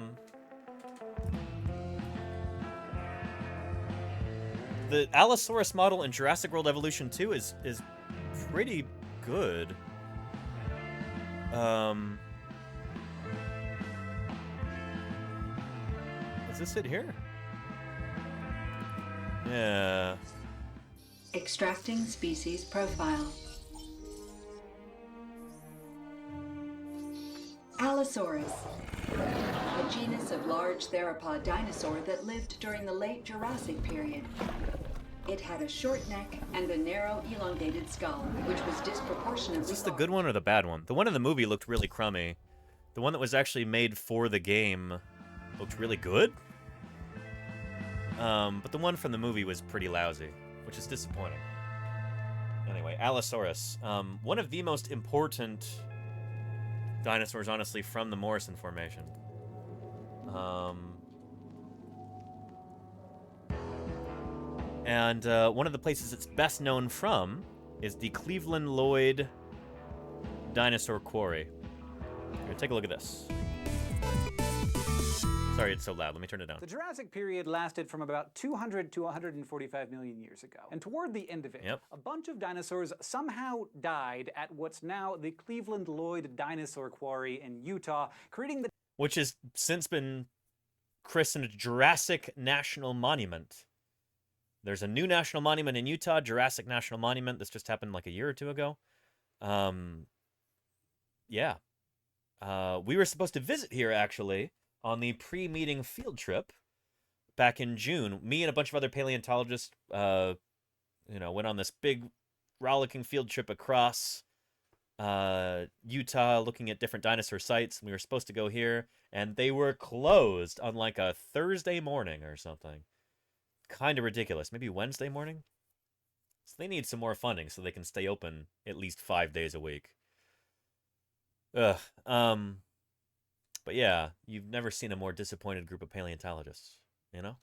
Allosaurus model in Jurassic World Evolution 2 is pretty good. Is this it here? Yeah. Extracting species profile. Allosaurus, a genus of large theropod dinosaur that lived during the late Jurassic period. It had a short neck and a narrow, elongated skull, which was disproportionately Is this the good one or the bad one? The one in the movie looked really crummy. The one that was actually made for the game looked really good. But the one from the movie was pretty lousy, which is disappointing. Anyway, Allosaurus. One of the most important dinosaurs, honestly, from the Morrison Formation. And one of the places it's best known from is the Cleveland Lloyd Dinosaur Quarry. Here, take a look at this. Sorry, it's so loud. Let me turn it down. The Jurassic period lasted from about 200 to 145 million years ago. And toward the end of it, a bunch of dinosaurs somehow died at what's now the Cleveland Lloyd Dinosaur Quarry in Utah, creating the... Which has since been christened Jurassic National Monument. There's a new national monument in Utah, Jurassic National Monument. This just happened like a year or two ago. Yeah. We were supposed to visit here, actually, on the pre-meeting field trip back in June. Me and a bunch of other paleontologists, went on this big rollicking field trip across Utah, looking at different dinosaur sites. We were supposed to go here, and they were closed on like a Thursday morning or something. Kind of ridiculous. Maybe Wednesday morning? So they need some more funding so they can stay open at least 5 days a week. Ugh. But yeah, you've never seen a more disappointed group of paleontologists, you know?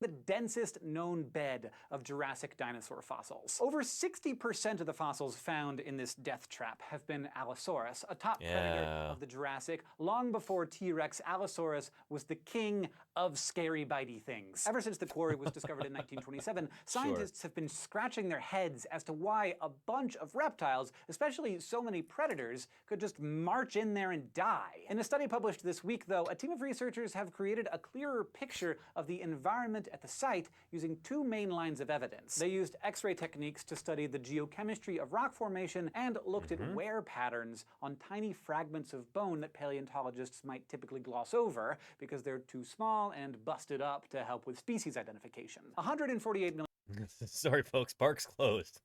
The densest known bed of Jurassic dinosaur fossils. Over 60% of the fossils found in this death trap have been Allosaurus, a top predator of the Jurassic. Long before T-Rex, Allosaurus was the king of scary bitey things. Ever since the quarry was discovered in 1927, scientists have been scratching their heads as to why a bunch of reptiles, especially so many predators, could just march in there and die. In a study published this week, though, a team of researchers have created a clearer picture of the environment at the site using two main lines of evidence. They used X-ray techniques to study the geochemistry of rock formation and looked at wear patterns on tiny fragments of bone that paleontologists might typically gloss over because they're too small and busted up to help with species identification. 148 million. Sorry, folks, park's closed.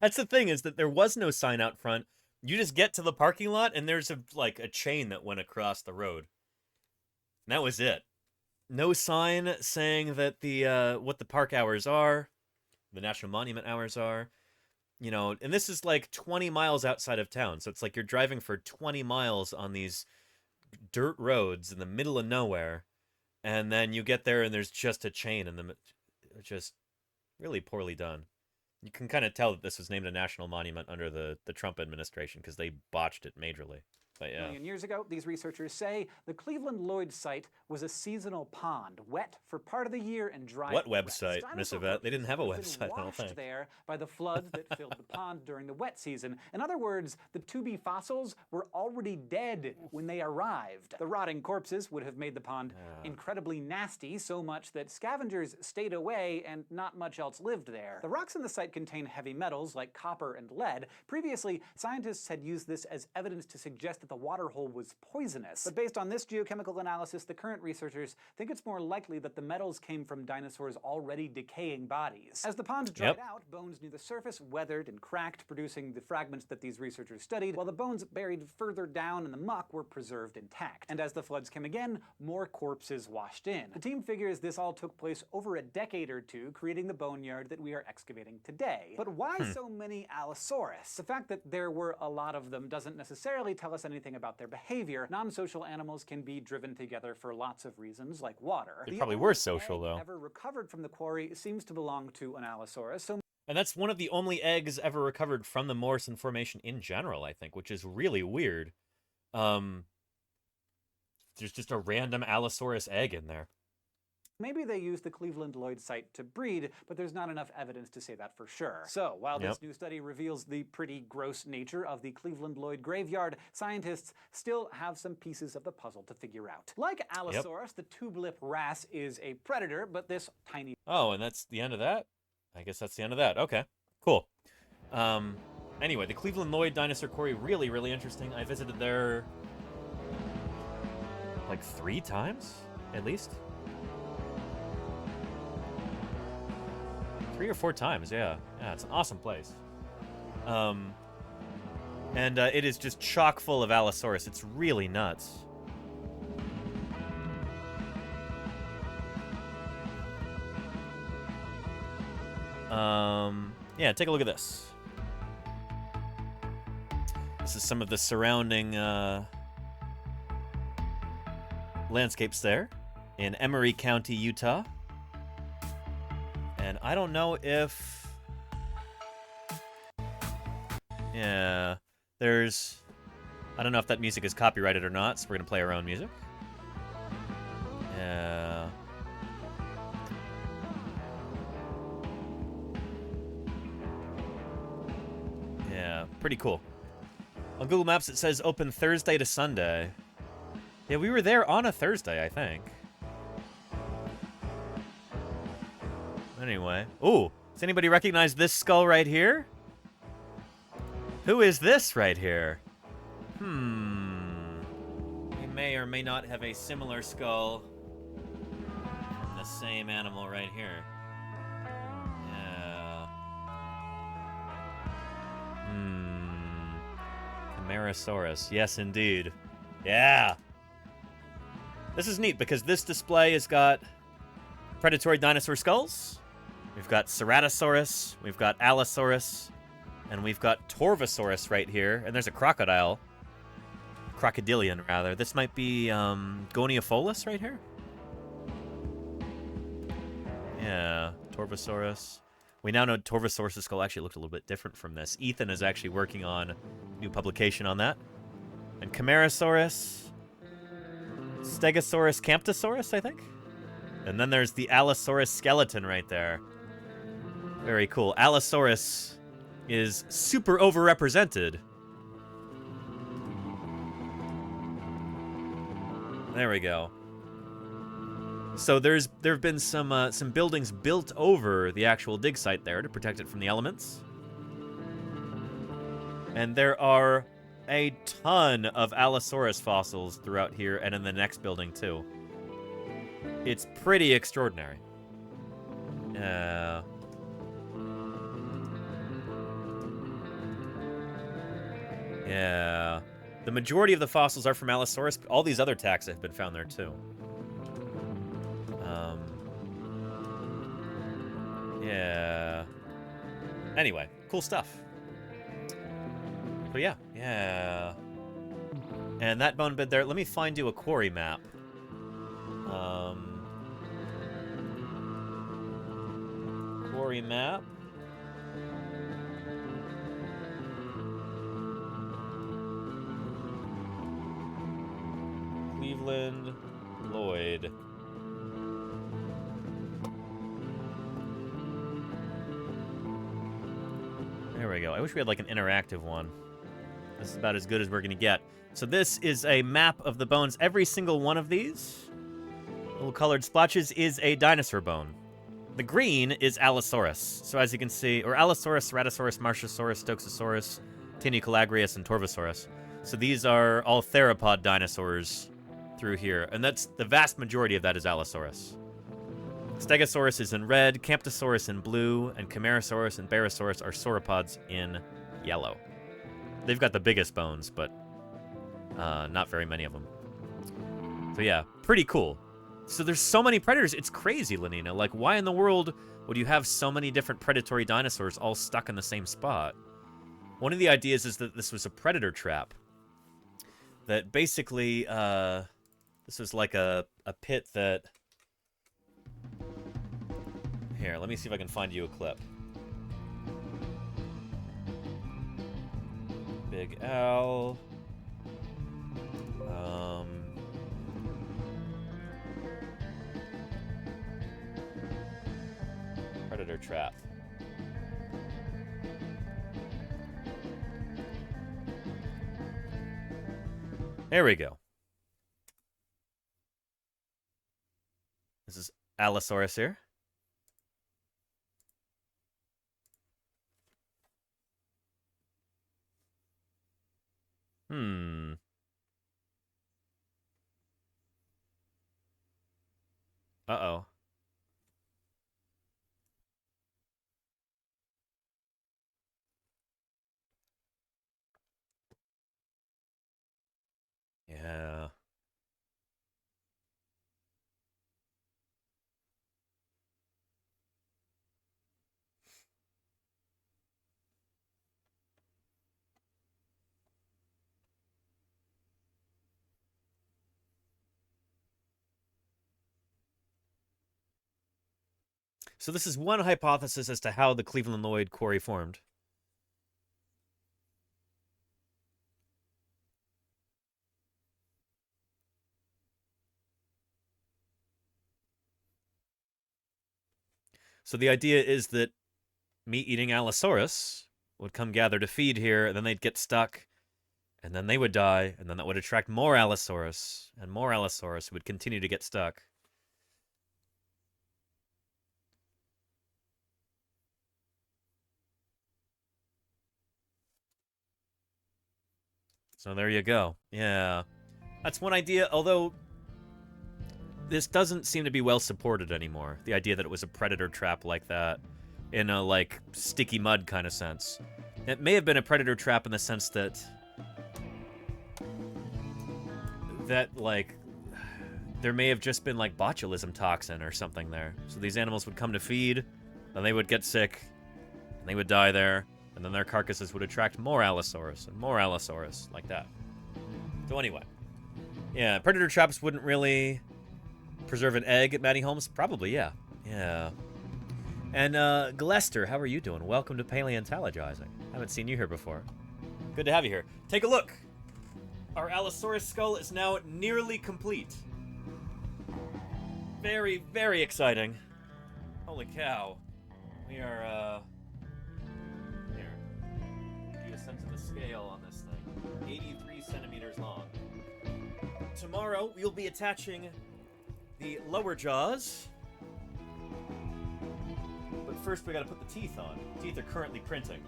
That's the thing, is that there was no sign out front. You just get to the parking lot, and there's a chain that went across the road. And that was it. No sign saying that what the park hours are, the National Monument hours are, you know, and this is like 20 miles outside of town, so it's like you're driving for 20 miles on these dirt roads in the middle of nowhere, and then you get there and there's just a chain, and just really poorly done. You can kind of tell that this was named a national monument under the Trump administration because they botched it majorly. But yeah. Million years ago, these researchers say the Cleveland Lloyd site was a seasonal pond, wet for part of the year and dry. What website, Miss Yvette? They didn't have a website, I don't think. There by the floods that filled the pond during the wet season. In other words, the to-be fossils were already dead when they arrived. The rotting corpses would have made the pond incredibly nasty, so much that scavengers stayed away and not much else lived there. The rocks in the site contain heavy metals like copper and lead. Previously, scientists had used this as evidence to suggest that the water hole was poisonous. But based on this geochemical analysis, the current researchers think it's more likely that the metals came from dinosaurs' already decaying bodies. As the pond dried out, bones near the surface weathered and cracked, producing the fragments that these researchers studied, while the bones buried further down in the muck were preserved intact. And as the floods came again, more corpses washed in. The team figures this all took place over a decade or two, creating the boneyard that we are excavating today. But why so many Allosaurus? The fact that there were a lot of them doesn't necessarily tell us anything about their behavior. Non-social animals can be driven together for lots of reasons, like water. They probably were social, though. Ever recovered from the quarry seems to belong to an Allosaurus. And that's one of the only eggs ever recovered from the Morrison Formation in general, I think, which is really weird. There's just a random Allosaurus egg in there. Maybe they used the Cleveland Lloyd site to breed, but there's not enough evidence to say that for sure. So, while this new study reveals the pretty gross nature of the Cleveland Lloyd graveyard, scientists still have some pieces of the puzzle to figure out. Like Allosaurus, the tube-lip wrasse is a predator, but this tiny... Oh, and that's the end of that? I guess that's the end of that. Okay, cool. Anyway, the Cleveland Lloyd Dinosaur Quarry, really, really interesting. I visited there like 3 times, at least. 3 or 4 times, yeah. Yeah, it's an awesome place. And it is just chock full of Allosaurus. It's really nuts. Yeah, take a look at this. This is some of the surrounding landscapes there in Emery County, Utah. And I don't know if... Yeah, there's... I don't know if that music is copyrighted or not, so we're going to play our own music. Yeah. Yeah, pretty cool. On Google Maps it says open Thursday to Sunday. Yeah, we were there on a Thursday, I think. Anyway. Ooh, does anybody recognize this skull right here? Who is this right here? We may or may not have a similar skull from the same animal right here. Yeah. Camarasaurus. Yes, indeed. Yeah! This is neat because this display has got predatory dinosaur skulls. We've got Ceratosaurus, we've got Allosaurus, and we've got Torvosaurus right here. And there's a crocodile. Crocodilian, rather. This might be Goniopholis right here? Yeah, Torvosaurus. We now know Torvosaurus' skull actually looked a little bit different from this. Ethan is actually working on a new publication on that. And Camarasaurus, Stegosaurus Camptosaurus, I think? And then there's the Allosaurus skeleton right there. Very cool. Allosaurus is super overrepresented. There we go. So there have been some buildings built over the actual dig site there to protect it from the elements. And there are a ton of Allosaurus fossils throughout here and in the next building too. It's pretty extraordinary. Yeah. The majority of the fossils are from Allosaurus, but all these other taxa have been found there too. Yeah. Anyway, cool stuff. But yeah. And that bone bed there, let me find you a quarry map. Quarry map. Cleveland, Lloyd. There we go. I wish we had like an interactive one. This is about as good as we're gonna get. So this is a map of the bones. Every single one of these little colored splotches is a dinosaur bone. The green is Allosaurus. So as you can see, or Allosaurus, Ceratosaurus, Marchosaurus, Stoxosaurus, Tinicolagrius, and Torvosaurus. So these are all theropod dinosaurs through here. And that's the vast majority of that is Allosaurus. Stegosaurus is in red, Camptosaurus in blue, and Camarasaurus and Barosaurus are sauropods in yellow. They've got the biggest bones, but not very many of them. So yeah, pretty cool. So there's so many predators, it's crazy, Lenina. Like, why in the world would you have so many different predatory dinosaurs all stuck in the same spot? One of the ideas is that this was a predator trap. That basically, this was like a pit that... Here, let me see if I can find you a clip. Big Al. Predator trap. There we go. This is Allosaurus here. Uh-oh. Yeah. So this is one hypothesis as to how the Cleveland Lloyd quarry formed. So the idea is that meat-eating Allosaurus would come gather to feed here, and then they'd get stuck, and then they would die, and then that would attract more Allosaurus, and more Allosaurus would continue to get stuck. So there you go. Yeah. That's one idea, although this doesn't seem to be well supported anymore. The idea that it was a predator trap like that in a, like, sticky mud kind of sense. It may have been a predator trap in the sense that that, like, there may have just been, like, botulism toxin or something there. So these animals would come to feed, then they would get sick, and they would die there, and then their carcasses would attract more Allosaurus and more Allosaurus, like that. So anyway. Yeah, predator traps wouldn't really preserve an egg at Matty Holmes? Probably, yeah. Yeah. And, Glester, how are you doing? Welcome to Paleontologizing. Haven't seen you here before. Good to have you here. Take a look. Our Allosaurus skull is now nearly complete. Very, very exciting. Holy cow. We are, here. Give you a sense of the scale on this thing. 83 centimeters long. Tomorrow, we'll be attaching the lower jaws. But first, we gotta put the teeth on. The teeth are currently printing.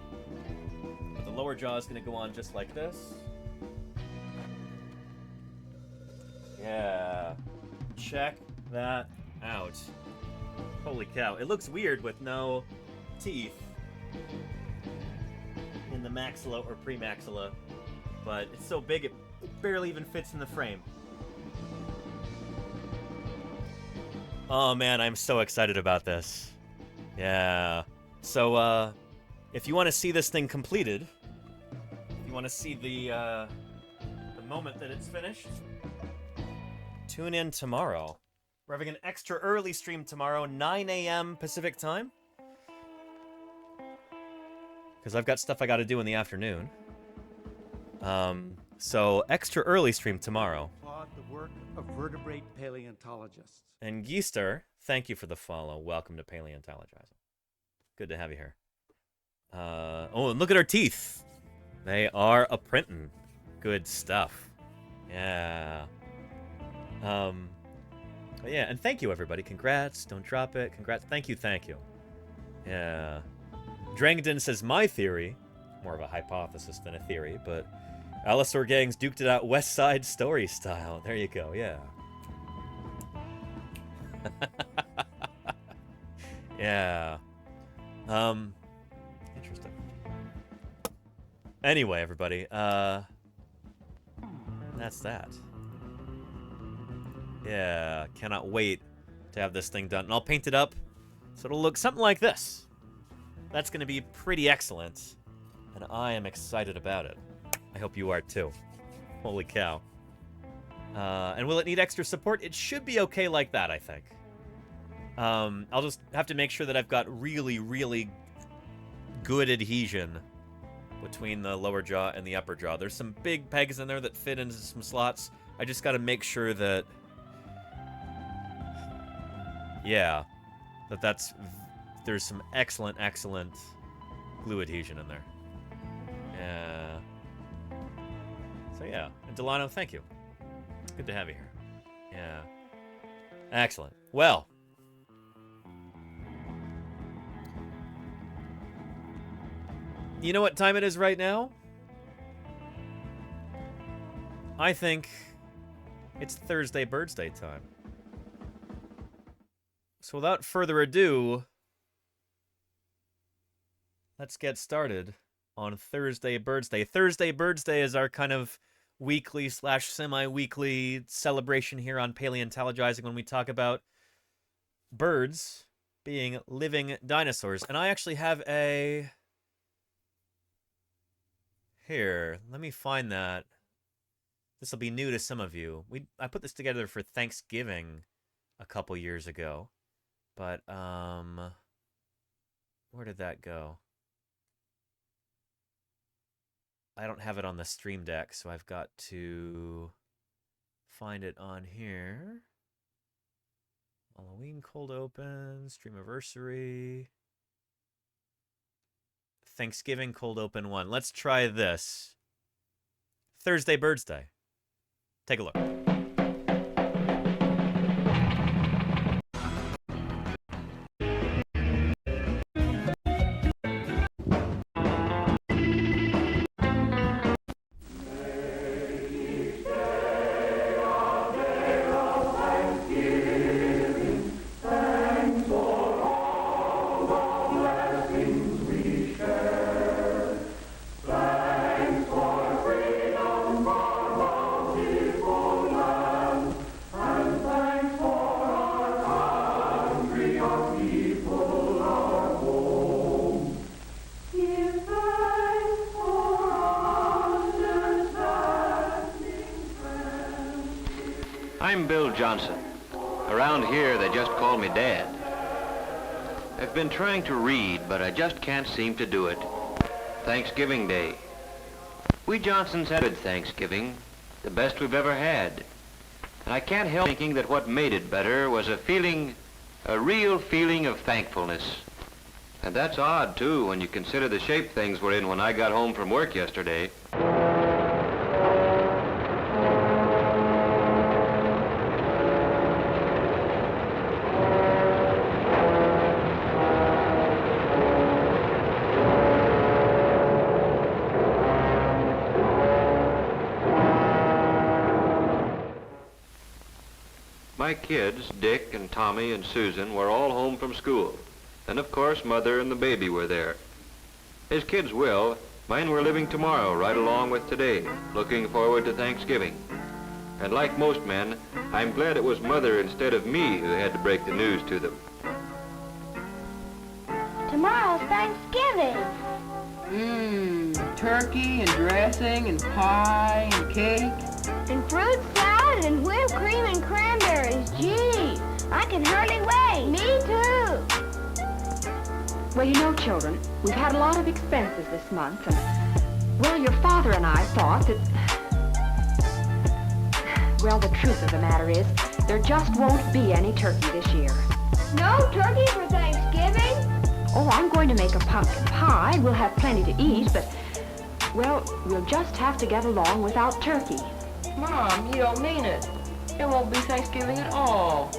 But the lower jaw is gonna go on just like this. Yeah. Check that out. Holy cow. It looks weird with no teeth in the maxilla or premaxilla, but it's so big it barely even fits in the frame. Oh man, I'm so excited about this. Yeah. So, if you want to see this thing completed, if you want to see the moment that it's finished, tune in tomorrow. We're having an extra early stream tomorrow, 9 a.m. Pacific time. Because I've got stuff I got to do in the afternoon. So extra early stream tomorrow. Applaud the work of vertebrate paleontologists. And Geister, thank you for the follow. Welcome to Paleontologizing. Good to have you here. Oh, and look at our teeth. They are a-printin'. Good stuff. Yeah. But yeah, and thank you, everybody. Congrats. Don't drop it. Congrats. Thank you, thank you. Yeah. Drangdon says, my theory, more of a hypothesis than a theory, but Allosaur gangs duked it out West Side Story style. There you go, yeah. Yeah. Interesting. Anyway, everybody, that's that. Yeah, cannot wait to have this thing done. And I'll paint it up so it'll look something like this. That's going to be pretty excellent, and I am excited about it. I hope you are too. Holy cow. And will it need extra support? It should be okay like that, I think. I'll just have to make sure that I've got really, really good adhesion between the lower jaw and the upper jaw. There's some big pegs in there that fit into some slots. I just got to make sure that... Yeah. There's some excellent, excellent glue adhesion in there. Yeah. So yeah. And Delano, thank you. Good to have you here. Yeah. Excellent. Well. You know what time it is right now? I think it's Thursday Birdsday time. So without further ado, let's get started on Thursday Birdsday. Thursday Birdsday is our kind of weekly / semi-weekly celebration here on Paleontologizing when we talk about birds being living dinosaurs. And I actually have a... Here, let me find that. This will be new to some of you. I put this together for Thanksgiving a couple years ago. But, where did that go? I don't have it on the Stream Deck, so I've got to find it on here. Halloween cold open, Streamiversary. Thanksgiving cold open 1. Let's try this. Thursday Birdsday. Take a look. Thanks for freedom, for bountiful life. I'm Bill Johnson. Around here, they just call me Dad. I've been trying to read, but I just can't seem to do it. Thanksgiving Day. We Johnsons had a good Thanksgiving, the best we've ever had. And I can't help thinking that what made it better was a real feeling of thankfulness. And that's odd, too, when you consider the shape things were in when I got home from work yesterday. My kids, Dick and Tommy and Susan, were all home from school. And of course, Mother and the baby were there. His kids will. Mine were living tomorrow right along with today, looking forward to Thanksgiving. And like most men, I'm glad it was Mother instead of me who had to break the news to them. Tomorrow's Thanksgiving. Turkey and dressing and pie and cake. And fruit salad and whipped cream and cranberries. Gee, I can hardly wait. Me too. Well, you know, children, we've had a lot of expenses this month, and, well, your father and I thought that... Well, the truth of the matter is, there just won't be any turkey this year. No turkey for Thanksgiving? Oh, I'm going to make a pumpkin pie. We'll have plenty to eat, but, well, we'll just have to get along without turkey. Mom, you don't mean it. It won't be Thanksgiving at all.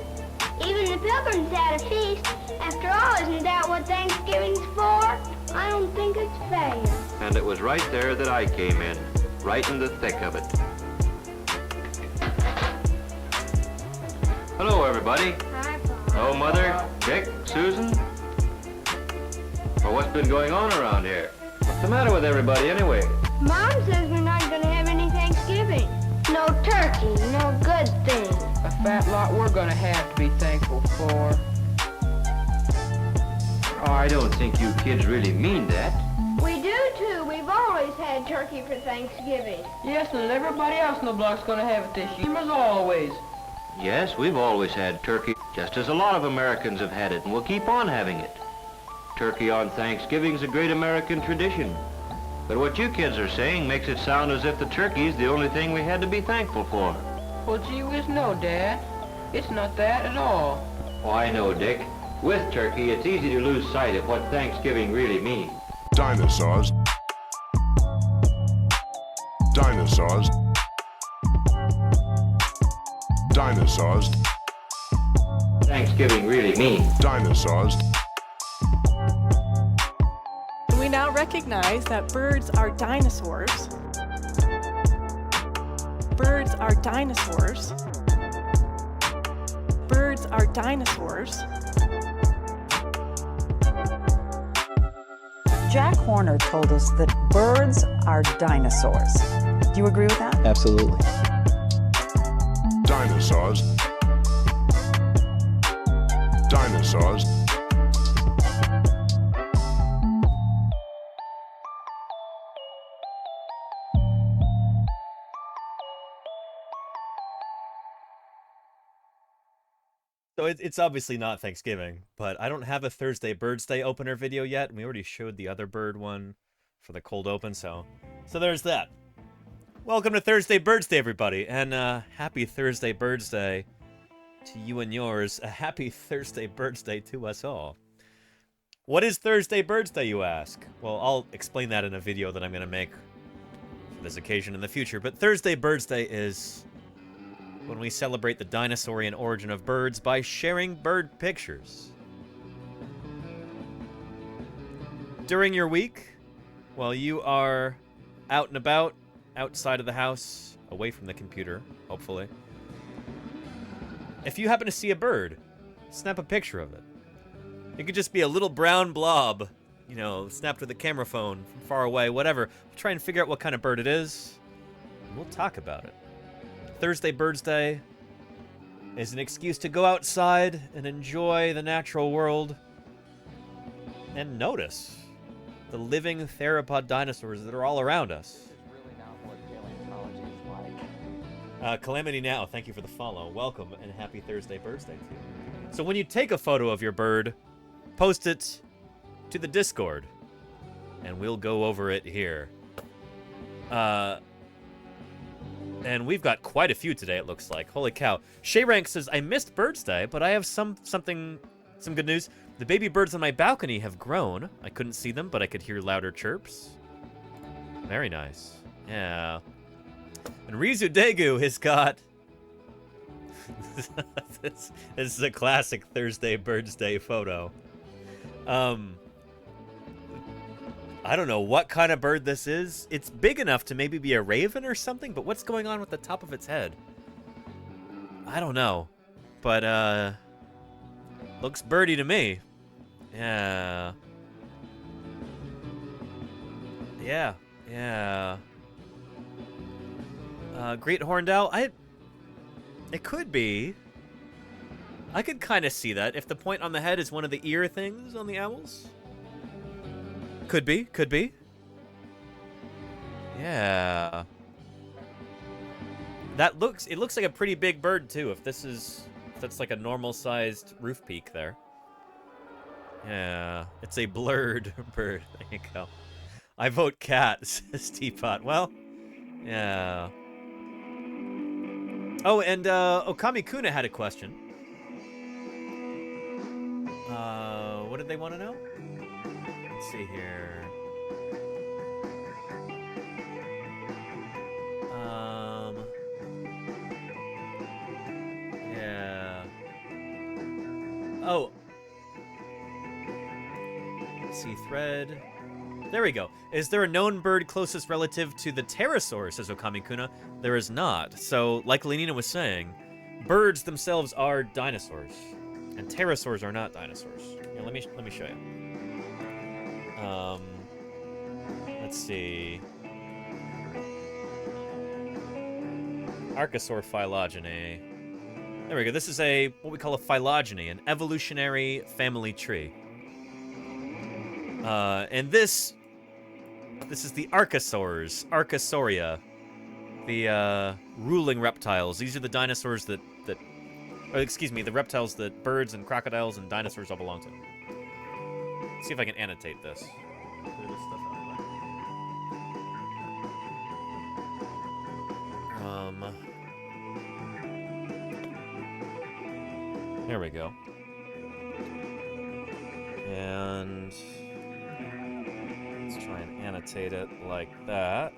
Even the pilgrims had a feast. After all, isn't that what Thanksgiving's for? I don't think it's fair. And it was right there that I came in, right in the thick of it. Hello, everybody. Hi, Hello, Mother, Dick, Susan. Well, what's been going on around here? What's the matter with everybody, anyway? Mom says we're not going to have any Thanksgiving. No turkey, no good thing. A fat lot we're gonna have to be thankful for. Oh, I don't think you kids really mean that. We do too. We've always had turkey for Thanksgiving. Yes, and everybody else in the block's gonna have it this year, as always. Yes, we've always had turkey, just as a lot of Americans have had it, and we'll keep on having it. Turkey on Thanksgiving's a great American tradition. But what you kids are saying makes it sound as if the turkey's the only thing we had to be thankful for. Well, gee whiz, no, Dad. It's not that at all. Oh, I know, Dick. With turkey, it's easy to lose sight of what Thanksgiving really means. Dinosaurs. Dinosaurs. Dinosaurs. Thanksgiving really means. Dinosaurs. We now recognize that birds are dinosaurs. Birds are dinosaurs. Birds are dinosaurs. Jack Horner told us that birds are dinosaurs. Do you agree with that? Absolutely. Dinosaurs. Dinosaurs. So it's obviously not Thanksgiving, but I don't have a Thursday Birdsday opener video yet, and we already showed the other bird one for the cold open, so there's that. Welcome to Thursday Birdsday, everybody, and happy Thursday Birdsday to you and yours. A happy Thursday Birdsday to us all. What is Thursday Birdsday, you ask? Well, I'll explain that in a video that I'm going to make for this occasion in the future, but Thursday Birdsday is when we celebrate the dinosaurian origin of birds by sharing bird pictures. During your week, while you are out and about, outside of the house, away from the computer, hopefully, if you happen to see a bird, snap a picture of it. It could just be a little brown blob, you know, snapped with a camera phone from far away, whatever. We'll try and figure out what kind of bird it is, and we'll talk about it. Thursday Birdsday is an excuse to go outside and enjoy the natural world and notice the living theropod dinosaurs that are all around us. It's really not what paleontology is like. Calamity Now, thank you for the follow. Welcome and happy Thursday Birdsday to you. So when you take a photo of your bird, post it to the Discord, and we'll go over it here. And we've got quite a few today, it looks like. Holy cow. Shayrank says, I missed Birdsday, but I have some good news. The baby birds on my balcony have grown. I couldn't see them, but I could hear louder chirps. Very nice. Yeah. And Rizu Daegu has got... this is a classic Thursday Birdsday photo. I don't know what kind of bird this is. It's big enough to maybe be a raven or something, but what's going on with the top of its head? I don't know. But, looks birdie to me. Yeah. Yeah. Yeah. Great horned owl. It could be. I could kind of see that if the point on the head is one of the ear things on the owls. Could be. Could be. Yeah. It looks like a pretty big bird too. If that's like a normal sized roof peak there. Yeah, it's a blurred bird. There you go. I vote cat, says Teapot. Well, yeah. Oh, and Okami Kuna had a question. What did they want to know? Let's see here. Yeah. Oh. Let's see, thread. There we go. Is there a known bird closest relative to the pterosaur, says Okami Kuna? There is not. So, like Lenina was saying, birds themselves are dinosaurs, and pterosaurs are not dinosaurs. Yeah, let me show you. Let's see. Archosaur phylogeny. There we go. This is what we call a phylogeny, an evolutionary family tree. And this is the archosaurs, Archosauria, the ruling reptiles. These are the dinosaurs the reptiles that birds and crocodiles and dinosaurs all belong to. Let's see if I can annotate this. Clear this stuff out of the way. There we go. And let's try and annotate it like that.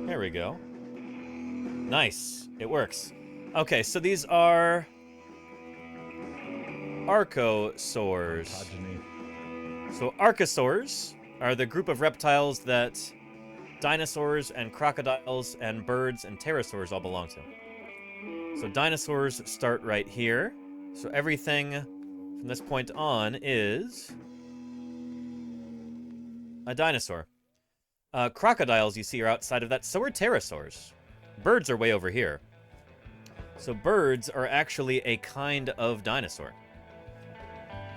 There we go. Nice. It works. Okay, so these are archosaurs. So archosaurs are the group of reptiles that dinosaurs and crocodiles and birds and pterosaurs all belong to. So dinosaurs start right here. So everything from this point on is a dinosaur. Crocodiles, you see, are outside of that. So are pterosaurs. Birds are way over here. So birds are actually a kind of dinosaur.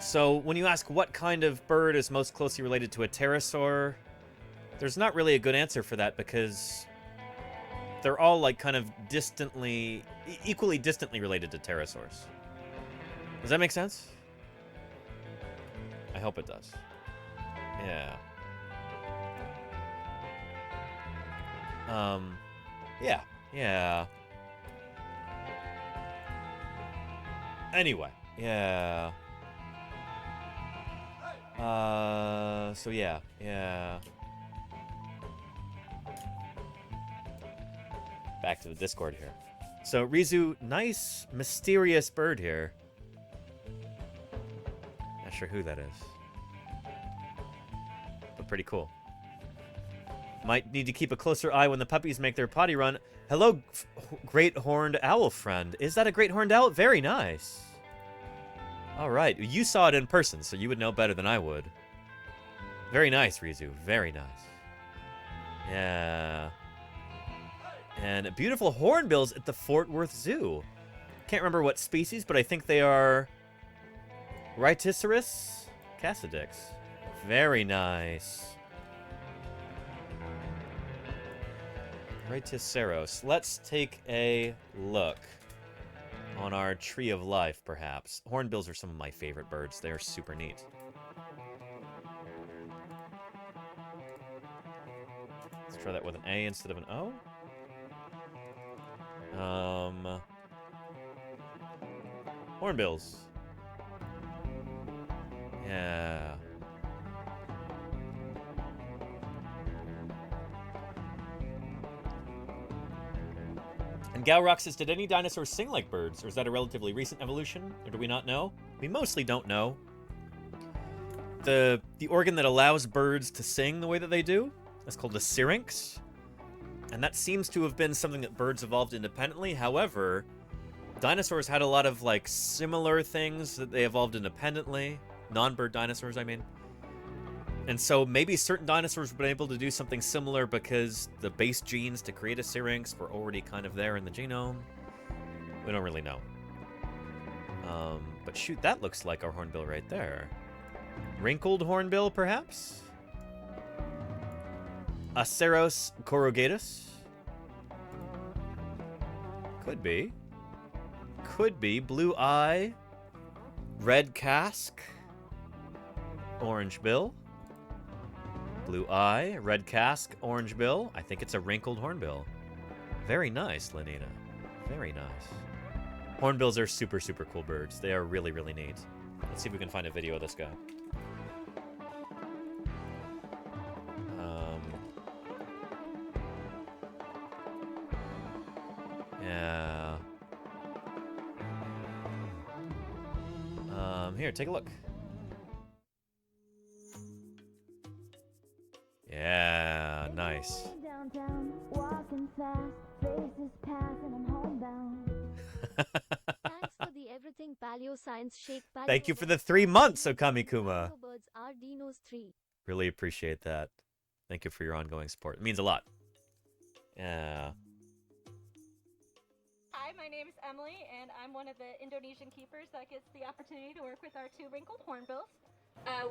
So when you ask what kind of bird is most closely related to a pterosaur, there's not really a good answer for that because they're all like kind of equally distantly related to pterosaurs. Does that make sense? I hope it does. Yeah. Yeah. Anyway, yeah. So yeah. Back to the Discord here. So Rizu, nice, mysterious bird here. Not sure who that is. But pretty cool. Might need to keep a closer eye when the puppies make their potty run. Hello, great horned owl friend. Is that a great horned owl? Very nice. All right, you saw it in person, so you would know better than I would. Very nice, Rizu. Very nice. Yeah. And beautiful hornbills at the Fort Worth Zoo. Can't remember what species, but I think they are Rhyticeras cassidix. Very nice. Triceratops. Let's take a look on our tree of life, perhaps. Hornbills are some of my favorite birds. They are super neat. Let's try that with an A instead of an O. Hornbills. Yeah. And Galrock says, did any dinosaurs sing like birds, or is that a relatively recent evolution, or do we not know? We mostly don't know. The organ that allows birds to sing the way that they do is called the syrinx, and that seems to have been something that birds evolved independently. However, dinosaurs had a lot of, like, similar things that they evolved independently. Non-bird dinosaurs, I mean. And so maybe certain dinosaurs were able to do something similar because the base genes to create a syrinx were already kind of there in the genome. We don't really know. But shoot, that looks like our hornbill right there. Wrinkled hornbill, perhaps? Aceros corrugatus? Could be. Could be. Blue eye. Red casque. Orange bill. Blue eye, red casque, orange bill. I think it's a wrinkled hornbill. Very nice, Lenina. Very nice. Hornbills are super, super cool birds. They are really, really neat. Let's see if we can find a video of this guy. Yeah. Here, take a look. Yeah, nice. Downtown, walking fast, faces pass, and I'm homebound. Thanks for the everything paleo science shake. Thank you for the 3 months, Okami Kuma. Birds are Dinos 3. Really appreciate that. Thank you for your ongoing support. It means a lot. Yeah. Hi, my name is Emily, and I'm one of the Indonesian keepers that gets the opportunity to work with our two wrinkled hornbills.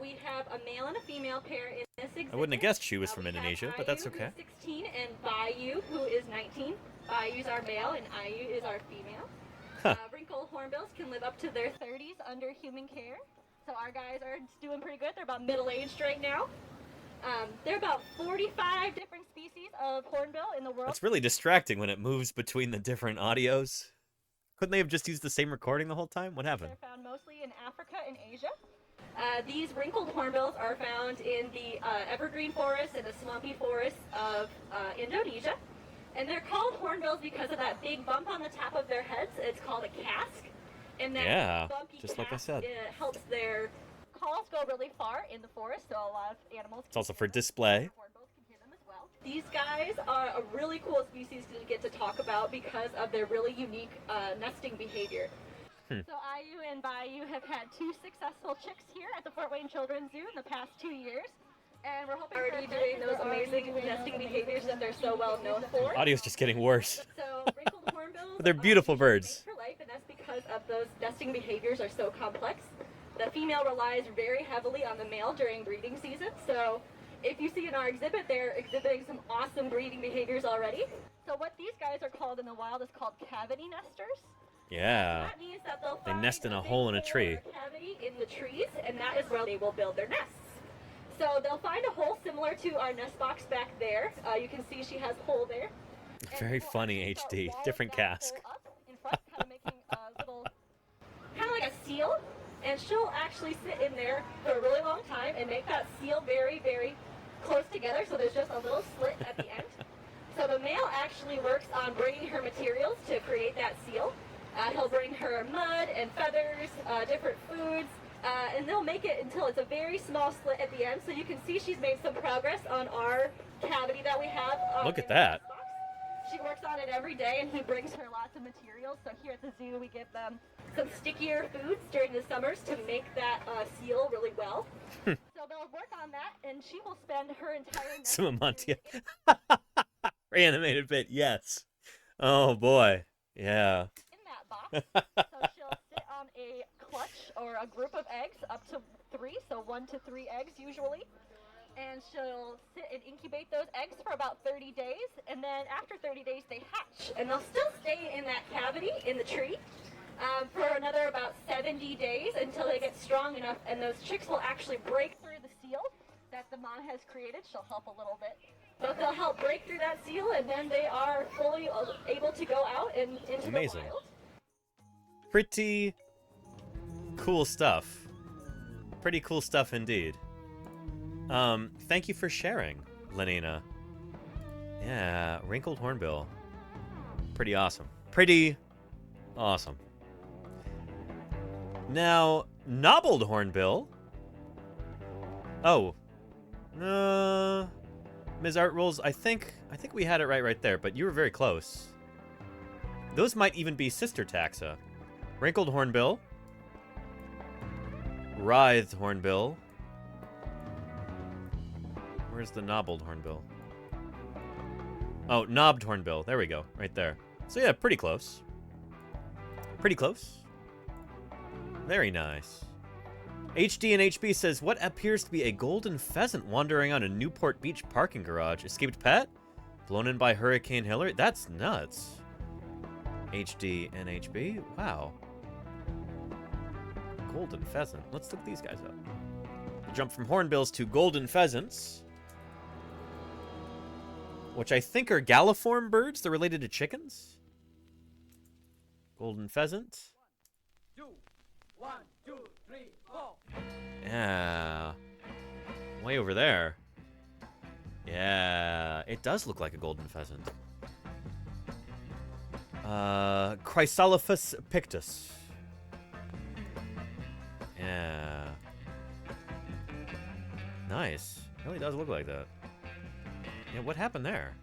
We have a male and a female pair in this exhibit. I wouldn't have guessed she was from Indonesia, but that's okay. Who is 16, and Bayu, who is 19. Bayu's our male, and Ayu is our female. Wrinkled hornbills can live up to their 30s under human care. So our guys are doing pretty good. They're about middle-aged right now. There are about 45 different species of hornbill in the world. It's really distracting when it moves between the different audios. Couldn't they have just used the same recording the whole time? What happened? They're found mostly in Africa and Asia. These wrinkled hornbills are found in the evergreen forests and the swampy forests of Indonesia. And they're called hornbills because of that big bump on the top of their heads. It's called a casque. And that bumpy just like I said. It helps their calls go really far in the forest, so a lot of animals It's also for display. These guys are a really cool species to get to talk about because of their really unique nesting behavior. So Ayu and Bayu have had 2 successful chicks here at the Fort Wayne Children's Zoo in the past 2 years. And we're hoping already doing those amazing nesting behaviors that they're so well known for. Audio's just getting worse. So wrinkled hornbills But they're beautiful birds. for life, and that's because of those nesting behaviors are so complex. The female relies very heavily on the male during breeding season. So if you see in our exhibit, they're exhibiting some awesome breeding behaviors already. So what these guys are called in the wild is called cavity nesters. Yeah. That means that they'll They find nest in a big hole in a hole tree. or cavity in the trees, and that is where they will build their nests. So they'll find a hole similar to our nest box back there. You can see she has a hole there. Very funny HD. Different casque. In front, kind of making a little, kind of like a seal. And she'll actually sit in there for a really long time and make that seal very, very close together. So there's just a little slit at the end. So the male actually works on bringing her materials to create that seal. He'll bring her mud and feathers, different foods, and they'll make it until it's a very small slit at the end. So you can see she's made some progress on our cavity that we have. Look at that. She works on it every day, and he brings her lots of materials. So here at the zoo, we give them some stickier foods during the summers to make that seal really well. So they'll work on that, and she will spend her entire night. Some Amantia. Reanimated bit, yes. Oh boy. Yeah. So she'll sit on a clutch or a group of eggs, up to 3, so 1 to 3 eggs usually. and she'll sit and incubate those eggs for about 30 days, and then after 30 days they hatch, and they'll still stay in that cavity in the tree for another about 70 days until they get strong enough, and those chicks will actually break through the seal that the mom has created. She'll help a little bit. But they'll help break through that seal, and then they are fully able to go out and into Amazing. the wild. Pretty cool stuff. Pretty cool stuff indeed. Thank you for sharing, Lenina. Yeah, wrinkled hornbill. Pretty awesome. Pretty awesome. Now, knobbled hornbill. Oh. Ms. Art Rules, I think we had it right there, but you were very close. Those might even be sister taxa. Wrinkled hornbill. Writhed hornbill. Where's the knobbled hornbill? Oh, knobbed hornbill. There we go. Right there. So yeah, pretty close. Pretty close. Very nice. HD and HB says, what appears to be a golden pheasant wandering on a Newport Beach parking garage? Escaped pet? Blown in by Hurricane Hillary? That's nuts. HD and HB? Wow. Golden pheasant. Let's look these guys up. Jump from hornbills to golden pheasants, which I think are galliform birds. They're related to chickens. Golden pheasant. 1, 2, 3, 4. Yeah. Way over there. Yeah. It does look like a golden pheasant. Chrysolophus pictus. Yeah. Nice. Really does look like that. Yeah, what happened there?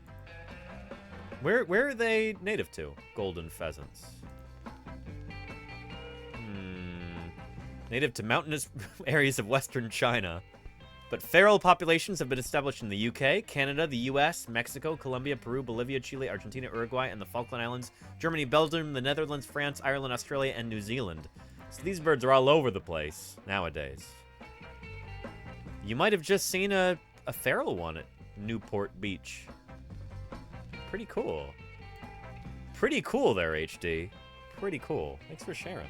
Where are they native to? Golden pheasants. Native to mountainous areas of western China. But feral populations have been established in the UK, Canada, the US, Mexico, Colombia, Peru, Bolivia, Chile, Argentina, Uruguay, and the Falkland Islands, Germany, Belgium, the Netherlands, France, Ireland, Australia, and New Zealand. So these birds are all over the place nowadays. You might have just seen a feral one at Newport Beach. Pretty cool. Pretty cool there, HD. Pretty cool. Thanks for sharing.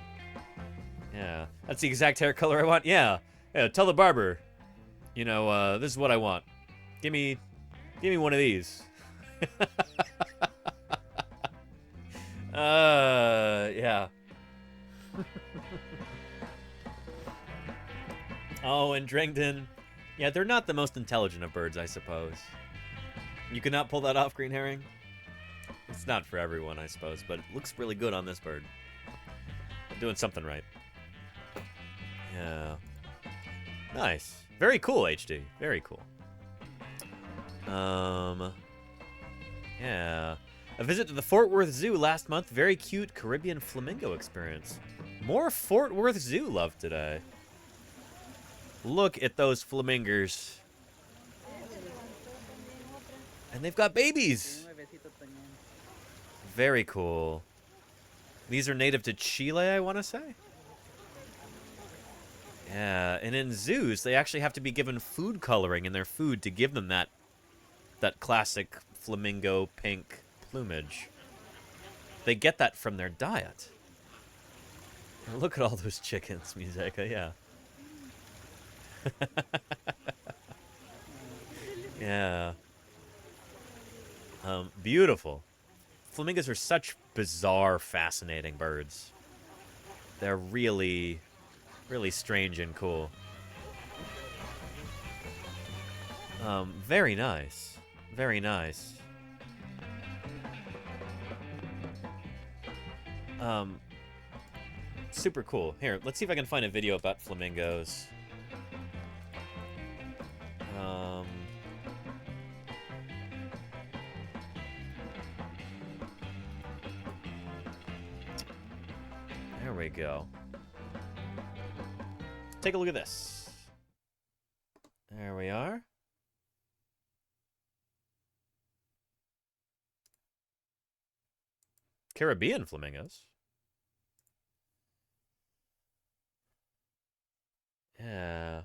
Yeah, that's the exact hair color I want. Yeah, tell the barber, you know, this is what I want. Give me one of these. Yeah. Oh, and Drington. Yeah, they're not the most intelligent of birds, I suppose. You cannot pull that off, Green Herring? It's not for everyone, I suppose, but it looks really good on this bird. I'm doing something right. Yeah. Nice. Very cool, HD. Very cool. Yeah. A visit to the Fort Worth Zoo last month. Very cute Caribbean flamingo experience. More Fort Worth Zoo love today. Look at those flamingers. And they've got babies. Very cool. These are native to Chile, I want to say. Yeah, and in zoos, they actually have to be given food coloring in their food to give them that classic flamingo pink plumage. They get that from their diet. And look at all those chickens, Museka, yeah. Yeah. Beautiful. Flamingos are such bizarre, fascinating birds. They're really, really strange and cool. Very nice. Very nice. Super cool. Here, let's see if I can find a video about flamingos. There we go. Take a look at this. There we are. Caribbean flamingos. Yeah.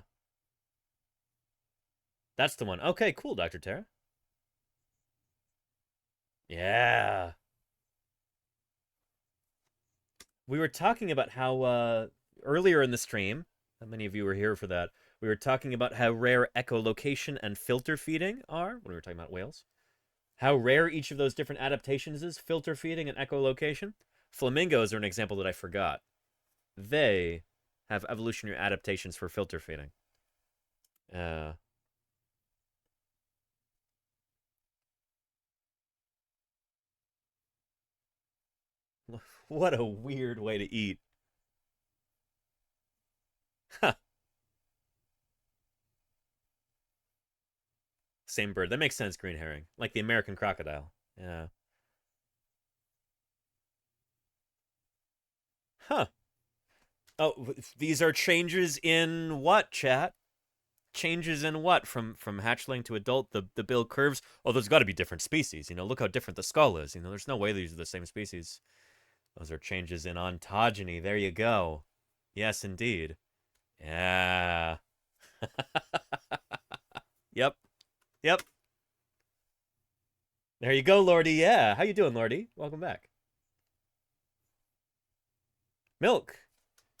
That's the one. Okay, cool, Dr. Tara. Yeah. We were talking about how, earlier in the stream, many of you were here for that, we were talking about how rare echolocation and filter feeding are, when we were talking about whales. How rare each of those different adaptations is, filter feeding and echolocation. Flamingos are an example that I forgot. They have evolutionary adaptations for filter feeding. What a weird way to eat. Huh. Same bird. That makes sense, green herring. Like the American crocodile. Yeah. Huh. Oh, these are changes in what, chat? Changes in what? From hatchling to adult, the bill curves? Oh, there's got to be different species. You know, look how different the skull is. You know, there's no way these are the same species. Those are changes in ontogeny. There you go. Yes, indeed. Yeah. Yep. Yep. There you go, Lordy. Yeah. How you doing, Lordy? Welcome back. Milk.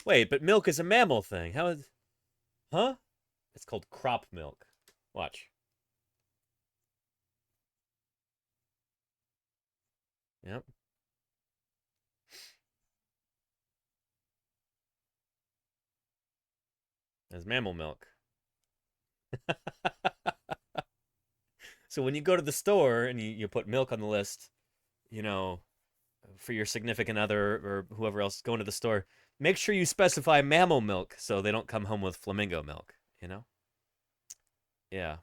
Wait, but milk is a mammal thing. How is... Huh? It's called crop milk. Watch. Yep. There's mammal milk. So when you go to the store and you put milk on the list, you know, for your significant other or whoever else going to the store, make sure you specify mammal milk so they don't come home with flamingo milk, you know? Yeah.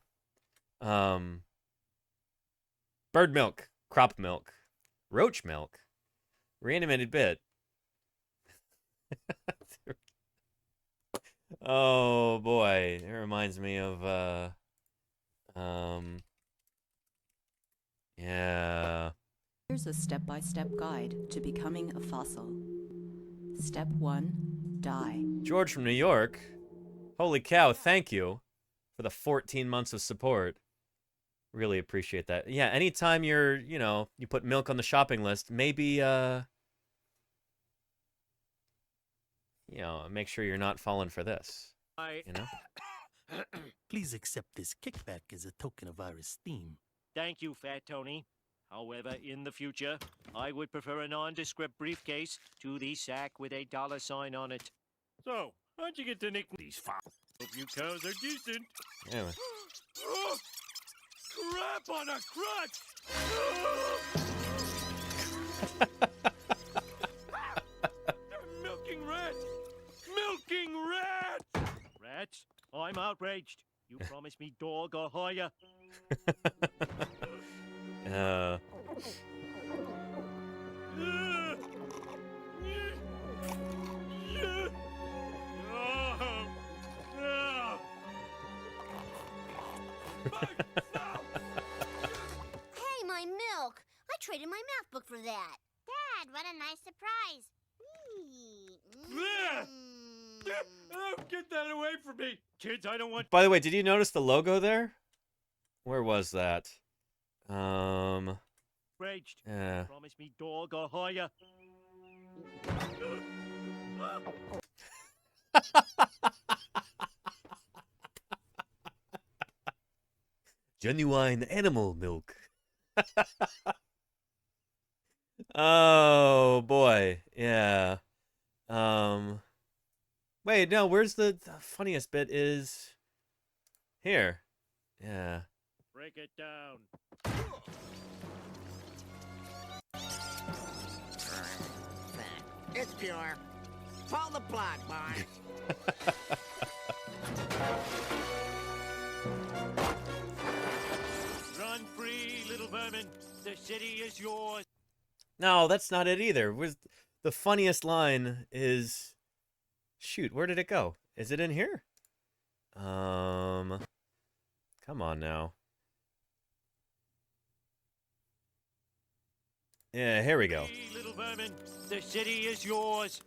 Bird milk, crop milk, roach milk, reanimated bit. Oh boy, it reminds me of yeah. Here's a step-by-step guide to becoming a fossil. Step 1, die. George from New York. Holy cow, thank you for the 14 months of support. Really appreciate that. Yeah, anytime you're, you know, you put milk on the shopping list, maybe, you know, make sure you're not falling for this. You know? Please accept this kickback as a token of our esteem. Thank you, Fat Tony. However, in the future, I would prefer a nondescript briefcase to the sack with a $sign on it. So, how'd you get to nick these fouls? Hope you cows are decent. Anyway. Oh, crap on a crutch! Milking rats! Milking rats! Rats? I'm outraged. You promised me dog or higher. Hey, my milk! I traded my math book for that. Dad, what a nice surprise. Oh, get that away from me! Kids, I don't want... By the way, did you notice the logo there? Where was that? Raged. Yeah. Promise me dog or higher. Genuine animal milk. Oh boy, yeah. Wait, no, where's the funniest bit is here. Yeah. Break it down. It's pure. Follow the plot, boy. Run free, little vermin. The city is yours. No, that's not it either. The funniest line is... Shoot, where did it go? Is it in here? Come on now. Yeah, here we go. Little vermin, the city is yours.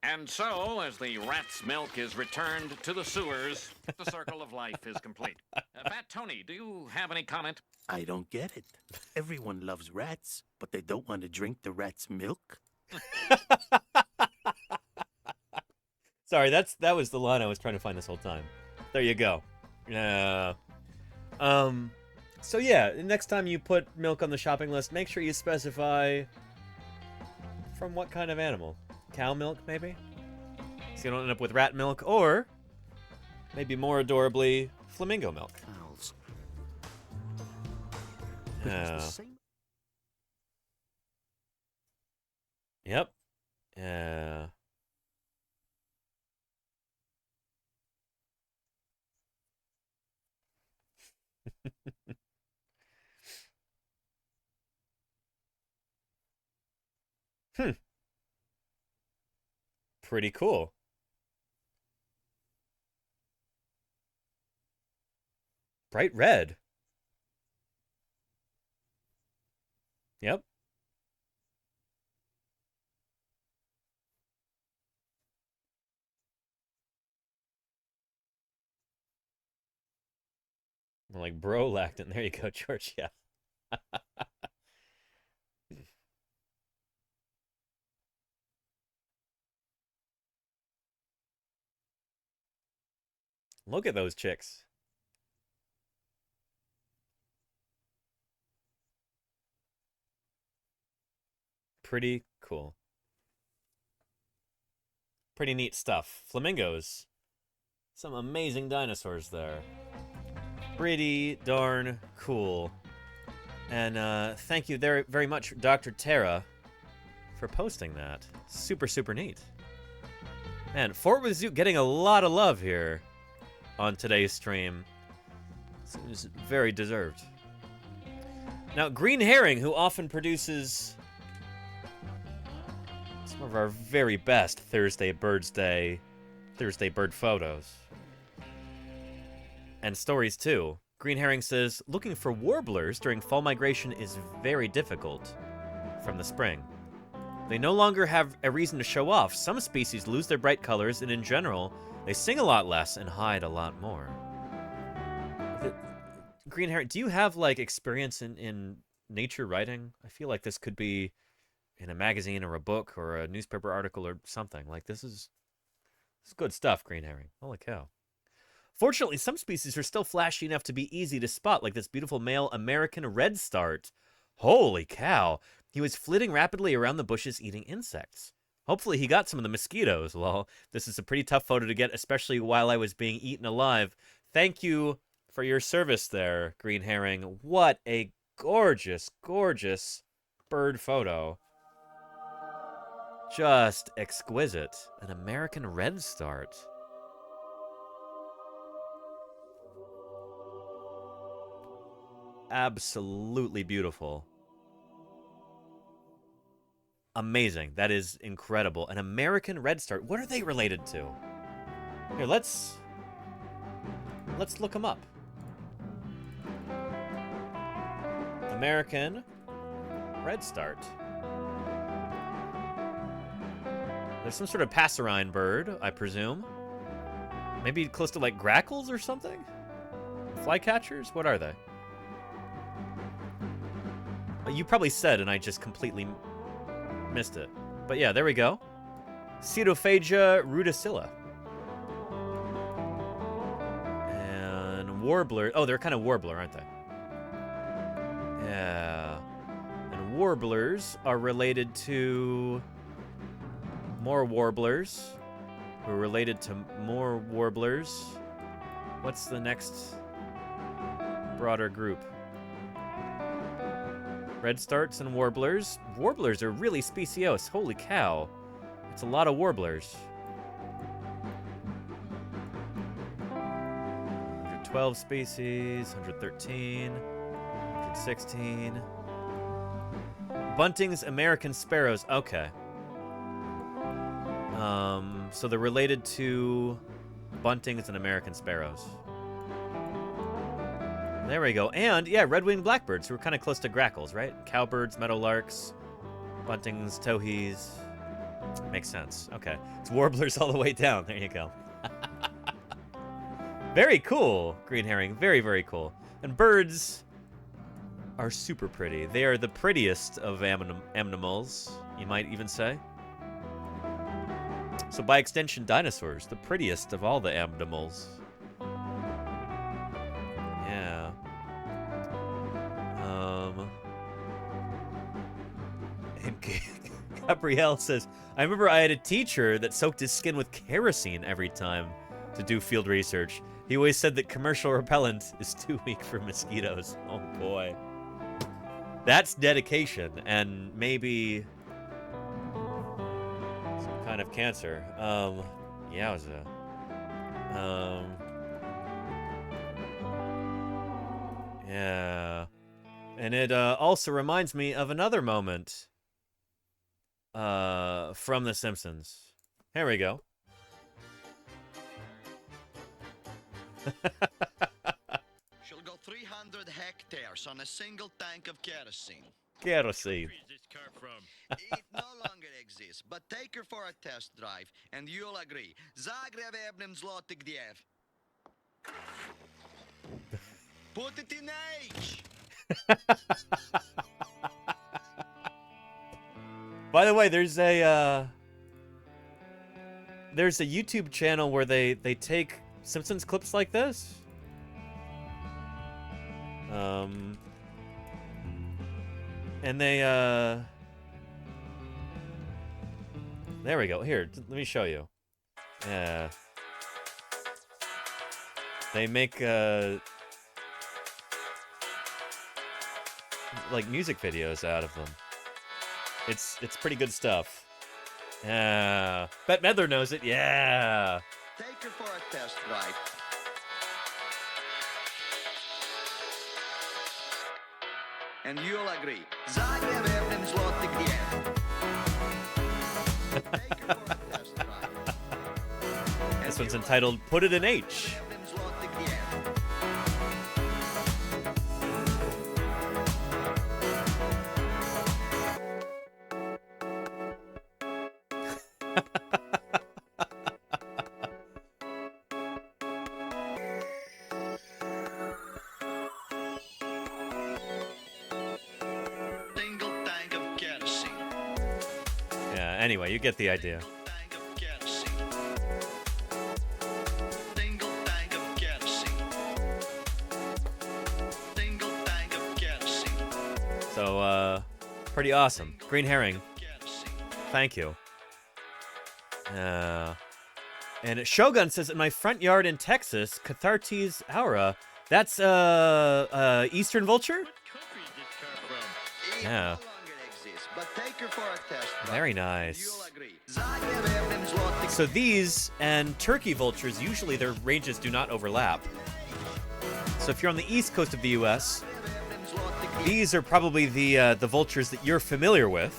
And so, as the rat's milk is returned to the sewers, the circle of life is complete. Fat Tony, do you have any comment? I don't get it. Everyone loves rats, but they don't want to drink the rat's milk? Sorry, that was the line I was trying to find this whole time. There you go. So yeah, next time you put milk on the shopping list, make sure you specify from what kind of animal. Cow milk, maybe? So you don't end up with rat milk, or maybe more adorably, flamingo milk. Yep. Pretty cool. Bright red. Yep. Like brolactin. There you go, George. Yeah. Look at those chicks. Pretty cool. Pretty neat stuff. Flamingos. Some amazing dinosaurs there. Pretty darn cool. And thank you very, very much, Dr. Tara, for posting that. Super, super neat. Man, Fort Worth Zoo getting a lot of love here on today's stream. It's very deserved. Now, Green Herring, who often produces some of our very best Thursday Birdsday, Thursday bird photos. And stories, too. Green Herring says, looking for warblers during fall migration is very difficult from the spring. They no longer have a reason to show off. Some species lose their bright colors, and in general, they sing a lot less and hide a lot more. Green Herring, do you have, like, experience in nature writing? I feel like this could be in a magazine or a book or a newspaper article or something. Like, this is good stuff, Green Herring. Holy cow. Fortunately, some species are still flashy enough to be easy to spot, like this beautiful male American redstart. Holy cow. He was flitting rapidly around the bushes eating insects. Hopefully he got some of the mosquitoes. Lol. This is a pretty tough photo to get, especially while I was being eaten alive. Thank you for your service there, Green Herring. What a gorgeous, gorgeous bird photo. Just exquisite. An American redstart. Absolutely beautiful. Amazing. That is incredible. An American redstart. What are they related to? Here, let's look them up. American redstart. There's some sort of passerine bird, I presume. Maybe close to like grackles or something? Flycatchers? What are they? You probably said, and I just completely missed it. But yeah, there we go. Cetophagia rudicilla. And warbler. Oh, they're kind of warbler, aren't they? Yeah. And warblers are related to more warblers, who are related to more warblers. What's the next broader group? Redstarts and warblers. Warblers are really speciose. Holy cow. It's a lot of warblers. 112 species, 113, 116. Buntings, American sparrows. Okay. So they're related to buntings and American sparrows. There we go. And, yeah, red-winged blackbirds, who are kind of close to grackles, right? Cowbirds, meadowlarks, buntings, towhees. Makes sense. Okay. It's warblers all the way down. There you go. Very cool, green herring. Very, very cool. And birds are super pretty. They are the prettiest of animals, you might even say. So by extension, dinosaurs, the prettiest of all the animals. Yeah. And Gabrielle says, I remember I had a teacher that soaked his skin with kerosene every time to do field research. He always said that commercial repellent is too weak for mosquitoes. Oh boy. That's dedication, and maybe some kind of cancer. Yowza. Yeah. And it also reminds me of another moment from The Simpsons. Here we go. She'll go 300 hectares on a single tank of kerosene. Kerosene. Where is this car from? It no longer exists, but take her for a test drive, and you'll agree. Zagreb Ebnem Zlotik Diev. Put it in H. By the way, there's a YouTube channel where they take Simpsons clips like this. And they there we go. Here, let me show you. Yeah. They make like music videos out of them. It's pretty good stuff. Yeah. Bet Medler knows it. Yeah. Take her for a test drive. And you'll agree. Zagreb Ebnem Zlotik Diev. Take her for a test drive. This one's entitled Put It in H. Anyway, you get the idea. So, pretty awesome. Green herring. Thank you. And Shogun says, in my front yard in Texas, Cathartes aura. That's, Eastern vulture? Yeah. Very nice. So these and turkey vultures, usually their ranges do not overlap. So if you're on the east coast of the U.S., these are probably the vultures that you're familiar with.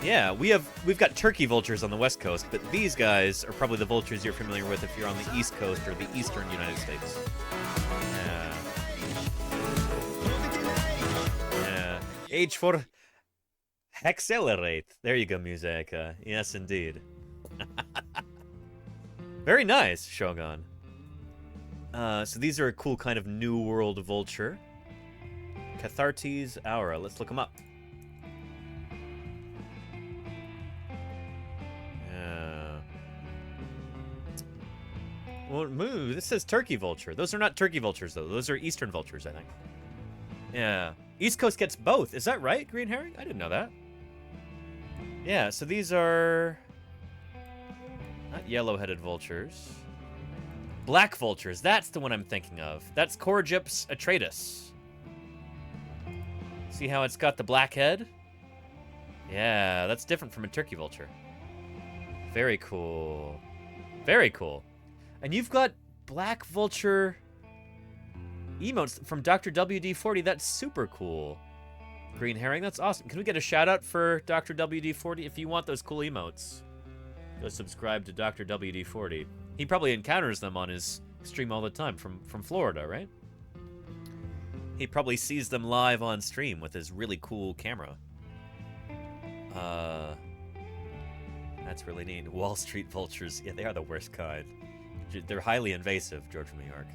Yeah, we've got turkey vultures on the west coast, but these guys are probably the vultures you're familiar with if you're on the east coast or the eastern United States. H for accelerate. There you go, Musica. Yes, indeed. Very nice, Shogun. So these are a cool kind of New World vulture. Cathartes aura. Let's look them up. Well, this says turkey vulture. Those are not turkey vultures, though. Those are eastern vultures, I think. Yeah. East Coast gets both. Is that right, green herring? I didn't know that. Yeah, so these are not yellow-headed vultures. Black vultures. That's the one I'm thinking of. That's Corygyps atratus. See how it's got the black head? Yeah, that's different from a turkey vulture. Very cool. Very cool. And you've got black vulture emotes from Dr. WD-40. That's super cool. Green herring, that's awesome. Can we get a shout out for Dr. WD-40? If you want those cool emotes, go subscribe to Dr. WD-40. He probably encounters them on his stream all the time from Florida, right? He probably sees them live on stream with his really cool camera. That's really neat. Wall Street vultures. Yeah, they are the worst kind. They're highly invasive, George from New York.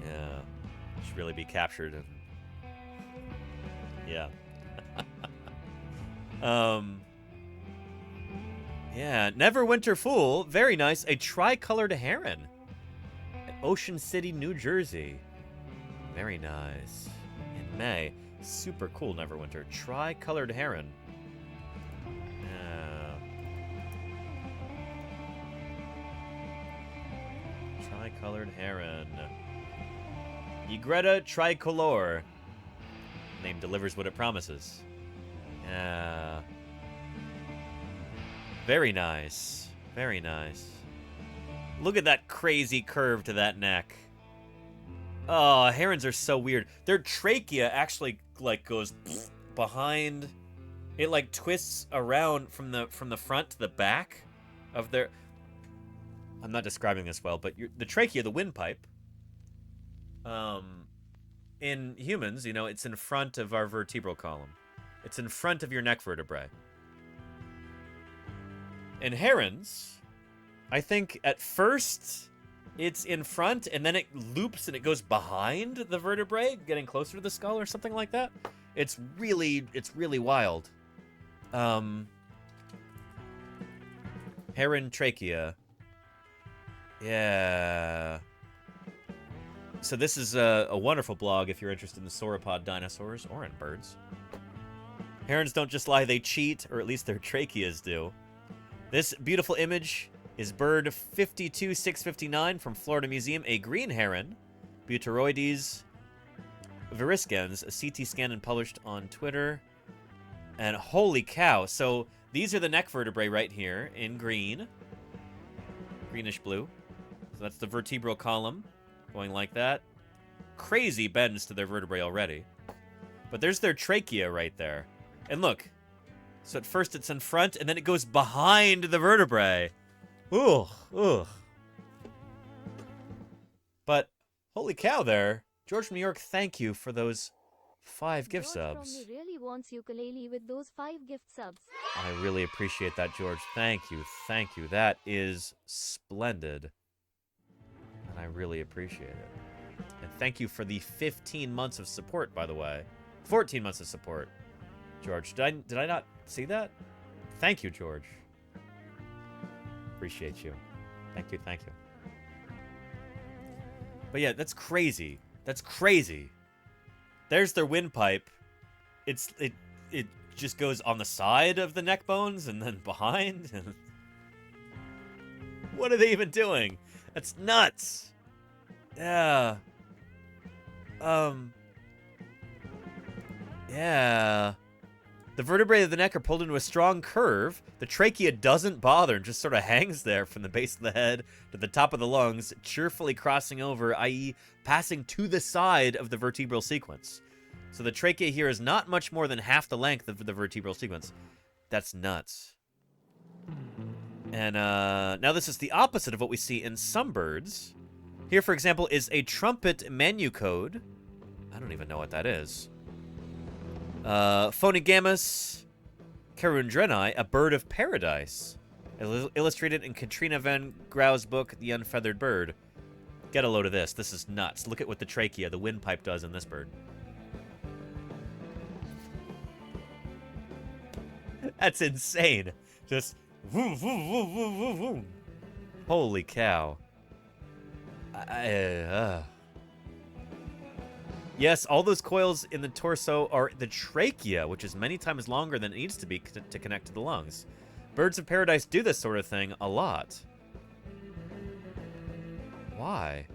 Yeah. Should really be captured. And... Yeah. Yeah, Neverwinter Fool. Very nice. A tricolored heron. At Ocean City, New Jersey. Very nice. In May. Super cool, Neverwinter. Tricolored heron. Tricolored heron. Yigretta tricolor. Name delivers what it promises. Yeah. Very nice. Very nice. Look at that crazy curve to that neck. Oh, herons are so weird. Their trachea actually like goes behind. It like twists around from the front to the back of their. I'm not describing this well, but the trachea, the windpipe. In humans, you know, it's in front of our vertebral column. It's in front of your neck vertebrae. In herons, I think at first it's in front and then it loops and it goes behind the vertebrae, getting closer to the skull or something like that. It's really wild. Heron trachea. Yeah. So this is a wonderful blog if you're interested in sauropod dinosaurs or in birds. Herons don't just lie, they cheat, or at least their tracheas do. This beautiful image is bird 52659 from Florida Museum, a green heron, Buteroides virescens, a CT scan and published on Twitter. And holy cow, so these are the neck vertebrae right here in green. Greenish blue. So that's the vertebral column. Going like that. Crazy bends to their vertebrae already. But there's their trachea right there. And look. So at first it's in front, and then it goes behind the vertebrae. Ugh. But, holy cow there. George from New York, thank you for those 5 gift subs. George from me really wants ukulele with those 5 gift subs. I really appreciate that, George. Thank you. Thank you. That is splendid. And I really appreciate it. And thank you for the 15 months of support, by the way. 14 months of support. George, did I not see that? Thank you, George. Appreciate you. Thank you. But yeah, that's crazy. That's crazy. There's their windpipe. It just goes on the side of the neck bones and then behind. What are they even doing? That's nuts. Yeah. Yeah. The vertebrae of the neck are pulled into a strong curve. The trachea doesn't bother and just sort of hangs there from the base of the head to the top of the lungs, cheerfully crossing over, i.e. passing to the side of the vertebral sequence. So the trachea here is not much more than half the length of the vertebral sequence. That's nuts. And now this is the opposite of what we see in some birds. Here, for example, is a trumpet manucode. I don't even know what that is. Phonogamus carundreni, a bird of paradise. Illustrated in Katrina Van Grau's book, The Unfeathered Bird. Get a load of this. This is nuts. Look at what the trachea, the windpipe, does in this bird. That's insane. Just vroom, vroom, vroom, vroom, vroom, vroom. Holy cow. Yes, all those coils in the torso are the trachea, which is many times longer than it needs to be to connect to the lungs. Birds of paradise do this sort of thing a lot. Why?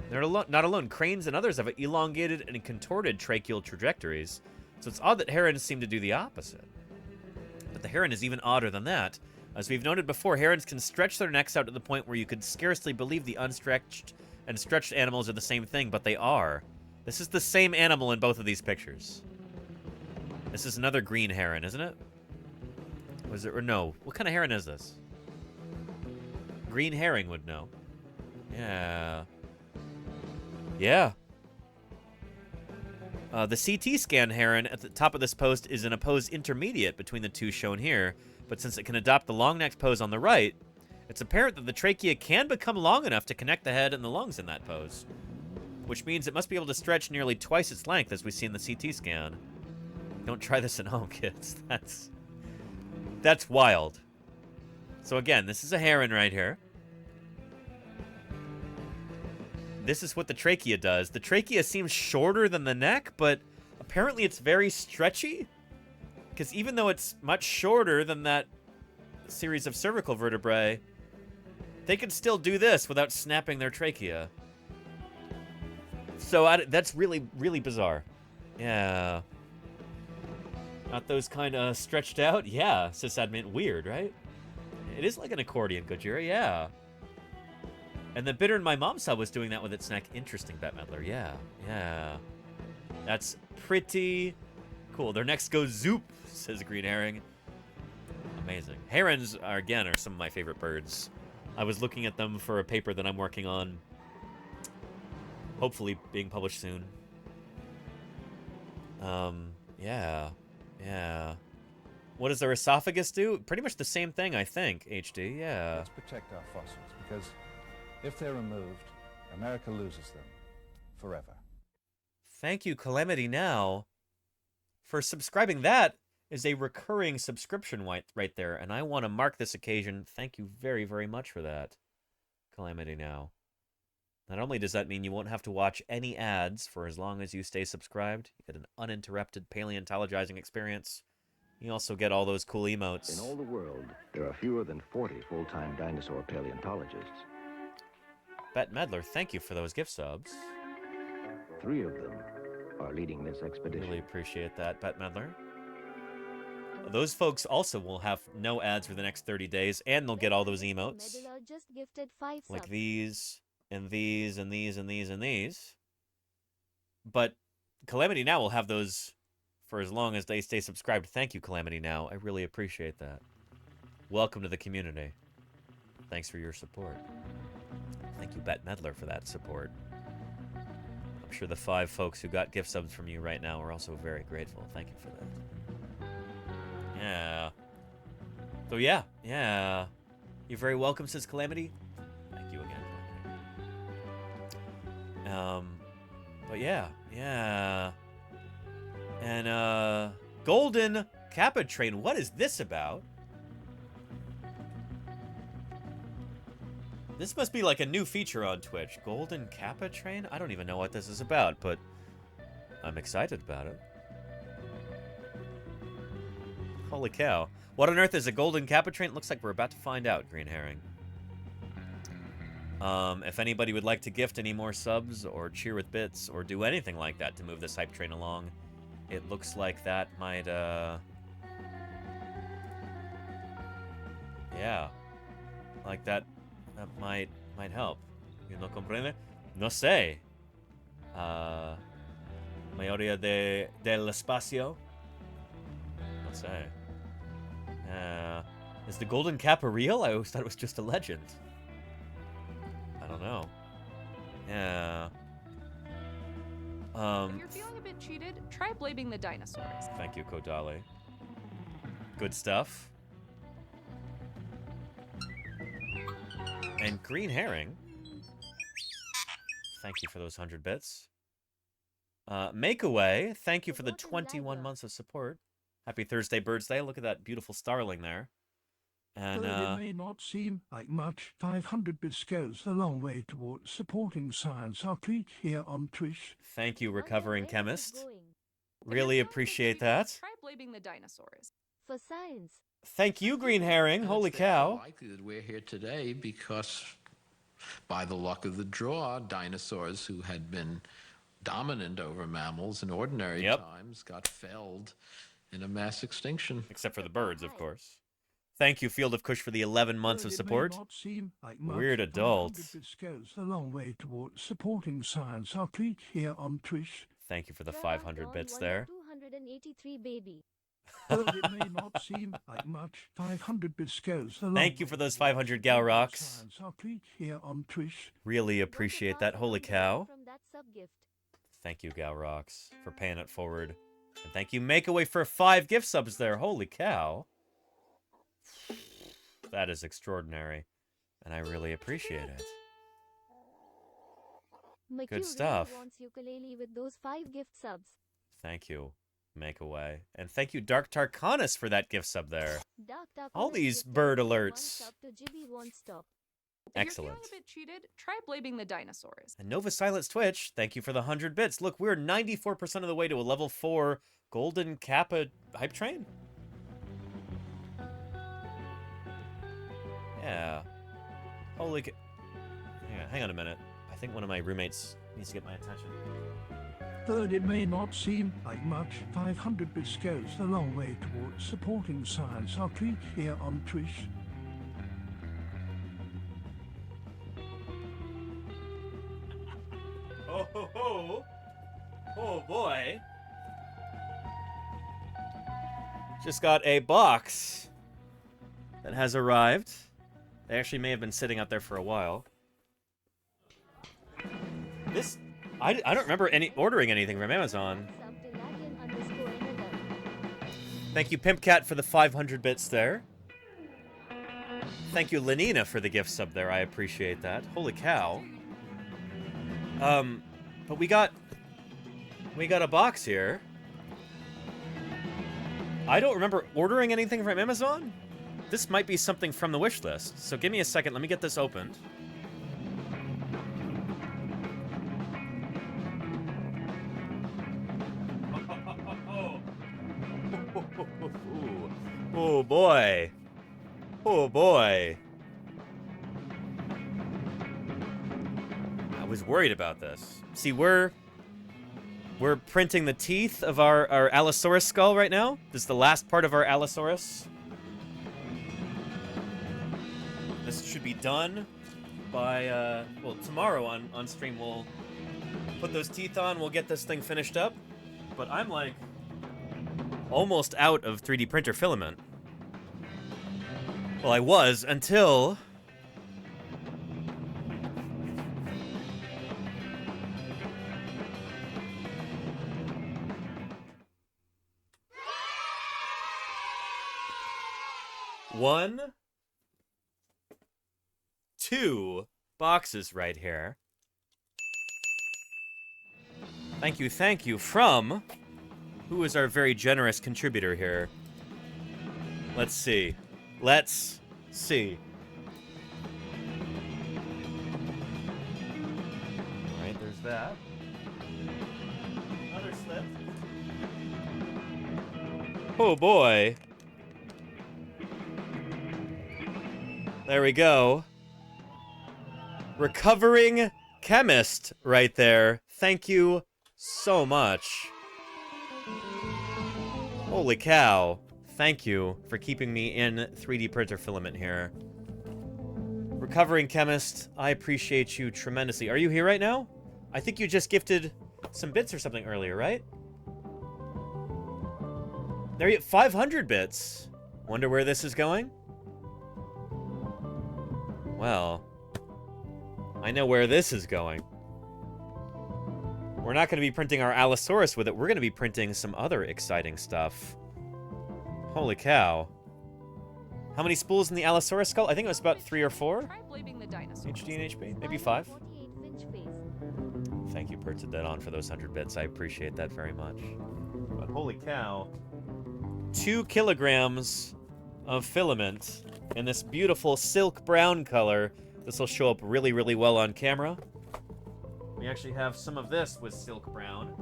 They're not alone. Cranes and others have elongated and contorted tracheal trajectories, so it's odd that herons seem to do the opposite. But the heron is even odder than that. As we've noted before, herons can stretch their necks out to the point where you could scarcely believe the unstretched and stretched animals are the same thing, but they are. This is the same animal in both of these pictures. This is another green heron, isn't it? Was it, or no? What kind of heron is this? Green herring would know. Yeah. Yeah. The CT scan heron at the top of this post is in a pose intermediate between the two shown here, but since it can adopt the long-necked pose on the right, it's apparent that the trachea can become long enough to connect the head and the lungs in that pose, which means it must be able to stretch nearly twice its length as we see in the CT scan. Don't try this at home, kids. That's wild. So again, this is a heron right here. This is what the trachea does. The trachea seems shorter than the neck, but apparently it's very stretchy. Because even though it's much shorter than that series of cervical vertebrae, they can still do this without snapping their trachea. So that's really, really bizarre. Yeah. Not those kind of stretched out? Yeah, says Admin. Weird, right? It is like an accordion, Gojira, yeah. And the bittern my mom saw was doing that with its neck. Interesting, Bet Meddler. Yeah, yeah. That's pretty cool. Their necks go zoop, says Green Herring. Amazing. Herons, are some of my favorite birds. I was looking at them for a paper that I'm working on. Hopefully being published soon. Yeah. Yeah. What does their esophagus do? Pretty much the same thing, I think, HD, yeah. Let's protect our fossils, because if they're removed, America loses them forever. Thank you, Calamity Now, for subscribing. That is a recurring subscription right there, and I want to mark this occasion. Thank you very, very much for that, Calamity Now. Not only does that mean you won't have to watch any ads for as long as you stay subscribed, you get an uninterrupted paleontologizing experience. You also get all those cool emotes. In all the world, there are fewer than 40 full-time dinosaur paleontologists. Bet Meddler, thank you for those gift subs. 3 of them are leading this expedition. Really appreciate that, Bet Meddler. Those folks also will have no ads for the next 30 days, and they'll get all those emotes. Meddler just gifted 5 like subs. these, and these, and these, and these, and these. But Calamity Now will have those for as long as they stay subscribed. Thank you, Calamity Now. I really appreciate that. Welcome to the community. Thanks for your support. Thank you, Bet Meddler, for that support. I'm sure the 5 folks who got gift subs from you right now are also very grateful. Thank you for that. Yeah. So yeah. You're very welcome, says Calamity. Thank you again, Calamity. But yeah. And, Golden Kappa Train, what is this about? This must be like a new feature on Twitch. Golden Kappa Train? I don't even know what this is about, but I'm excited about it. Holy cow. What on earth is a Golden Kappa Train? It looks like we're about to find out, Green Herring. If anybody would like to gift any more subs or cheer with bits or do anything like that to move this hype train along, it looks like that might, yeah. Like that might help. You no comprende? No sé. Mayoría del espacio? No sé. Is the Golden Kappa real? I always thought it was just a legend. I don't know. Yeah. If you're feeling a bit cheated, try blaming the dinosaurs. Thank you, Kodali. Good stuff. And Green Herring. Thank you for those 100 bits. Makeaway, thank you for the 21 months of support. Happy Thursday Birdsday. Look at that beautiful starling there. And Though it may not seem like much, 500 bits goes a long way towards supporting science. Our treat here on Twitch. Thank you, Recovering Chemist. Really appreciate that. Try blaming the dinosaurs. For science. Thank you, Green Herring. Holy cow. Likely that we're here today because, by the luck of the draw, dinosaurs who had been dominant over mammals in ordinary times got felled in a mass extinction. Except for the birds, of course. Thank you, Field of Kush, for the 11 months of support. Weird adult. Bits goes a long way towards supporting science. Our treat here on Twitch. Thank you for the 500 bits there. 283 baby. Though it may not seem like much, 500 bits goes a long Thank you for those 500 Gal Rocks. Science. Our treat here on Twitch. Really appreciate that. Holy cow. From that sub gift. Thank you, Galrox, for paying it forward. And thank you, Makeaway, for 5 gift subs there. Holy cow. That is extraordinary. And I really appreciate it. Good stuff. Really wants ukulele with those 5 gift subs. Thank you, Makeaway. And thank you, Dark Tarkanis, for that gift sub there. All these bird alerts. Excellent. If you're feeling a bit cheated, try blaming the dinosaurs. And Nova Silence Twitch, thank you for the 100 bits. Look, we're 94% of the way to a level 4 Golden Kappa hype train. Yeah. Holy yeah, hang on a minute. I think one of my roommates needs to get my attention. Third, it may not seem like much. 500 bits goes a long way towards supporting science. I'll click here on Twitch. Oh, ho, ho. Oh, boy. Just got a box that has arrived. They actually may have been sitting out there for a while. This... I don't remember ordering anything from Amazon. Thank you, Pimpcat, for the 500 bits there. Thank you, Lenina, for the gift sub there. I appreciate that. Holy cow. But we got a box here. I don't remember ordering anything from Amazon. This might be something from the wish list. So give me a second. Let me get this opened. Oh boy. Oh boy. I was worried about this. See, we're printing the teeth of our Allosaurus skull right now. This is the last part of our Allosaurus. This should be done by, well, tomorrow on stream we'll put those teeth on, we'll get this thing finished up. But I'm like almost out of 3D printer filament. Well, I was until... One, 2 boxes right here. Thank you, from... Who is our very generous contributor here? Let's see. Let's see. Alright, there's that. Another slip. Oh boy. There we go. Recovering chemist right there. Thank you so much. Holy cow. Thank you for keeping me in 3D printer filament here. Recovering chemist, I appreciate you tremendously. Are you here right now? I think you just gifted some bits or something earlier, right? There you 500 bits. Wonder where this is going? Well, I know where this is going. We're not going to be printing our Allosaurus with it. We're going to be printing some other exciting stuff. Holy cow. How many spools in the Allosaurus skull? I think it was about 3 or 4. HD and HP? Maybe 5? Thank you, Pertsa Dead On, for those 100 bits. I appreciate that very much. But holy cow. 2 kilograms of filament in this beautiful silk brown color. This will show up really, really well on camera. We actually have some of this with silk brown.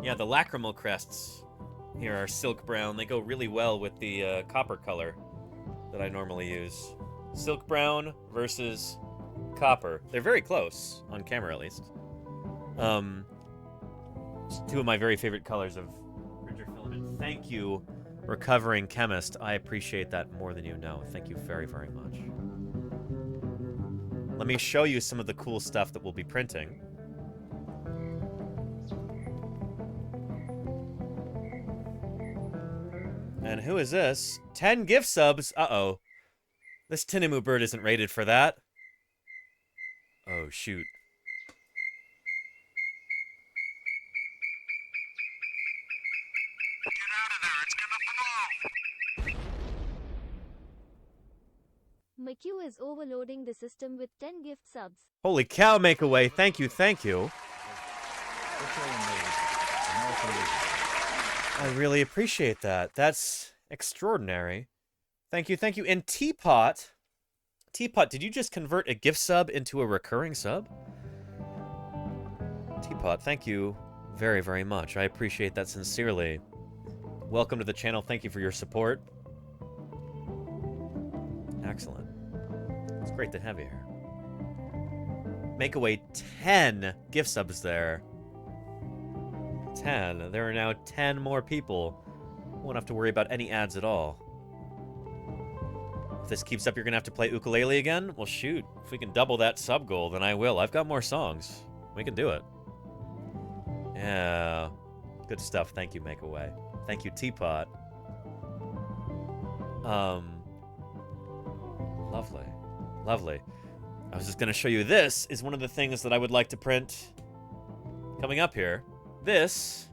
Yeah, the lacrimal crests here are silk brown. They go really well with the copper color that I normally use. Silk brown versus copper. They're very close, on camera at least. It's 2 of my very favorite colors of printer filament. Thank you, Recovering Chemist. I appreciate that more than you know. Thank you very, very much. Let me show you some of the cool stuff that we'll be printing. And who is this? 10 gift subs. Uh-oh. This Tinimu bird isn't rated for that. Oh, shoot. My queue is overloading the system with 10 gift subs. Holy cow, Makeaway. Thank you, thank you. I really appreciate that. That's extraordinary. Thank you, thank you. And Teapot, did you just convert a gift sub into a recurring sub? Teapot, thank you very, very much. I appreciate that sincerely. Welcome to the channel. Thank you for your support. Excellent. It's great to have you here. Make away 10 gift subs there. 10. There are now 10 more people. Won't have to worry about any ads at all. If this keeps up, you're going to have to play ukulele again? Well, shoot. If we can double that sub goal, then I will. I've got more songs. We can do it. Yeah. Good stuff. Thank you, Makeaway. Thank you, Teapot. Lovely. Lovely. I was just going to show you this is one of the things that I would like to print coming up here. This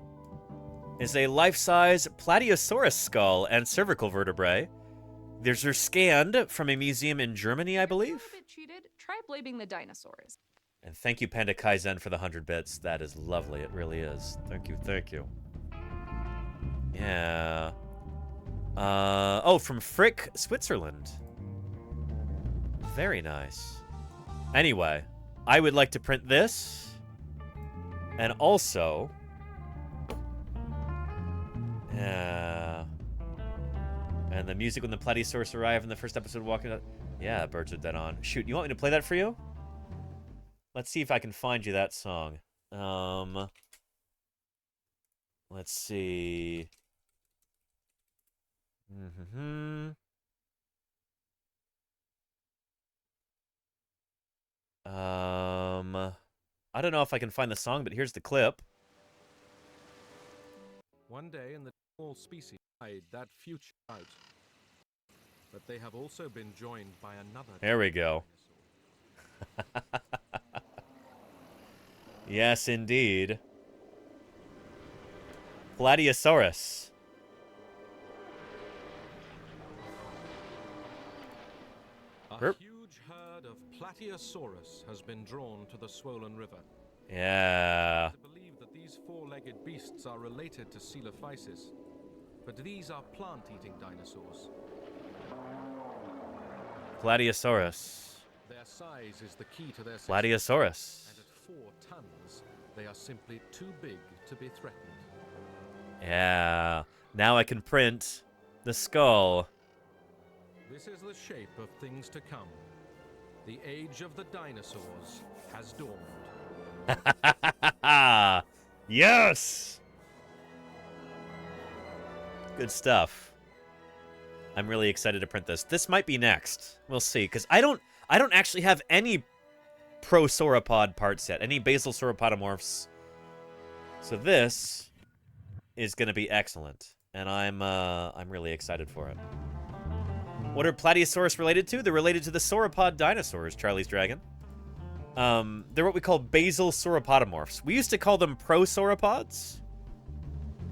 is a life-size Plateosaurus skull and cervical vertebrae. These are scanned from a museum in Germany, I believe. If you're a bit cheated, try blaming the dinosaurs. And thank you, Panda Kaizen, for the 100 bits. That is lovely. It really is. Thank you, thank you. Yeah. Oh, from Frick, Switzerland. Very nice. Anyway, I would like to print this. And also... Yeah. And the music when the Plateosaurus arrived in the first episode walking out. Yeah, Birds are Dead On. Shoot, you want me to play that for you? Let's see if I can find you that song. Let's see. I don't know if I can find the song, but here's the clip. One day in the all species died that future out. But they have also been joined by another. There we go. Yes, indeed. Plateosaurus. A huge herd of Plateosaurus has been drawn to the swollen river. Yeah. I believe that these four-legged beasts are related to Coelophysis, but these are plant-eating dinosaurs. Plateosaurus. Their size is the key to their success. Plateosaurus. And at 4 tons, they are simply too big to be threatened. Yeah. Now I can print the skull. This is the shape of things to come. The age of the dinosaurs has dawned. Yes! Good stuff. I'm really excited to print this. This might be next. We'll see, because I don't actually have any prosauropod parts yet, any basal sauropodomorphs. So this is going to be excellent, and I'm really excited for it. What are Plateosaurus related to? They're related to the sauropod dinosaurs, Charlie's Dragon. They're what we call basal sauropodomorphs. We used to call them prosauropods,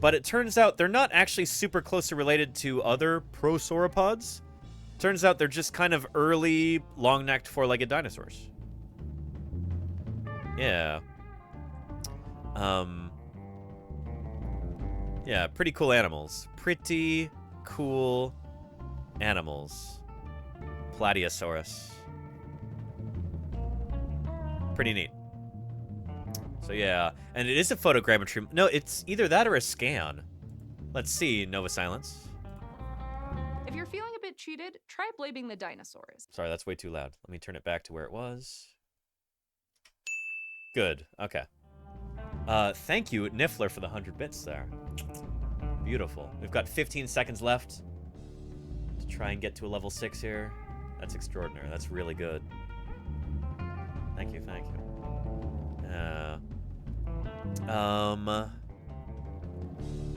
but it turns out they're not actually super closely related to other prosauropods. Turns out they're just kind of early, long-necked, four-legged dinosaurs. Yeah. Yeah, pretty cool animals. Pretty cool animals. Plateosaurus. Pretty neat. So yeah, and it is a photogrammetry. No, it's either that or a scan. Let's see, Nova Silence. If you're feeling a bit cheated, try blaming the dinosaurs. Sorry, that's way too loud. Let me turn it back to where it was. Good, okay. Thank you, Niffler, for the 100 bits there. Beautiful. We've got 15 seconds left to try and get to a level 6 here. That's extraordinary. That's really good. Thank you, thank you.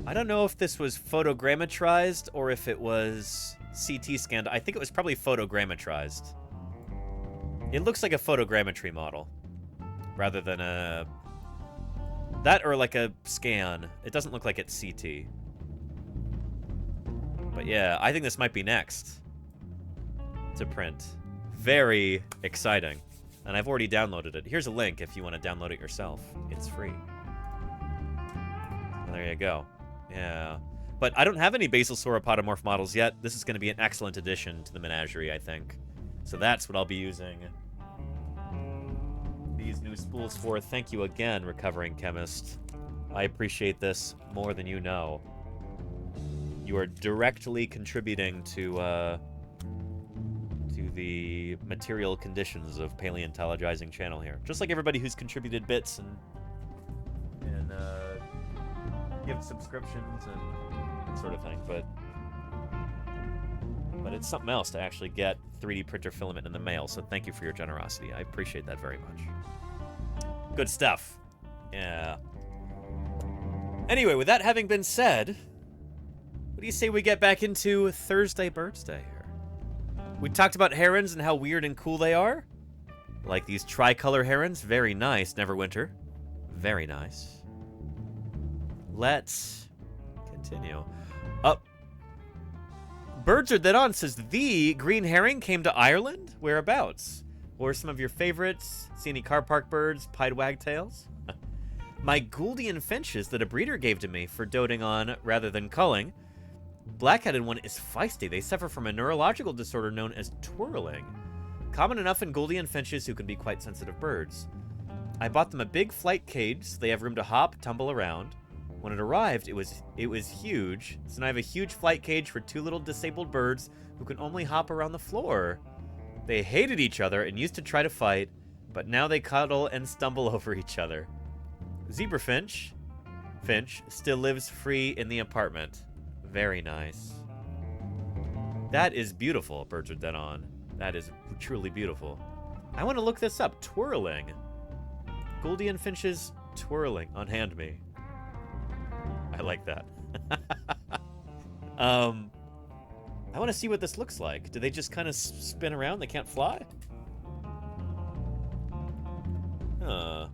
I don't know if this was photogrammetrized or if it was CT scanned. I think it was probably photogrammetrized. It looks like a photogrammetry model rather than a... That or like a scan. It doesn't look like it's CT. But yeah, I think this might be next to print. very exciting. And I've already downloaded it. Here's a link if you want to download it yourself. It's free. There you go. Yeah. But I don't have any basal sauropod models yet. This is going to be an excellent addition to the menagerie, I think. So that's what I'll be using these new spools for. Thank you again, Recovering Chemist. I appreciate this more than you know. You are directly contributing to the material conditions of Paleontologizing channel here. Just like everybody who's contributed bits and gift subscriptions and that sort of thing, but it's something else to actually get 3D printer filament in the mail, so thank you for your generosity. I appreciate that very much. Good stuff. Yeah. Anyway, with that having been said, what do you say we get back into Thursday Birdsday here? We talked about herons and how weird and cool they are. Like these tricolor herons. Very nice, Neverwinter. Very nice. Let's continue. Birds Are Dead On says, the green herring came to Ireland? Whereabouts? What are some of your favorites? See any car park birds? Pied wagtails? My Gouldian finches that a breeder gave to me for doting on rather than culling. Black-headed one is feisty. They suffer from a neurological disorder known as twirling. Common enough in Gouldian finches who can be quite sensitive birds. I bought them a big flight cage so they have room to hop, tumble around. When it arrived, it was huge. So now I have a huge flight cage for 2 little disabled birds who can only hop around the floor. They hated each other and used to try to fight, but now they cuddle and stumble over each other. Zebra Finch still lives free in the apartment. Very nice. That is beautiful, Birds Are Dead On. That is truly beautiful. I want to look this up. Twirling. Gouldian finches twirling. Unhand me. I like that. I want to see what this looks like. Do they just kind of spin around? They can't fly? Huh.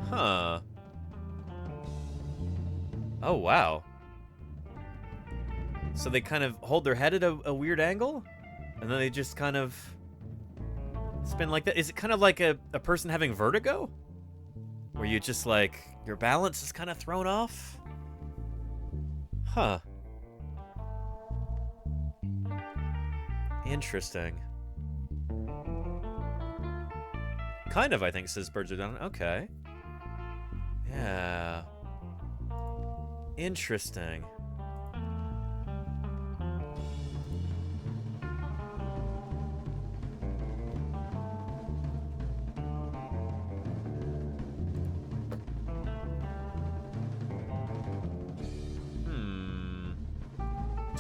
Huh. Oh, wow. So they kind of hold their head at a weird angle? And then they just kind of spin like that? Is it kind of like a person having vertigo? Where you just like, your balance is kind of thrown off? Huh. Interesting. Kind of, I think, says Birds Are Dead On. Okay. Yeah. Interesting.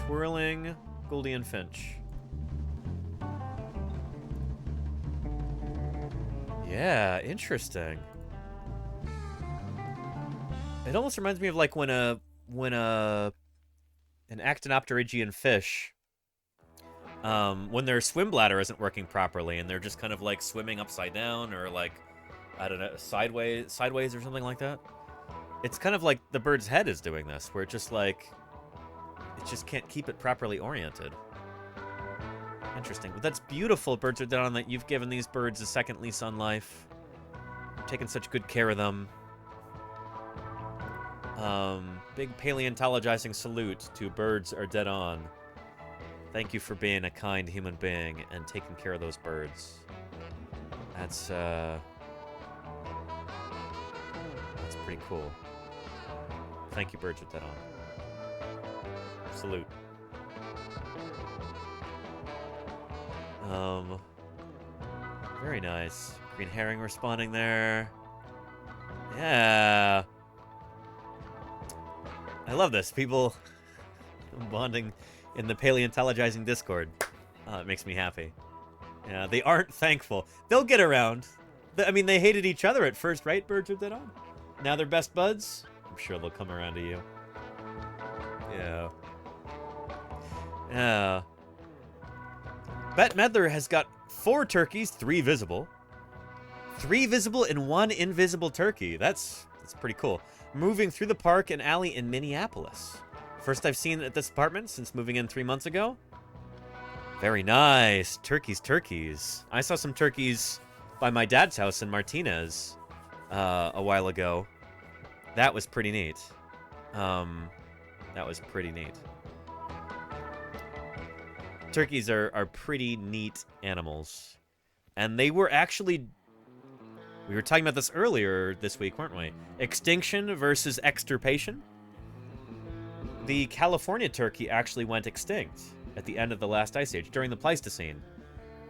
Twirling Gouldian finch. Yeah, interesting. It almost reminds me of like when an actinopterygian fish, when their swim bladder isn't working properly and they're just kind of like swimming upside down or like, I don't know, sideways or something like that. It's kind of like the bird's head is doing this, where it just can't keep it properly oriented. Interesting. But that's beautiful, Birds Are Dead On, that you've given these birds a second lease on life. You've taken such good care of them. Big paleontologizing salute to Birds Are Dead On. Thank you for being a kind human being and taking care of those birds. That's pretty cool. Thank you, Birds Are Dead On. Salute. Very nice. Green herring responding there. Yeah. I love this. People bonding in the Paleontologizing Discord. It makes me happy. Yeah, they aren't thankful. They'll get around. I mean, they hated each other at first, right? Birds Are Dead On. Now they're best buds. I'm sure they'll come around to you. Yeah. Yeah. Bette Midler has got 4 turkeys, 3 visible. 3 visible and 1 invisible turkey. That's pretty cool. Moving through the park and alley in Minneapolis. First I've seen it at this apartment since moving in 3 months ago. Very nice. Turkeys. I saw some turkeys by my dad's house in Martinez a while ago. That was pretty neat. Turkeys are pretty neat animals. And they were actually... We were talking about this earlier this week, weren't we? Extinction versus extirpation. The California turkey actually went extinct at the end of the last ice age, during the Pleistocene.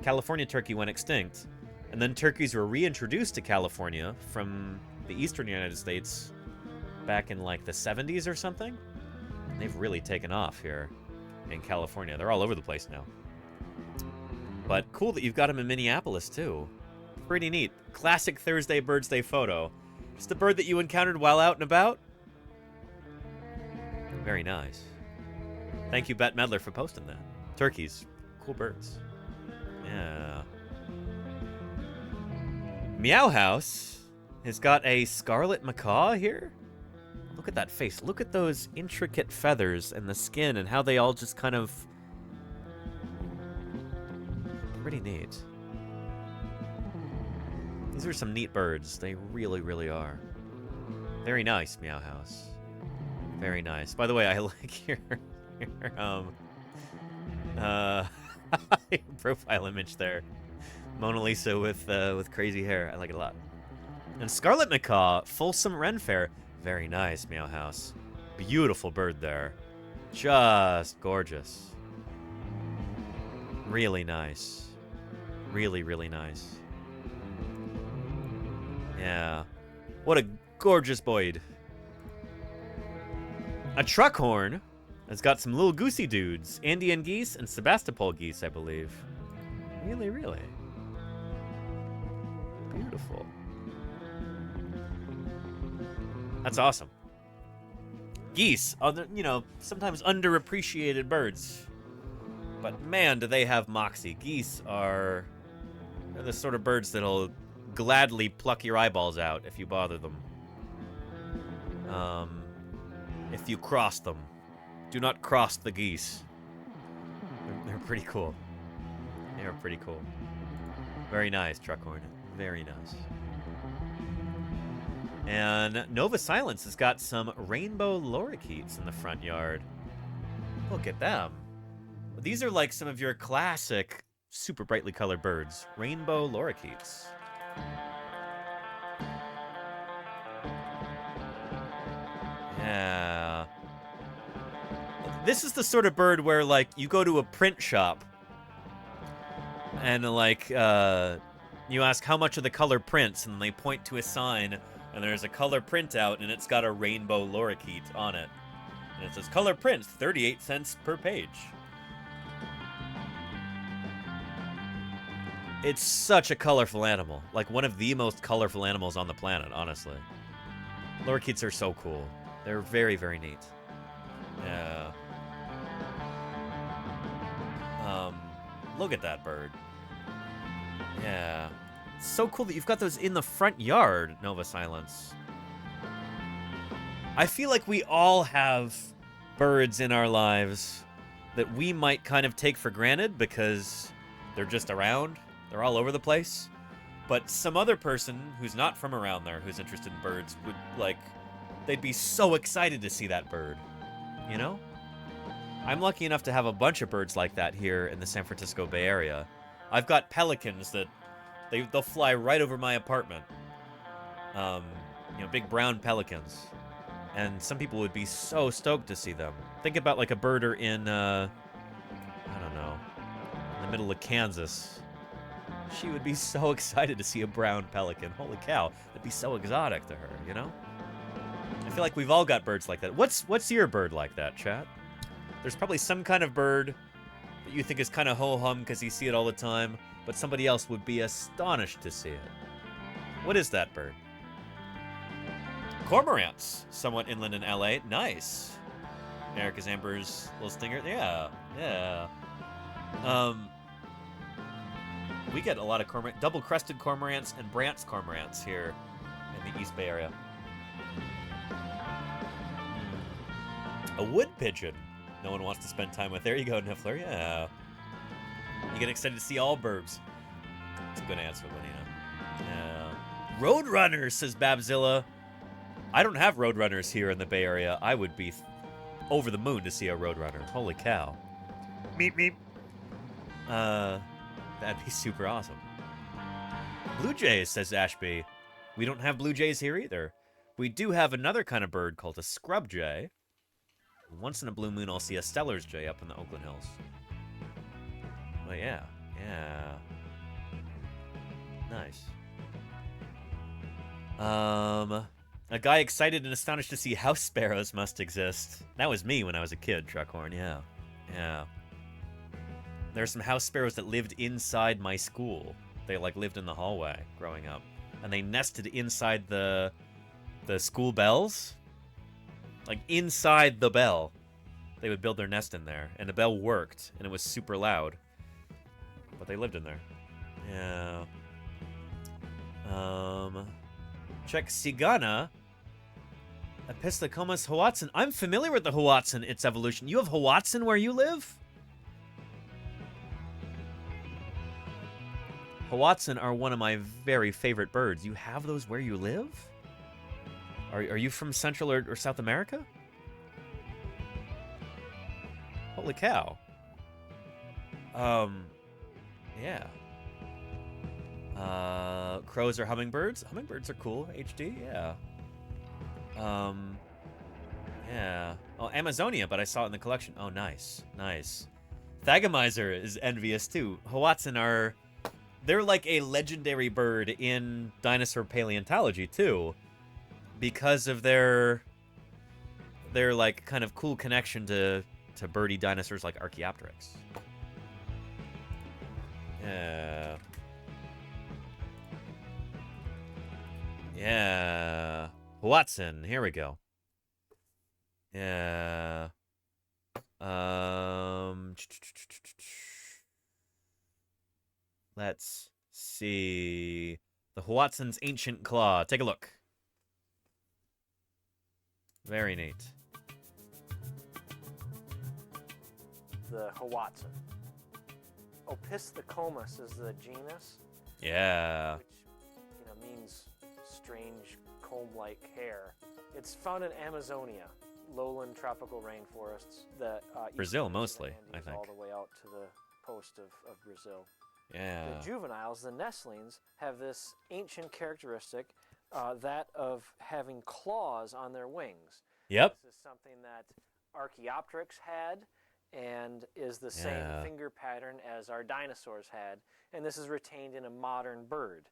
California turkey went extinct, and then turkeys were reintroduced to California from the eastern United States back in like the 70s or something. And they've really taken off here in California. They're all over the place now. But cool that you've got them in Minneapolis too. Pretty neat. Classic Thursday Birdsday photo. Just a bird that you encountered while out and about. Very nice. Thank you, Bette Medler, for posting that. Turkeys. Cool birds. Yeah. Meow House has got a scarlet macaw here. Look at that face. Look at those intricate feathers and the skin and how they all just kind of... Pretty neat. These are some neat birds. They really, really are. Very nice, Meow House. Very nice. By the way, I like your profile image there. Mona Lisa with crazy hair. I like it a lot. And Scarlet Macaw, Folsom Wren Fair. Very nice, Meow House. Beautiful bird there. Just gorgeous. Really nice. Really, really nice. Yeah. What a gorgeous boyd. A truckhorn has got some little goosey dudes. Andean geese and Sebastopol geese, I believe. Really, really. Beautiful. That's awesome. Geese, other, sometimes underappreciated birds. But man, do they have moxie. Geese they're the sort of birds that'll gladly pluck your eyeballs out if you bother them. If you cross them. Do not cross the geese. They're pretty cool. They are pretty cool. Very nice, Truckhorn. Very nice. And Nova Silence has got some rainbow lorikeets in the front yard. Look at them. These are like some of your classic, super brightly colored birds. Rainbow lorikeets. Yeah. This is the sort of bird where, like, you go to a print shop and, like, you ask how much are the color prints, and they point to a sign, and there's a color printout, and it's got a rainbow lorikeet on it. And it says, color prints, 38 cents per page. It's such a colorful animal. Like, one of the most colorful animals on the planet, honestly. Lorikeets are so cool. They're very, very neat. Yeah. Look at that bird. Yeah. It's so cool that you've got those in the front yard, Nova Silence. I feel like we all have birds in our lives that we might kind of take for granted because they're just around. They're all over the place. But some other person who's not from around there, who's interested in birds, would, like, they'd be so excited to see that bird. You know? I'm lucky enough to have a bunch of birds like that here in the San Francisco Bay Area. I've got pelicans that they'll fly right over my apartment. Big brown pelicans. And some people would be so stoked to see them. Think about like a birder in, I don't know, in the middle of Kansas. She would be so excited to see a brown pelican. Holy cow, that'd be so exotic to her, you know? I feel like we've all got birds like that. What's your bird like that, chat? There's probably some kind of bird that you think is kind of ho-hum because you see it all the time, but somebody else would be astonished to see it. What is that bird? Cormorants, somewhat inland in LA. Nice. Erica's Amber's little stinger. Yeah, yeah. We get a lot of double-crested cormorants and Brandt's cormorants here in the East Bay area. A wood pigeon. No one wants to spend time with. There you go, Niffler. Yeah. You get excited to see all birds. That's a good answer, Lenina. Yeah. Roadrunners, says Babzilla. I don't have roadrunners here in the Bay Area. I would be over the moon to see a roadrunner. Holy cow. Meep, meep. That'd be super awesome. Blue jays, says Ashby. We don't have blue jays here either. We do have another kind of bird called a scrub jay. Once in a blue moon, I'll see a Stellar's jay up in the Oakland Hills. But yeah, yeah. Nice. A guy excited and astonished to see house sparrows must exist. That was me when I was a kid, Truckhorn, yeah. Yeah. There are some house sparrows that lived inside my school. They, like, lived in the hallway growing up. And they nested inside the school bells. Like, inside the bell. They would build their nest in there. And the bell worked, and it was super loud. But they lived in there. Yeah. Check Sigana. Epistocomus Hoatzin. I'm familiar with the Hoatzin, its evolution. You have Hoatzin where you live? Hoatzin are one of my very favorite birds. You have those where you live? Are you from Central or South America? Holy cow. Yeah. Crows are hummingbirds. Hummingbirds are cool. HD, yeah. Yeah. Oh, Amazonia, but I saw it in the collection. Oh, nice. Nice. Thagomizer is envious, too. Hoatzin are... They're like a legendary bird in dinosaur paleontology, too. Because of their like, kind of cool connection to birdy dinosaurs like Archaeopteryx. Yeah. Yeah. Hoatzin, here we go. Yeah. Let's see. The Hoatzin's ancient claw. Take a look. Very neat. The Hoatzin. Opisthecomus is the genus. Yeah. Which, means strange comb-like hair. It's found in Amazonia, lowland tropical rainforests. Brazil, mostly, I think. All the way out to the coast of Brazil. Yeah. The juveniles, the nestlings, have this ancient characteristic, that of having claws on their wings. Yep. This is something that Archaeopteryx had, and is the same finger pattern as our dinosaurs had, and this is retained in a modern bird.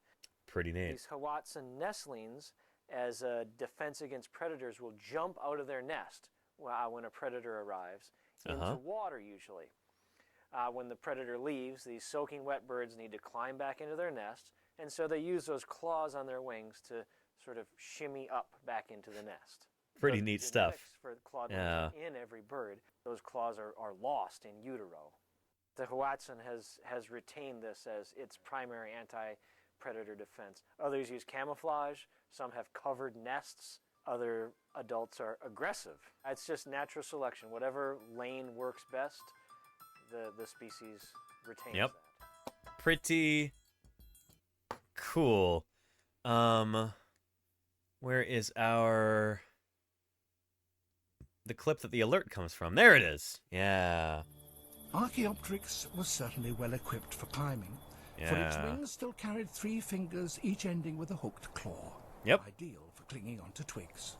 Pretty neat. These Hoatzin nestlings, as a defense against predators, will jump out of their nest when a predator arrives, into water usually. When the predator leaves, these soaking wet birds need to climb back into their nest, and so they use those claws on their wings to sort of shimmy up back into the nest. Pretty neat stuff. For clawed wings in every bird, those claws are lost in utero. The Hoatzin has retained this as its primary anti-predator defense. Others use camouflage. Some have covered nests. Other adults are aggressive. It's just natural selection. Whatever lane works best, the species retains that. Pretty cool. Where is the clip that the alert comes from? There it is. Yeah. Archaeopteryx was certainly well equipped for climbing, for its wings still carried 3 fingers, each ending with a hooked claw. Yep. Ideal for clinging onto twigs.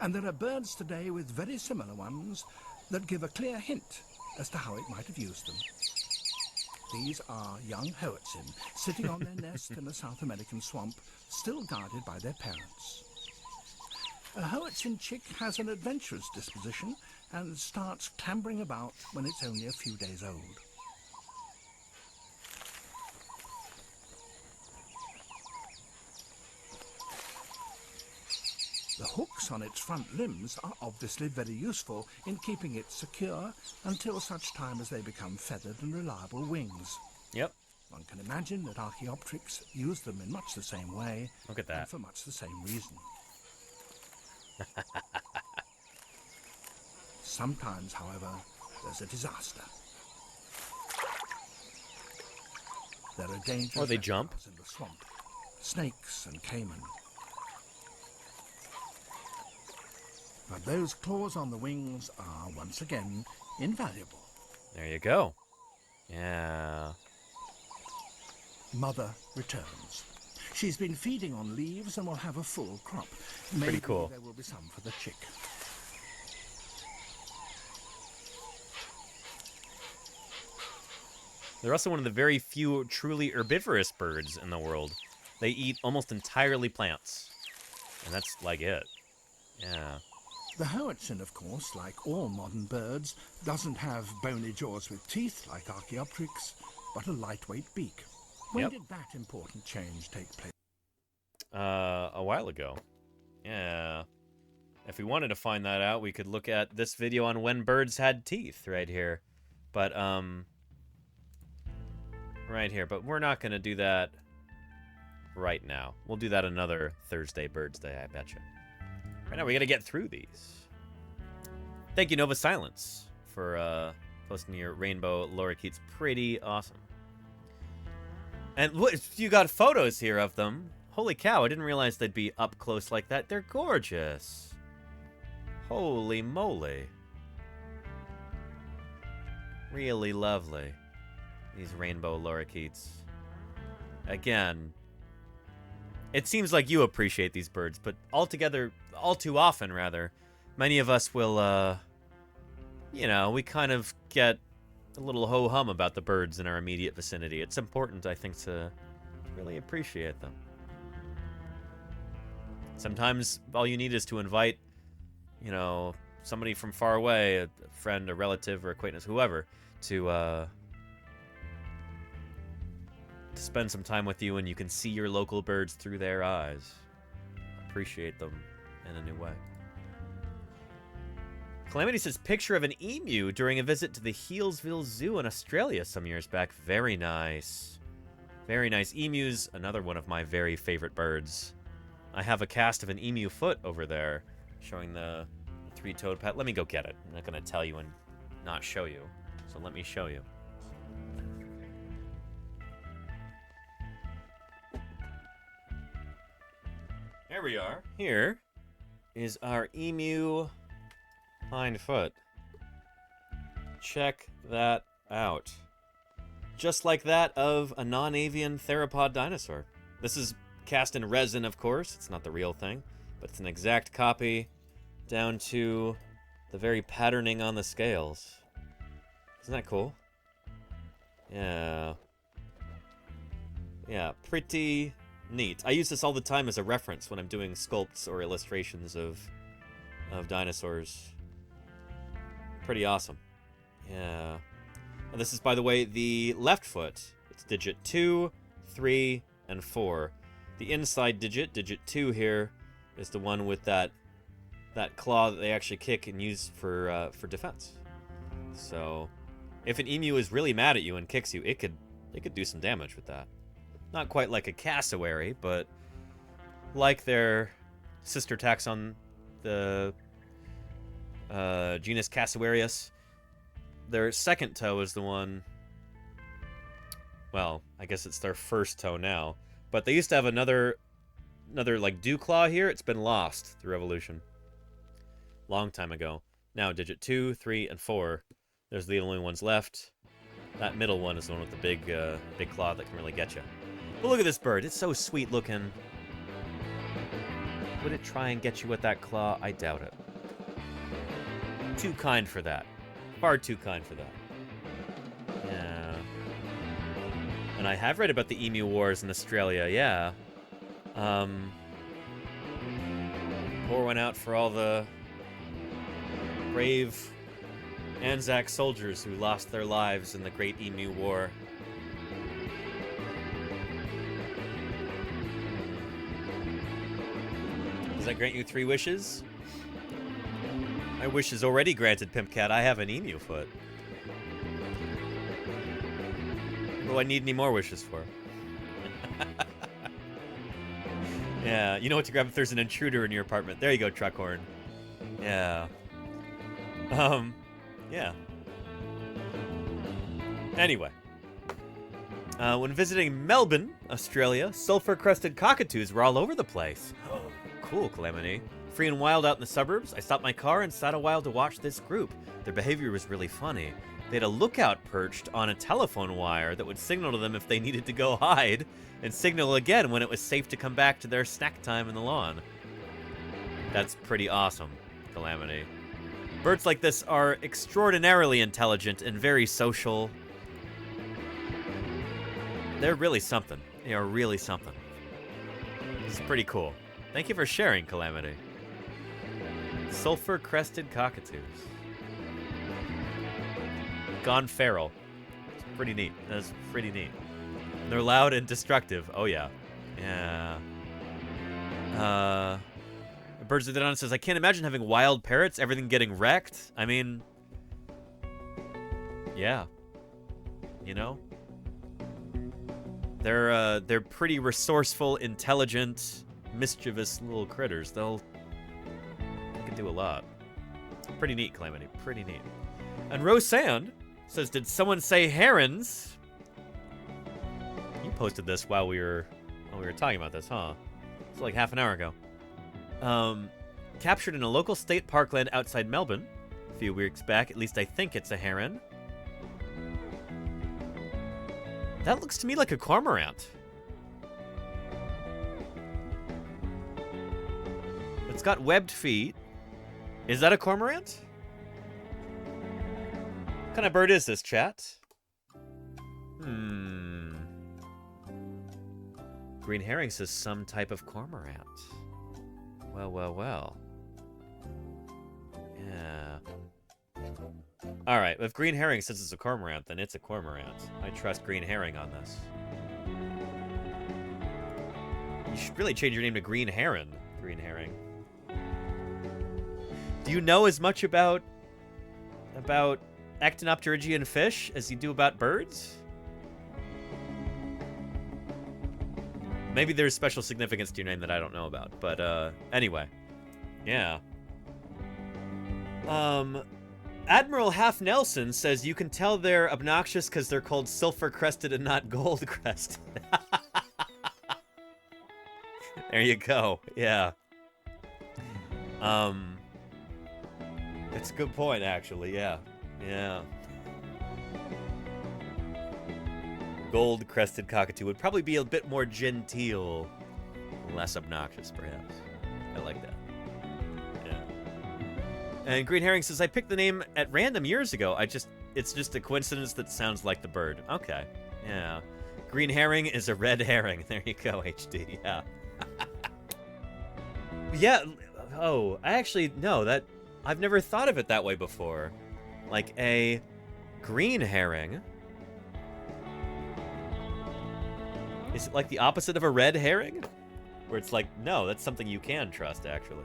And there are birds today with very similar ones that give a clear hint as to how it might have used them. These are young Hoatzin, sitting on their nest in a South American swamp, still guarded by their parents. A Hoatzin chick has an adventurous disposition and starts clambering about when it's only a few days old. The hooks on its front limbs are obviously very useful in keeping it secure until such time as they become feathered and reliable wings. Yep. One can imagine that Archaeopteryx used them in much the same way. Look at that. And for much the same reason. Sometimes, however, there's a disaster. There are dangerous Or they jump. reptiles in the swamp. Snakes and caiman. But those claws on the wings are, once again, invaluable. There you go. Yeah. Mother returns. She's been feeding on leaves and will have a full crop. Maybe Pretty cool. There will be some for the chick. They're also one of the very few truly herbivorous birds in the world. They eat almost entirely plants. And that's like it. Yeah. The Hoatzin, of course, like all modern birds, doesn't have bony jaws with teeth like Archaeopteryx, but a lightweight beak. When did that important change take place? A while ago. Yeah. If we wanted to find that out, we could look at this video on when birds had teeth right here. But, right here. But we're not going to do that right now. We'll do that another Thursday Birdsday, I betcha. Right now, we got to get through these. Thank you, Nova Silence, for posting your rainbow lorikeets. Pretty awesome. And what, you got photos here of them. Holy cow, I didn't realize they'd be up close like that. They're gorgeous. Holy moly. Really lovely. These rainbow lorikeets. Again, it seems like you appreciate these birds, but all too often, rather, many of us will, you know, we kind of get a little ho-hum about the birds in our immediate vicinity. It's important, I think, to really appreciate them. Sometimes all you need is to invite, you know, somebody from far away, a friend, a relative, or acquaintance, whoever, to spend some time with you, and you can see your local birds through their eyes. Appreciate them in a new way. Calamity says, picture of an emu during a visit to the Healesville Zoo in Australia some years back. Very nice. Very nice. Emus, another one of my very favorite birds. I have a cast of an emu foot over there, showing the three-toed pet. Let me go get it. I'm not going to tell you and not show you, so let me show you. There we are. Here is our emu hind foot. Check that out. Just like that of a non-avian theropod dinosaur. This is cast in resin, of course. It's not the real thing, but it's an exact copy down to the very patterning on the scales. Isn't that cool? Yeah. Yeah, pretty neat. I use this all the time as a reference when I'm doing sculpts or illustrations of dinosaurs. Pretty awesome. Yeah. And this is, by the way, the left foot. It's digit 2, 3, and 4. The inside digit, digit 2 here, is the one with that claw that they actually kick and use for defense. So, if an emu is really mad at you and kicks you, it could do some damage with that. Not quite like a cassowary, but like their sister taxon, the genus Cassowarius. Their second toe is the one, well, I guess it's their first toe now, but they used to have another like dew claw here. It's been lost through evolution. Long time ago. Now digit 2, 3, and 4. There's the only ones left. That middle one is the one with the big claw that can really get you. But look at this bird. It's so sweet looking. Would it try and get you with that claw? I doubt it. Too kind for that. Far too kind for that. Yeah. And I have read about the emu wars in Australia, yeah. Pour one out for all the brave Anzac soldiers who lost their lives in the Great Emu War. Does that grant you 3 wishes? My wish is already granted, Pimp Cat. I have an emu foot. What do I need any more wishes for? Yeah, you know what to grab if there's an intruder in your apartment. There you go, Truckhorn. Yeah. Yeah. Anyway. When visiting Melbourne, Australia, sulfur-crested cockatoos were all over the place. Cool, Calamity. Free and wild out in the suburbs, I stopped my car and sat a while to watch this group. Their behavior was really funny. They had a lookout perched on a telephone wire that would signal to them if they needed to go hide, and signal again when it was safe to come back to their snack time in the lawn. That's pretty awesome, Calamity. Birds like this are extraordinarily intelligent and very social. They're really something. They are really something. It's pretty cool. Thank you for sharing, Calamity. Sulfur-crested cockatoos. Gone feral. It's pretty neat. That's pretty neat. They're loud and destructive. Oh, yeah. Yeah. Birds of the Dawn says, I can't imagine having wild parrots, everything getting wrecked. I mean, yeah. You know? They're pretty resourceful, intelligent, mischievous little critters. They can do a lot. Pretty neat, Calamity. Pretty neat. And Rose Sand says, did someone say herons? You posted this while we were talking about this, huh? It's like half an hour ago. Captured in a local state parkland outside Melbourne a few weeks back. At least I think it's a heron. That looks to me like a cormorant. It's got webbed feet. Is that a cormorant? What kind of bird is this, chat? Green Herring says some type of cormorant. Well, well, well. Yeah. Alright, if Green Herring says it's a cormorant, then it's a cormorant. I trust Green Herring on this. You should really change your name to Green Heron, Green Herring. Do you know as much about actinopterygian fish as you do about birds? Maybe there's special significance to your name that I don't know about, but anyway. Yeah. Admiral Half Nelson says you can tell they're obnoxious because they're called sulfur-crested and not gold-crested. There you go. Yeah. It's a good point, actually. Yeah. Yeah. Gold-crested cockatoo would probably be a bit more genteel, less obnoxious, perhaps. I like that. Yeah. And Green Herring says, I picked the name at random years ago. It's just a coincidence that sounds like the bird. Okay. Yeah. Green Herring is a red herring. There you go, HD. Yeah. Yeah. Oh, I actually, no, I've never thought of it that way before. Like a green herring. Is it like the opposite of a red herring? Where it's like, no, that's something you can trust, actually.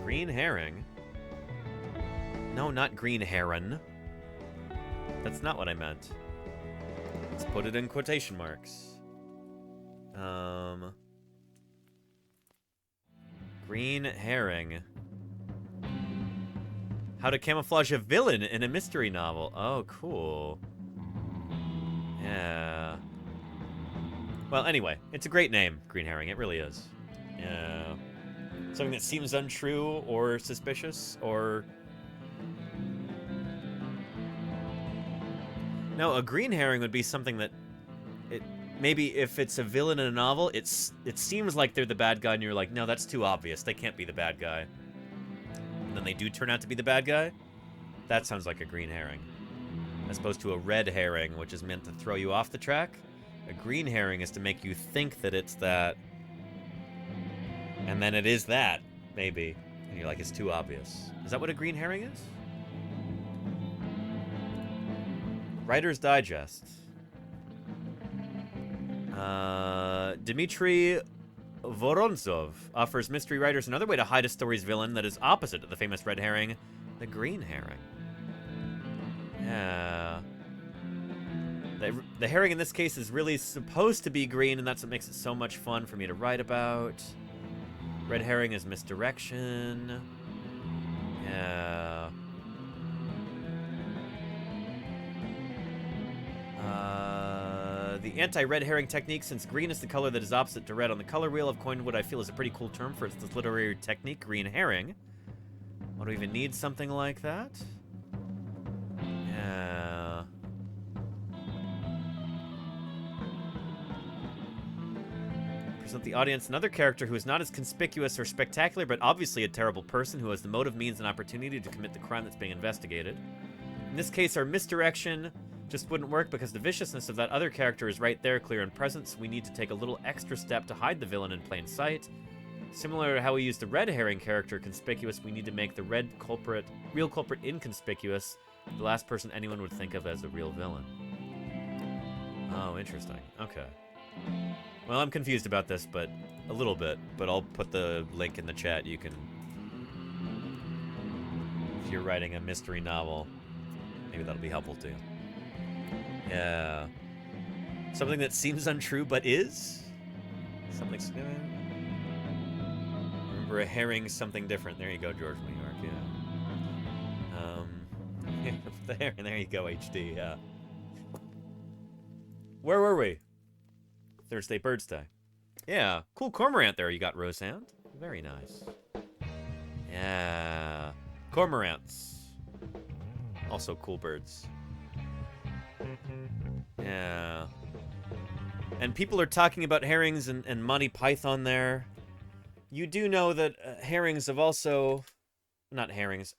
Green herring? No, not green heron. That's not what I meant. Let's put it in quotation marks. Green herring. How to camouflage a villain in a mystery novel. Oh, cool. Yeah. Well, anyway, it's a great name, Green Herring. It really is. Yeah. Something that seems untrue or suspicious or... No, a green herring would be something that... Maybe if it's a villain in a novel, it seems like they're the bad guy and you're like, no, that's too obvious. They can't be the bad guy. And then they do turn out to be the bad guy. That sounds like a green herring. As opposed to a red herring, which is meant to throw you off the track. A green herring is to make you think that it's that. And then it is that, maybe. And you're like, it's too obvious. Is that what a green herring is? Writer's Digest. Dmitry Vorontsov offers mystery writers another way to hide a story's villain that is opposite of the famous red herring, the green herring. Yeah. The herring in this case is really supposed to be green, and that's what makes it so much fun for me to write about. Red herring is misdirection. Yeah. The anti-red herring technique, since green is the color that is opposite to red on the color wheel, I've coined what I feel is a pretty cool term for its literary technique, green herring. Why do we even need something like that? Yeah. Present the audience another character who is not as conspicuous or spectacular, but obviously a terrible person who has the motive, means, and opportunity to commit the crime that's being investigated. In this case, our misdirection just wouldn't work because the viciousness of that other character is right there, clear and present, so we need to take a little extra step to hide the villain in plain sight. Similar to how we use the red herring character conspicuous, we need to make the real culprit inconspicuous, the last person anyone would think of as the real villain. Oh, interesting. Okay. Well, I'm confused about this, but a little bit, but I'll put the link in the chat. You can, if you're writing a mystery novel, maybe that'll be helpful to you. Yeah. Something that seems untrue but is? Something. Remember a herring, something different. There you go, George, New York, yeah. There you go, HD, yeah. Where were we? Thursday Birdsday. Yeah, cool cormorant there you got, Rosand. Very nice. Yeah. Cormorants. Also cool birds. Yeah. And people are talking about herrings and Monty Python there. You do know that herrings have also... Not herrings.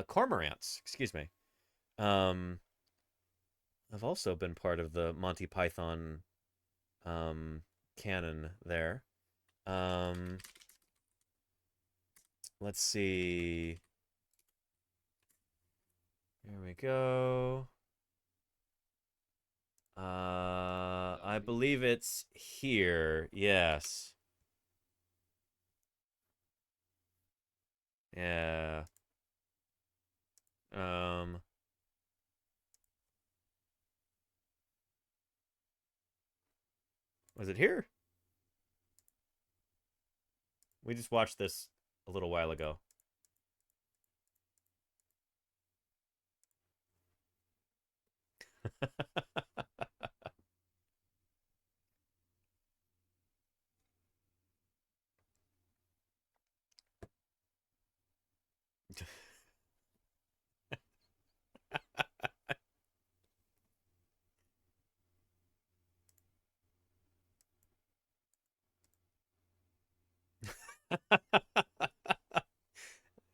Cormorants, excuse me. Have also been part of the Monty Python canon there. Let's see. Here we go. I believe it's here. Yes. Yeah. Was it here? We just watched this a little while ago.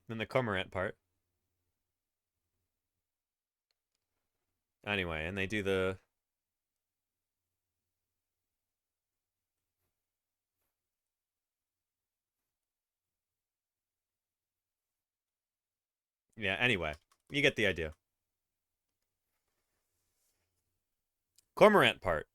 Then the cormorant part. Anyway, and they do the... Yeah, anyway, you get the idea. Cormorant part.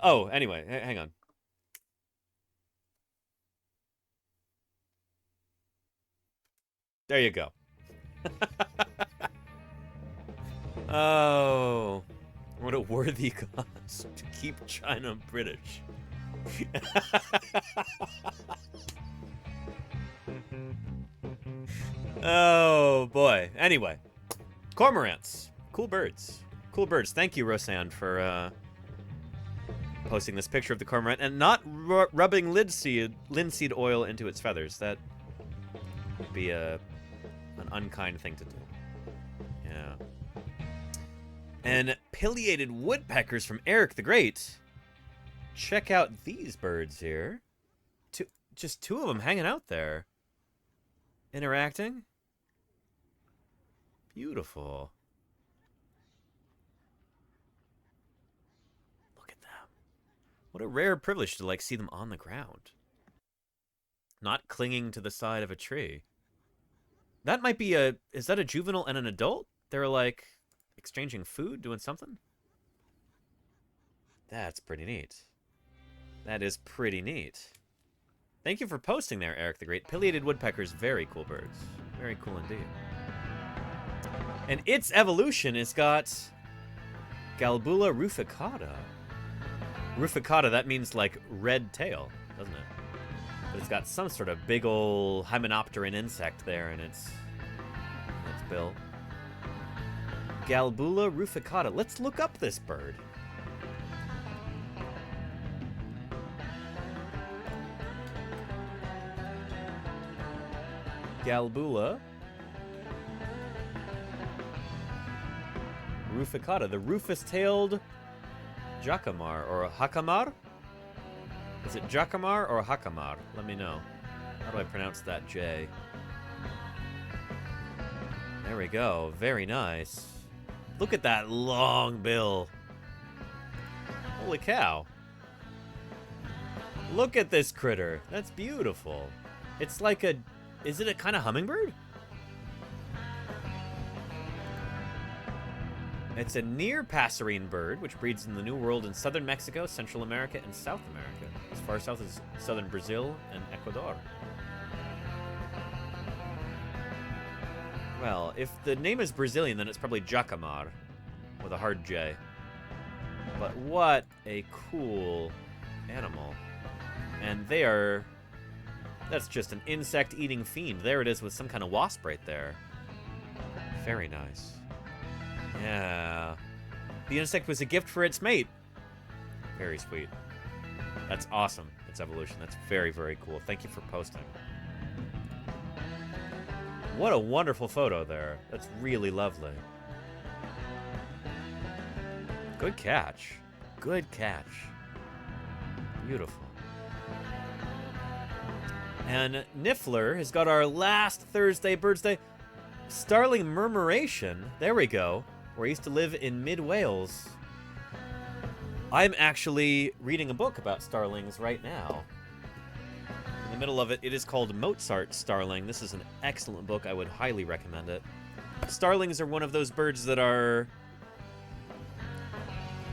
Oh, anyway, hang on. There you go. Oh, what a worthy cause to keep China British. Oh, boy. Anyway, cormorants. Cool birds. Cool birds. Thank you, Rosanne, for posting this picture of the cormorant and not rubbing linseed oil into its feathers. That would be an unkind thing to do. Yeah. And pileated woodpeckers from Eric the Great. Check out these birds here. Just two of them hanging out there. Interacting. Beautiful. What a rare privilege to, like, see them on the ground. Not clinging to the side of a tree. That might be a... Is that a juvenile and an adult? They're, like, exchanging food, doing something? That's pretty neat. That is pretty neat. Thank you for posting there, Eric the Great. Pileated woodpeckers, very cool birds. Very cool indeed. And its evolution has got Galbula ruficata. Ruficata, that means like red tail, doesn't it? But it's got some sort of big ol' hymenopteran insect there in its bill. Galbula ruficata. Let's look up this bird. Galbula ruficata, the rufous-tailed jacamar, or hacamar? Is it jacamar or hacamar? Let me know. How do I pronounce that J? There we go. Very nice. Look at that long bill. Holy cow. Look at this critter. That's beautiful. It's like a... Is it a kind of hummingbird? It's a near passerine bird, which breeds in the New World in southern Mexico, Central America, and South America, as far south as southern Brazil and Ecuador. Well, if the name is Brazilian, then it's probably jacamar, with a hard J. But what a cool animal. And they are... That's just an insect-eating fiend. There it is with some kind of wasp right there. Very nice. Yeah. The insect was a gift for its mate. Very sweet. That's awesome. Its evolution. That's very, very cool. Thank you for posting. What a wonderful photo there. That's really lovely. Good catch. Good catch. Beautiful. And Niffler has got our last Thursday Birdsday starling murmuration. There we go. Where I used to live in mid-Wales. I'm actually reading a book about starlings right now. In the middle of it, it is called Mozart's Starling. This is an excellent book. I would highly recommend it. Starlings are one of those birds that are,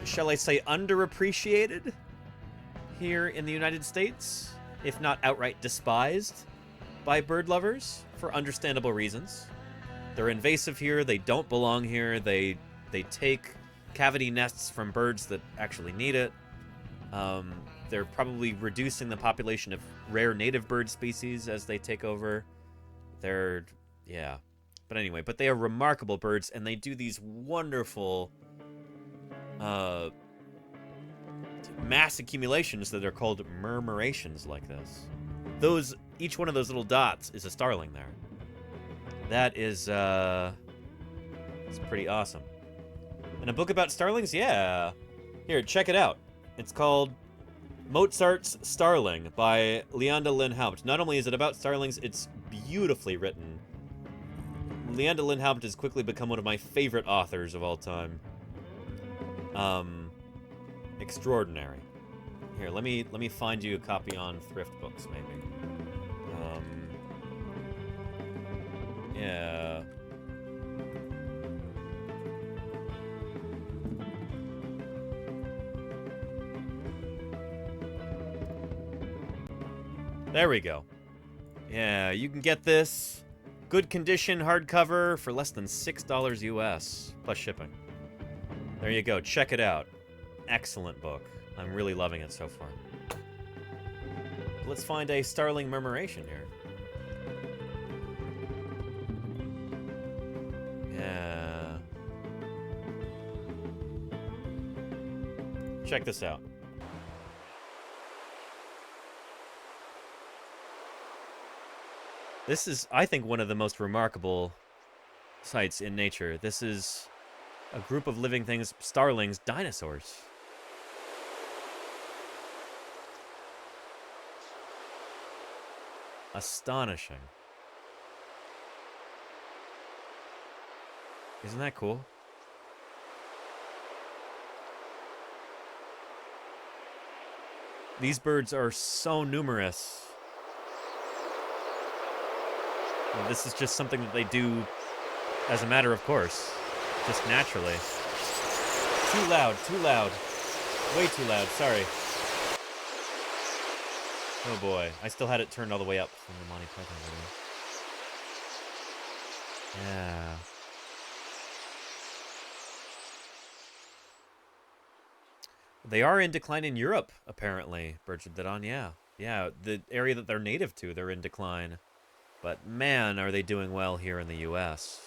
shall I say, underappreciated here in the United States, if not outright despised by bird lovers for understandable reasons. They're invasive here. They don't belong here. They take cavity nests from birds that actually need it. They're probably reducing the population of rare native bird species as they take over. Yeah. But anyway, but they are remarkable birds, and they do these wonderful mass accumulations that are called murmurations like this. Each one of those little dots is a starling there. That is, it's pretty awesome. And a book about starlings? Yeah. Here, check it out. It's called Mozart's Starling by Leanda Lynn-Haupt. Not only is it about starlings, it's beautifully written. Leanda Lynn-Haupt has quickly become one of my favorite authors of all time. Extraordinary. Here, let me find you a copy on Thrift Books, maybe. Yeah. There we go. Yeah, you can get this good condition hardcover for less than $6 US plus shipping. There you go. Check it out. Excellent book. I'm really loving it so far. Let's find a starling murmuration here. Yeah. Check this out. This is, I think, one of the most remarkable sights in nature. This is a group of living things, starlings, dinosaurs. Astonishing. Isn't that cool? These birds are so numerous. And this is just something that they do as a matter of course, just naturally. Too loud, too loud. Way too loud, sorry. Oh boy, I still had it turned all the way up from the Monty Python video. Yeah. They are in decline in Europe, apparently, Bertrand, yeah. Yeah, the area that they're native to, they're in decline. But man, are they doing well here in the US.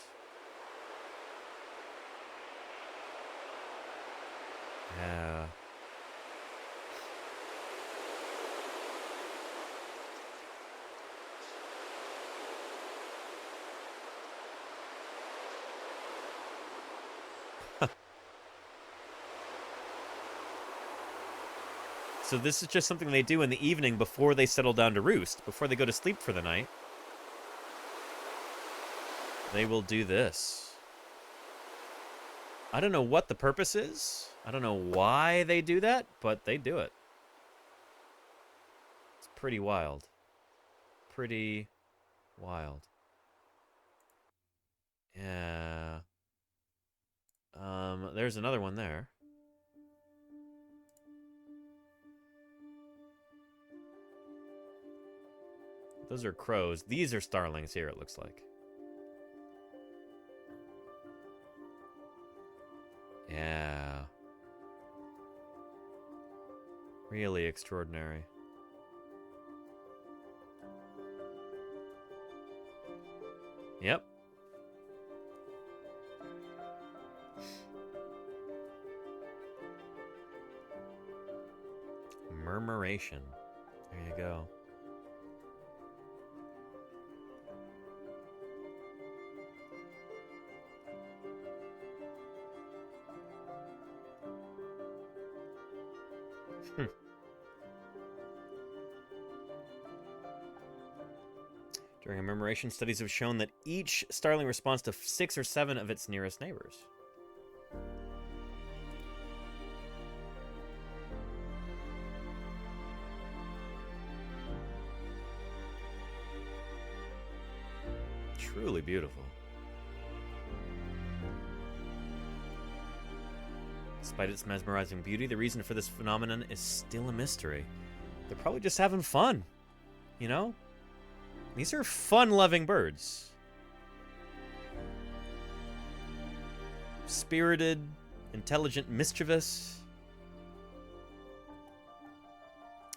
Yeah. So this is just something they do in the evening before they settle down to roost, before they go to sleep for the night. They will do this. I don't know what the purpose is. I don't know why they do that, but they do it. It's pretty wild. Pretty wild. Yeah. There's another one there. Those are crows. These are starlings here, it looks like. Yeah. Really extraordinary. Yep. Murmuration. There you go. During a murmuration, studies have shown that each starling responds to 6 or 7 of its nearest neighbors. Truly beautiful. Despite its mesmerizing beauty, the reason for this phenomenon is still a mystery. They're probably just having fun, you know? These are fun-loving birds. Spirited, intelligent, mischievous.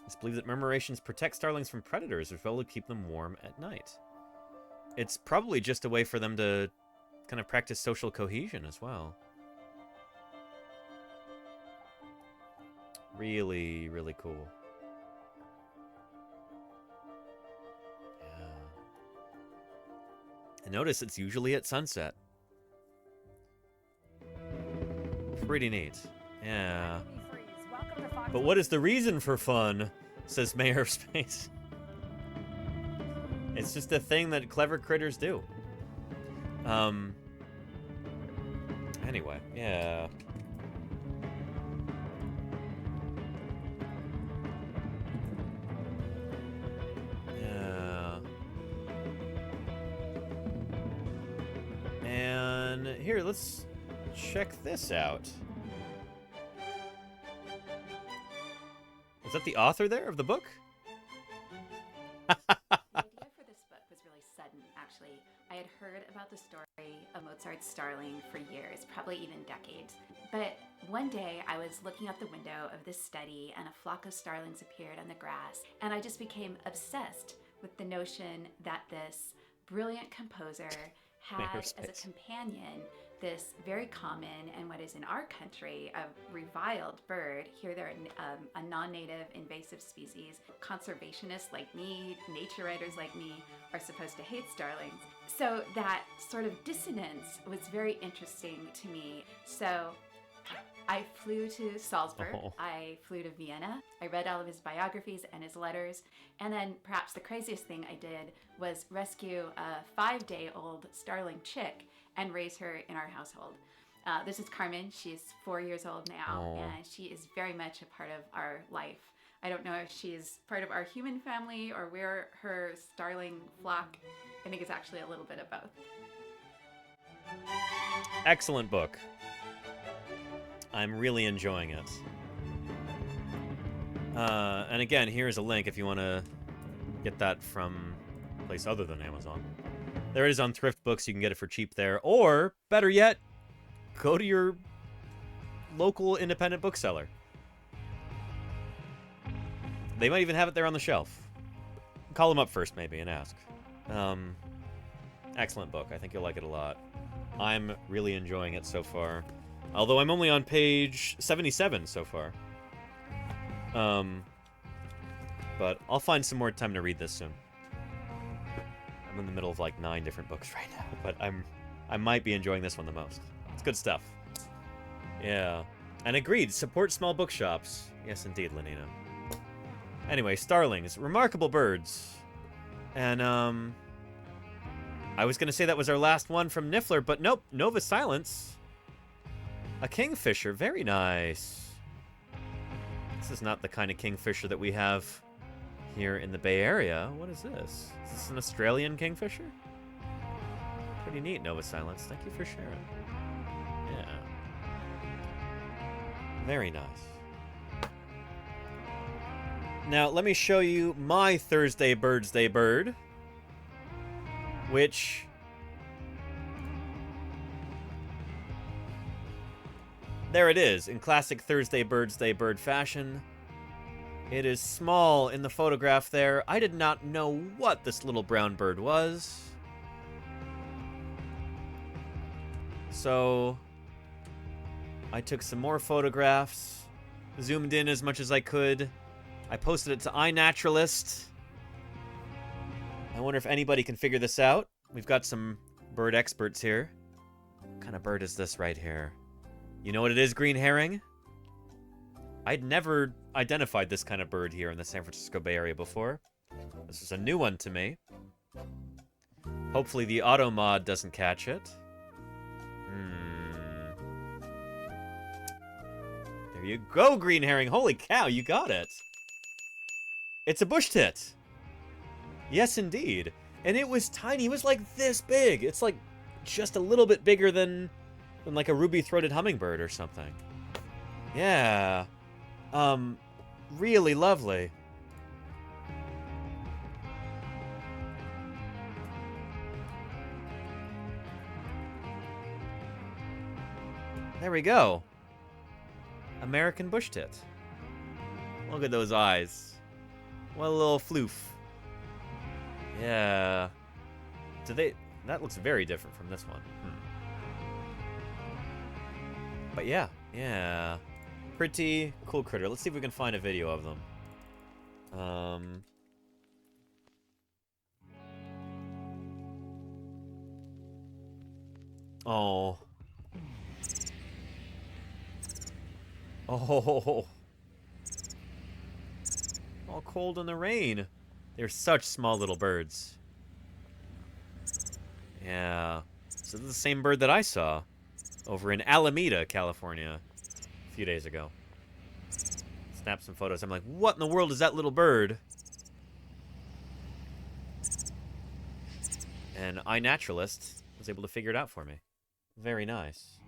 It's believed that murmurations protect starlings from predators as well as keep them warm at night. It's probably just a way for them to kind of practice social cohesion as well. Really, really cool. And notice it's usually at sunset. Pretty neat. Yeah. But what is the reason for fun? Says Mayor of Space. It's just a thing that clever critters do. Anyway, yeah. And here, let's check this out. Is that the author there of the book? The idea for this book was really sudden, actually. I had heard about the story of Mozart's starling for years, probably even decades. But one day I was looking out the window of this study and a flock of starlings appeared on the grass, and I just became obsessed with the notion that this brilliant composer had as a companion this very common and what is in our country a reviled bird. Here they're a non-native invasive species. Conservationists like me, nature writers like me are supposed to hate starlings. So that sort of dissonance was very interesting to me. So I flew to Salzburg. I flew to Vienna. I read all of his biographies and his letters. And then perhaps the craziest thing I did was rescue a 5-day-old starling chick and raise her in our household. This is Carmen. She's 4 years old now, and she is very much a part of our life. I don't know if she's part of our human family or we're her starling flock. I think it's actually a little bit of both. Excellent book. I'm really enjoying it. And again, here's a link if you want to get that from a place other than Amazon. There it is on Thrift Books. You can get it for cheap there. Or, better yet, go to your local independent bookseller. They might even have it there on the shelf. Call them up first, maybe, and ask. Excellent book. I think you'll like it a lot. I'm really enjoying it so far. Although I'm only on page 77 so far. But I'll find some more time to read this soon. I'm in the middle of like 9 different books right now, but I might be enjoying this one the most. It's good stuff. Yeah. And agreed, support small bookshops. Yes, indeed, Lenina. Anyway, starlings, remarkable birds. And, I was going to say that was our last one from Niffler, but nope, Nova Silence. A kingfisher, very nice. This is not the kind of kingfisher that we have here in the Bay Area. What is this? Is this an Australian kingfisher? Pretty neat, Nova Silence. Thank you for sharing. Yeah. Very nice. Now, let me show you my Thursday Birdsday bird, which there it is, in classic Thursday Birdsday bird fashion. It is small in the photograph there. I did not know what this little brown bird was. So I took some more photographs, zoomed in as much as I could. I posted it to iNaturalist. I wonder if anybody can figure this out. We've got some bird experts here. What kind of bird is this right here? You know what it is, Green Herring? I'd never identified this kind of bird here in the San Francisco Bay Area before. This is a new one to me. Hopefully the auto mod doesn't catch it. There you go, Green Herring. Holy cow, you got it. It's a bush tit. Yes, indeed. And it was tiny. It was like this big. It's like just a little bit bigger than like a ruby-throated hummingbird or something. Yeah. Really lovely. There we go. American bush tit. Look at those eyes. What a little floof. Yeah. Do they... That looks very different from this one. But yeah. Yeah. Pretty cool critter. Let's see if we can find a video of them. Oh. Oh. All cold in the rain. They're such small little birds. Yeah. So this is the same bird that I saw over in Alameda, California a few days ago. Snapped some photos. I'm like, what in the world is that little bird? And iNaturalist was able to figure it out for me. Very nice.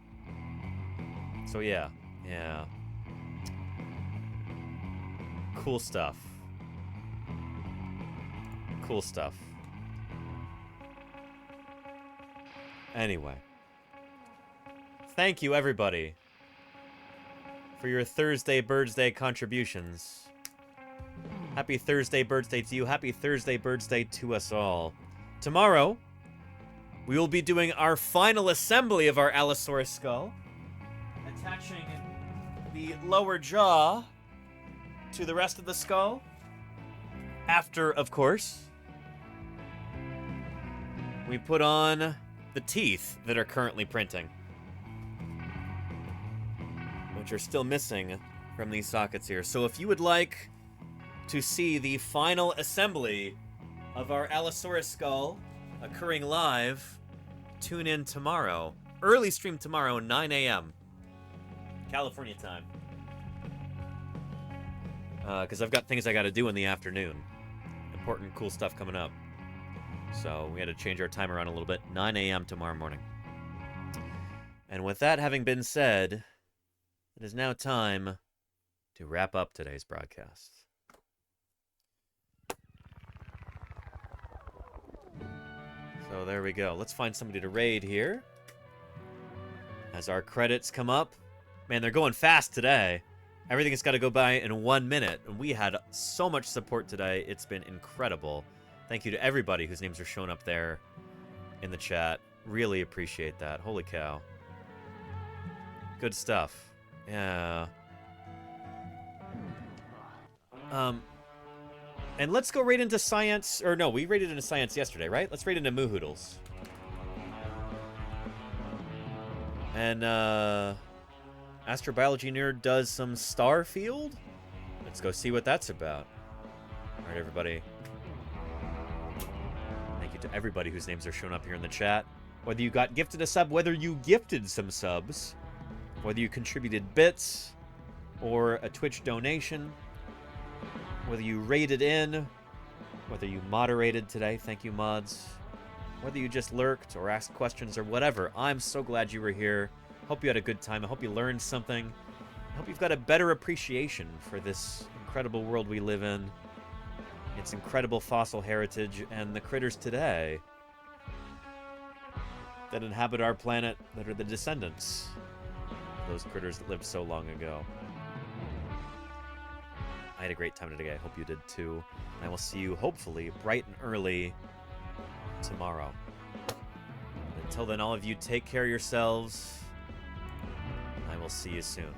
So yeah. Yeah. Cool stuff. Cool stuff. Anyway. Thank you, everybody, for your Thursday Birdsday contributions. Happy Thursday Birdsday to you. Happy Thursday Birdsday to us all. Tomorrow, we will be doing our final assembly of our Allosaurus skull. Attaching the lower jaw to the rest of the skull. After, of course, we put on the teeth that are currently printing, which are still missing from these sockets here. So if you would like to see the final assembly of our Allosaurus skull occurring live, tune in tomorrow. Early stream tomorrow, 9 a.m. California time. because I've got things I got to do in the afternoon. Important, cool stuff coming up. So we had to change our time around a little bit. 9 a.m. tomorrow morning. And with that having been said, it is now time to wrap up today's broadcast. So there we go. Let's find somebody to raid here. As our credits come up. Man, they're going fast today. Everything has got to go by in 1 minute. And we had so much support today. It's been incredible. Thank you to everybody whose names are shown up there in the chat. Really appreciate that. Holy cow. Good stuff. Yeah. And let's go right into science. Or no, we raided into science yesterday, right? Let's raid into Moohoodles. And, Astrobiology Nerd does some Starfield? Let's go see what that's about. Alright, everybody. Thank you to everybody whose names are shown up here in the chat. Whether you got gifted a sub, whether you gifted some subs, whether you contributed bits, or a Twitch donation, whether you raided in, whether you moderated today, thank you mods, whether you just lurked or asked questions or whatever, I'm so glad you were here. Hope you had a good time. I hope you learned something. I hope you've got a better appreciation for this incredible world we live in, its incredible fossil heritage, and the critters today that inhabit our planet that are the descendants of those critters that lived so long ago. I had a great time today. I hope you did too. And I will see you, hopefully, bright and early tomorrow. Until then, all of you, take care of yourselves. I will see you soon.